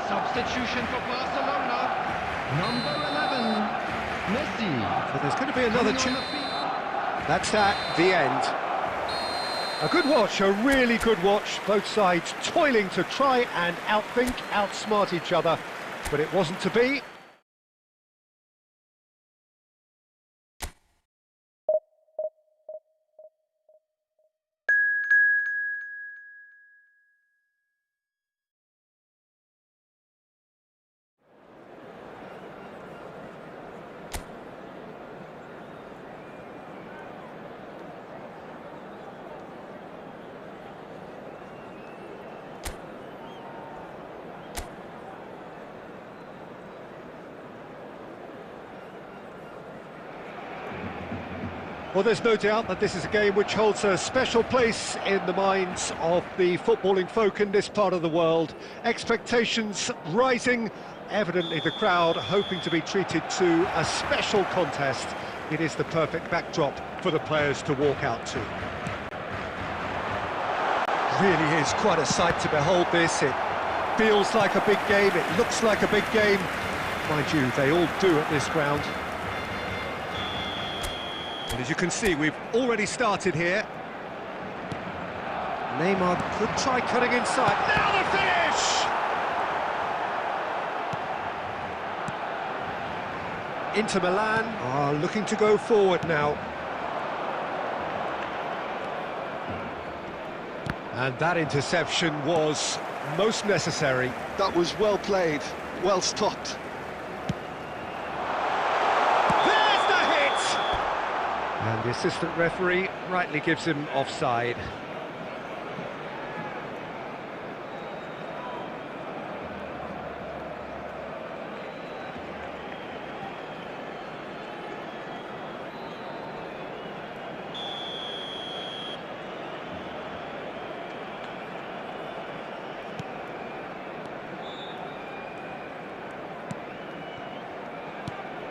Substitution for Barcelona. Number 11, Messi. So there's going to be another chance. That's that, the end. A good watch, a really good watch. Both sides toiling to try and outthink, outsmart each other, but it wasn't to be. Well, there's no doubt that this is a game which holds a special place in the minds of the footballing folk in this part of the world. Expectations rising, evidently the crowd hoping to be treated to a special contest. It is the perfect backdrop for the players to walk out to. Really is quite a sight to behold this. It feels like a big game, it looks like a big game. Mind you, they all do at this ground. And as you can see, we've already started here. Neymar could try cutting inside. Now the finish! Inter Milan are looking to go forward now. And that interception was most necessary. That was well played, well stopped. And the assistant referee rightly gives him offside.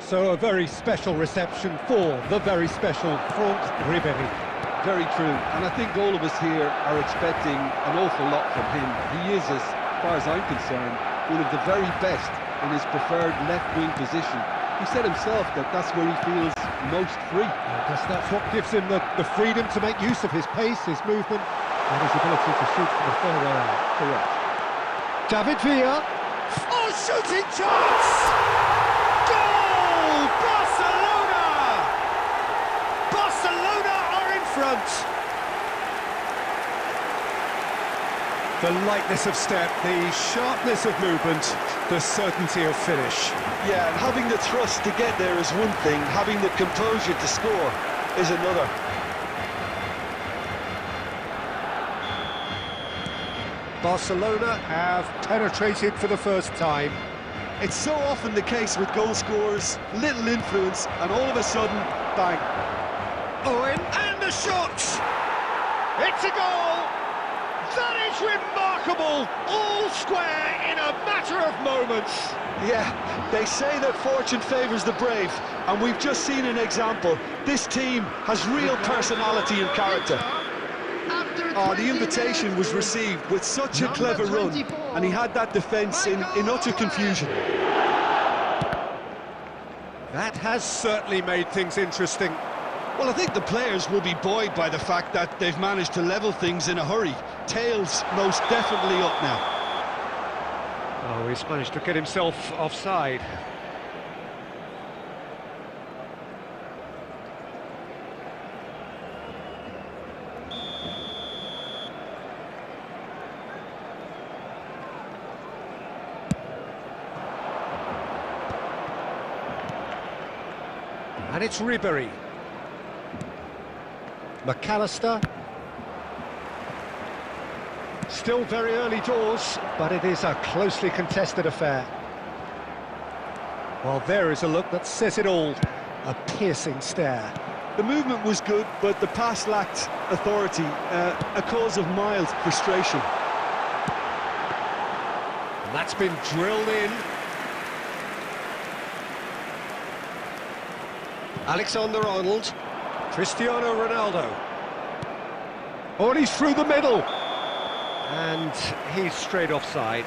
So a very special reception for the very special Franck Ribéry. Very true, and I think all of us here are expecting an awful lot from him. He is, as far as I'm concerned, one of the very best in his preferred left-wing position. He said himself that that's where he feels most free. I guess that's what gives him the freedom to make use of his pace, his movement, and his ability to shoot from the far way out. Correct. David Villa. Oh, shooting chance! Goal! Barcelona! Barcelona are in front. The lightness of step, the sharpness of movement, the certainty of finish. Yeah, and having the thrust to get there is one thing, having the composure to score is another. Barcelona have penetrated for the first time. It's so often the case with goal scorers, little influence, and all of a sudden, bang. Owen, and the shot! It's a goal! That is remarkable! All square in a matter of moments. Yeah, they say that fortune favours the brave, and we've just seen an example. This team has real personality and character. Oh, the invitation was received with such a clever run, and he had that defence in utter confusion. That has certainly made things interesting. Well, I think the players will be buoyed by the fact that they've managed to level things in a hurry. Tails most definitely up now. Oh, he's managed to get himself offside. And it's Ribéry. McAllister. Still very early doors, but it is a closely contested affair. Well, there is a look that says it all. A piercing stare. The movement was good, but the pass lacked authority, a cause of mild frustration. And that's been drilled in. Alexander-Arnold, Cristiano Ronaldo. Oh, and he's through the middle. And he's straight offside.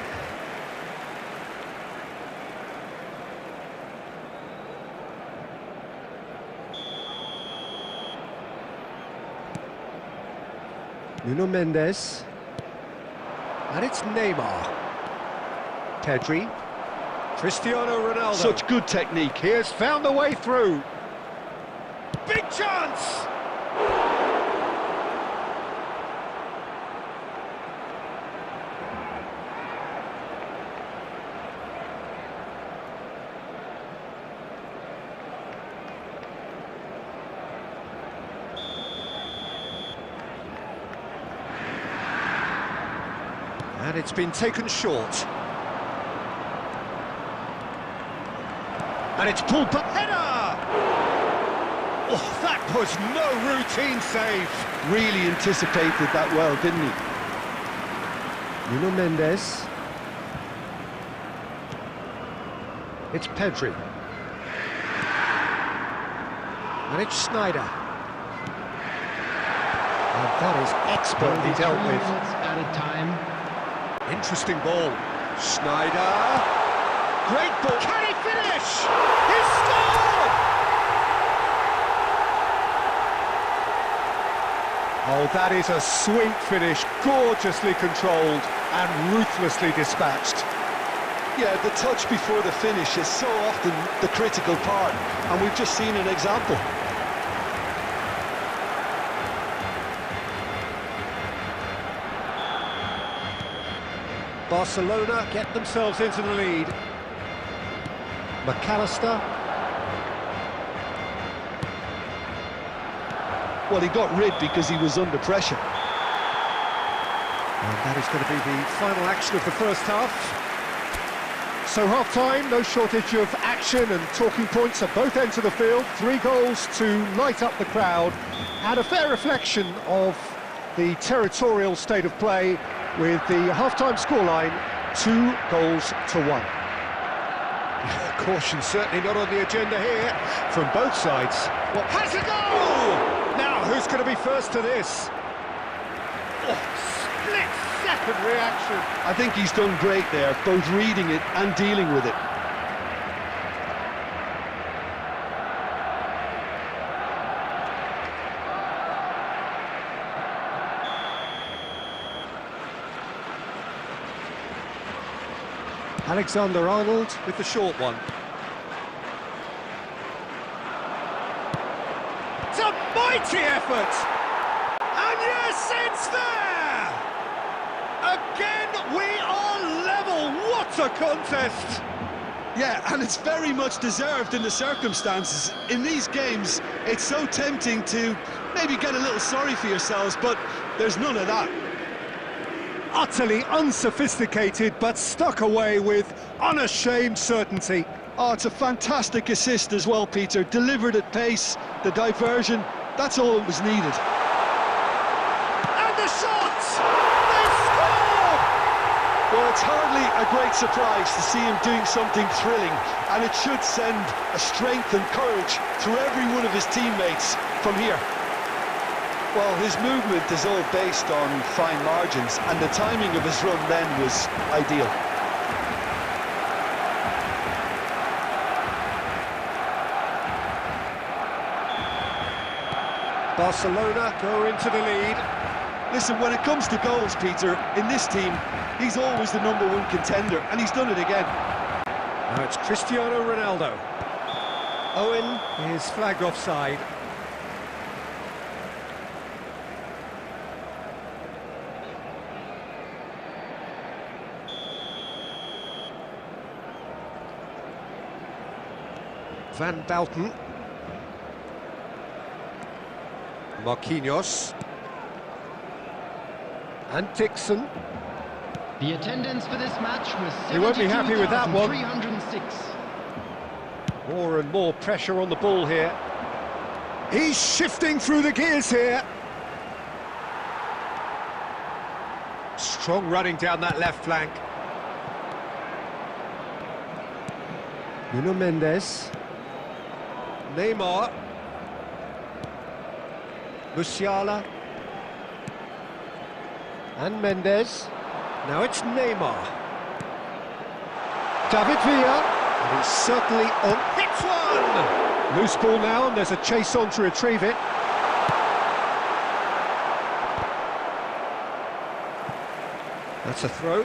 Nuno Mendes. And it's Neymar. Pedri. Cristiano Ronaldo. Such good technique. He has found a way through. Big chance! And it's been taken short. And it's pulled back. Header! Oh, that was no routine save. Really anticipated that well, didn't he? Nuno Mendes. It's Pedri. And it's Schneider. And that is expertly dealt with. Added time. Interesting ball. Schneider. Great ball. Can he finish? He scored! Oh, that is a sweet finish. Gorgeously controlled and ruthlessly dispatched. Yeah, the touch before the finish is so often the critical part, and we've just seen an example. Barcelona get themselves into the lead. McAllister. Well, he got rid because he was under pressure. And that is going to be the final action of the first half. So half-time, no shortage of action and talking points at both ends of the field. 3 goals to light up the crowd, and a fair reflection of the territorial state of play, with the half-time scoreline 2-1. Caution certainly not on the agenda here from both sides. Well, has a goal! Now, who's going to be first to this? Oh, split-second reaction. I think he's done great there, both reading it and dealing with it. Alexander-Arnold with the short one. It's a mighty effort! And yes, it's there! Again, we are level. What a contest! Yeah, and it's very much deserved in the circumstances. In these games, it's so tempting to maybe get a little sorry for yourselves, but there's none of that. Utterly unsophisticated, but stuck away with unashamed certainty. Oh, it's a fantastic assist as well, Peter. Delivered at pace, the diversion, that's all that was needed. And the shot! They score! Well, it's hardly a great surprise to see him doing something thrilling, and it should send a strength and courage through every one of his teammates from here. Well, his movement is all based on fine margins, and the timing of his run then was ideal. Barcelona go into the lead. Listen, when it comes to goals, Peter, in this team, he's always the #1 contender, and he's done it again. Now it's Cristiano Ronaldo. Owen is flagged offside. Van Belten. Marquinhos. And Dixon. The attendance for this match was He won't be happy with that one. 306. More and more pressure on the ball here. He's shifting through the gears here. Strong running down that left flank. Nuno Mendes. Neymar. Musiala. And Mendes. Now it's Neymar. David Villa. And he's certainly on. Hits one! Loose ball now, and there's a chase on to retrieve it. That's a throw.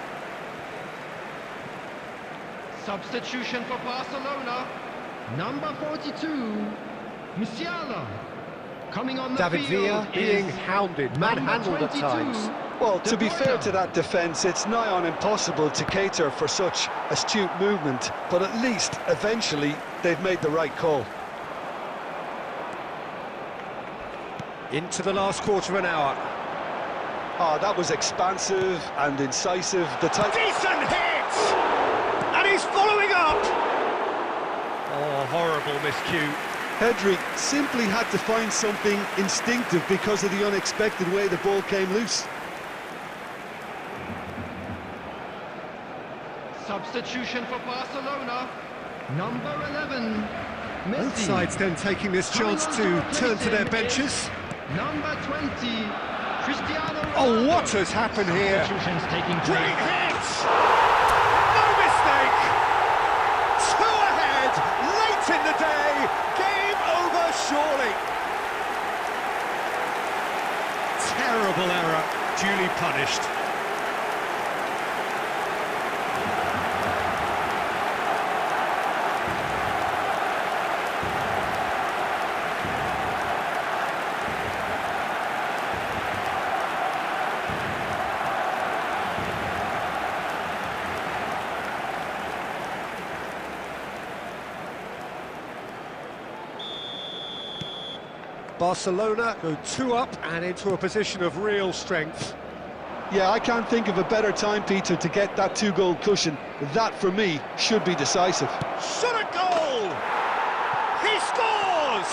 Substitution for Barcelona. Number 42, Musiala. Coming on the David field Villa being is hounded, manhandled at 22, times. Well, to be fair Bruyne. to that defence, it's nigh on impossible to cater for such astute movement, but at least, eventually, they've made the right call. Into the last quarter of an hour. Oh, that was expansive and incisive. The type. Decent hit! And he's following up! Oh, horrible miscue. Pedri simply had to find something instinctive because of the unexpected way the ball came loose. Substitution for Barcelona. Number 11. Both sides then taking this chance to turn to their benches. Number 20. Cristiano Ronaldo. Oh, what has happened here? Substitutions taking Great place. hit! No mistake! Two ahead, late in the day, game over surely. Terrible error, duly punished. Barcelona go 2 up and into a position of real strength. Yeah, I can't think of a better time, Peter, to get that 2-goal cushion. That, for me, should be decisive. Shot a goal! He scores!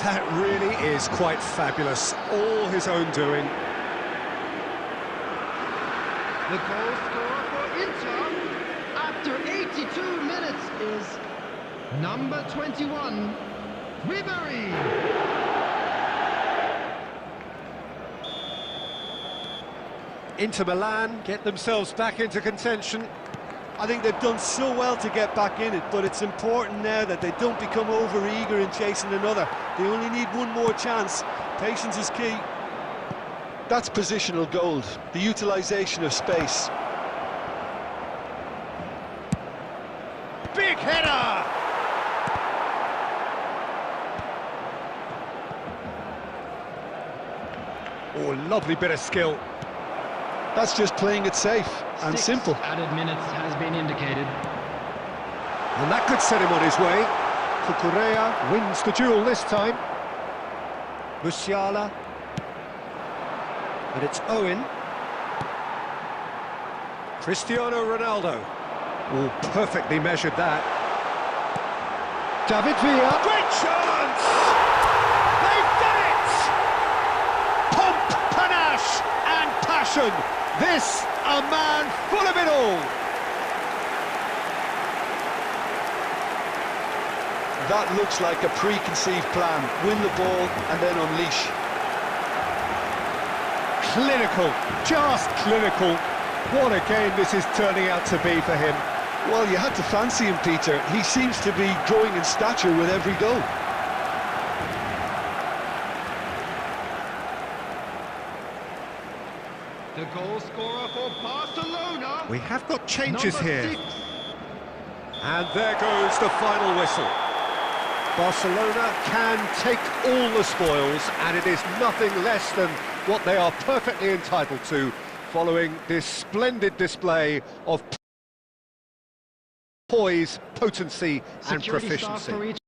That really is quite fabulous. All his own doing. The goal scorer for Inter after 82 minutes is number 21, Ribery. Inter Milan get themselves back into contention. I think they've done so well to get back in it, but it's important now that they don't become over-eager in chasing another. They only need one more chance. Patience is key. That's positional gold, the utilisation of space. Big header! Oh, lovely bit of skill. That's just playing it safe and 6 simple. added minutes has been indicated. And that could set him on his way. Cucurella wins the duel this time. Musiala. And it's Owen. Cristiano Ronaldo. Oh, perfectly measured that. David Villa. Great chance! They've done it! Pomp, panache and passion. This, a man full of it all. That looks like a preconceived plan. Win the ball and then unleash. Clinical, just clinical. What a game this is turning out to be for him. Well, you had to fancy him, Peter. He seems to be growing in stature with every goal. The goal scorer for Barcelona. We have got changes number here. 6. And there goes the final whistle. Barcelona can take all the spoils, and it is nothing less than what they are perfectly entitled to following this splendid display of poise, potency and Security staff proficiency. for each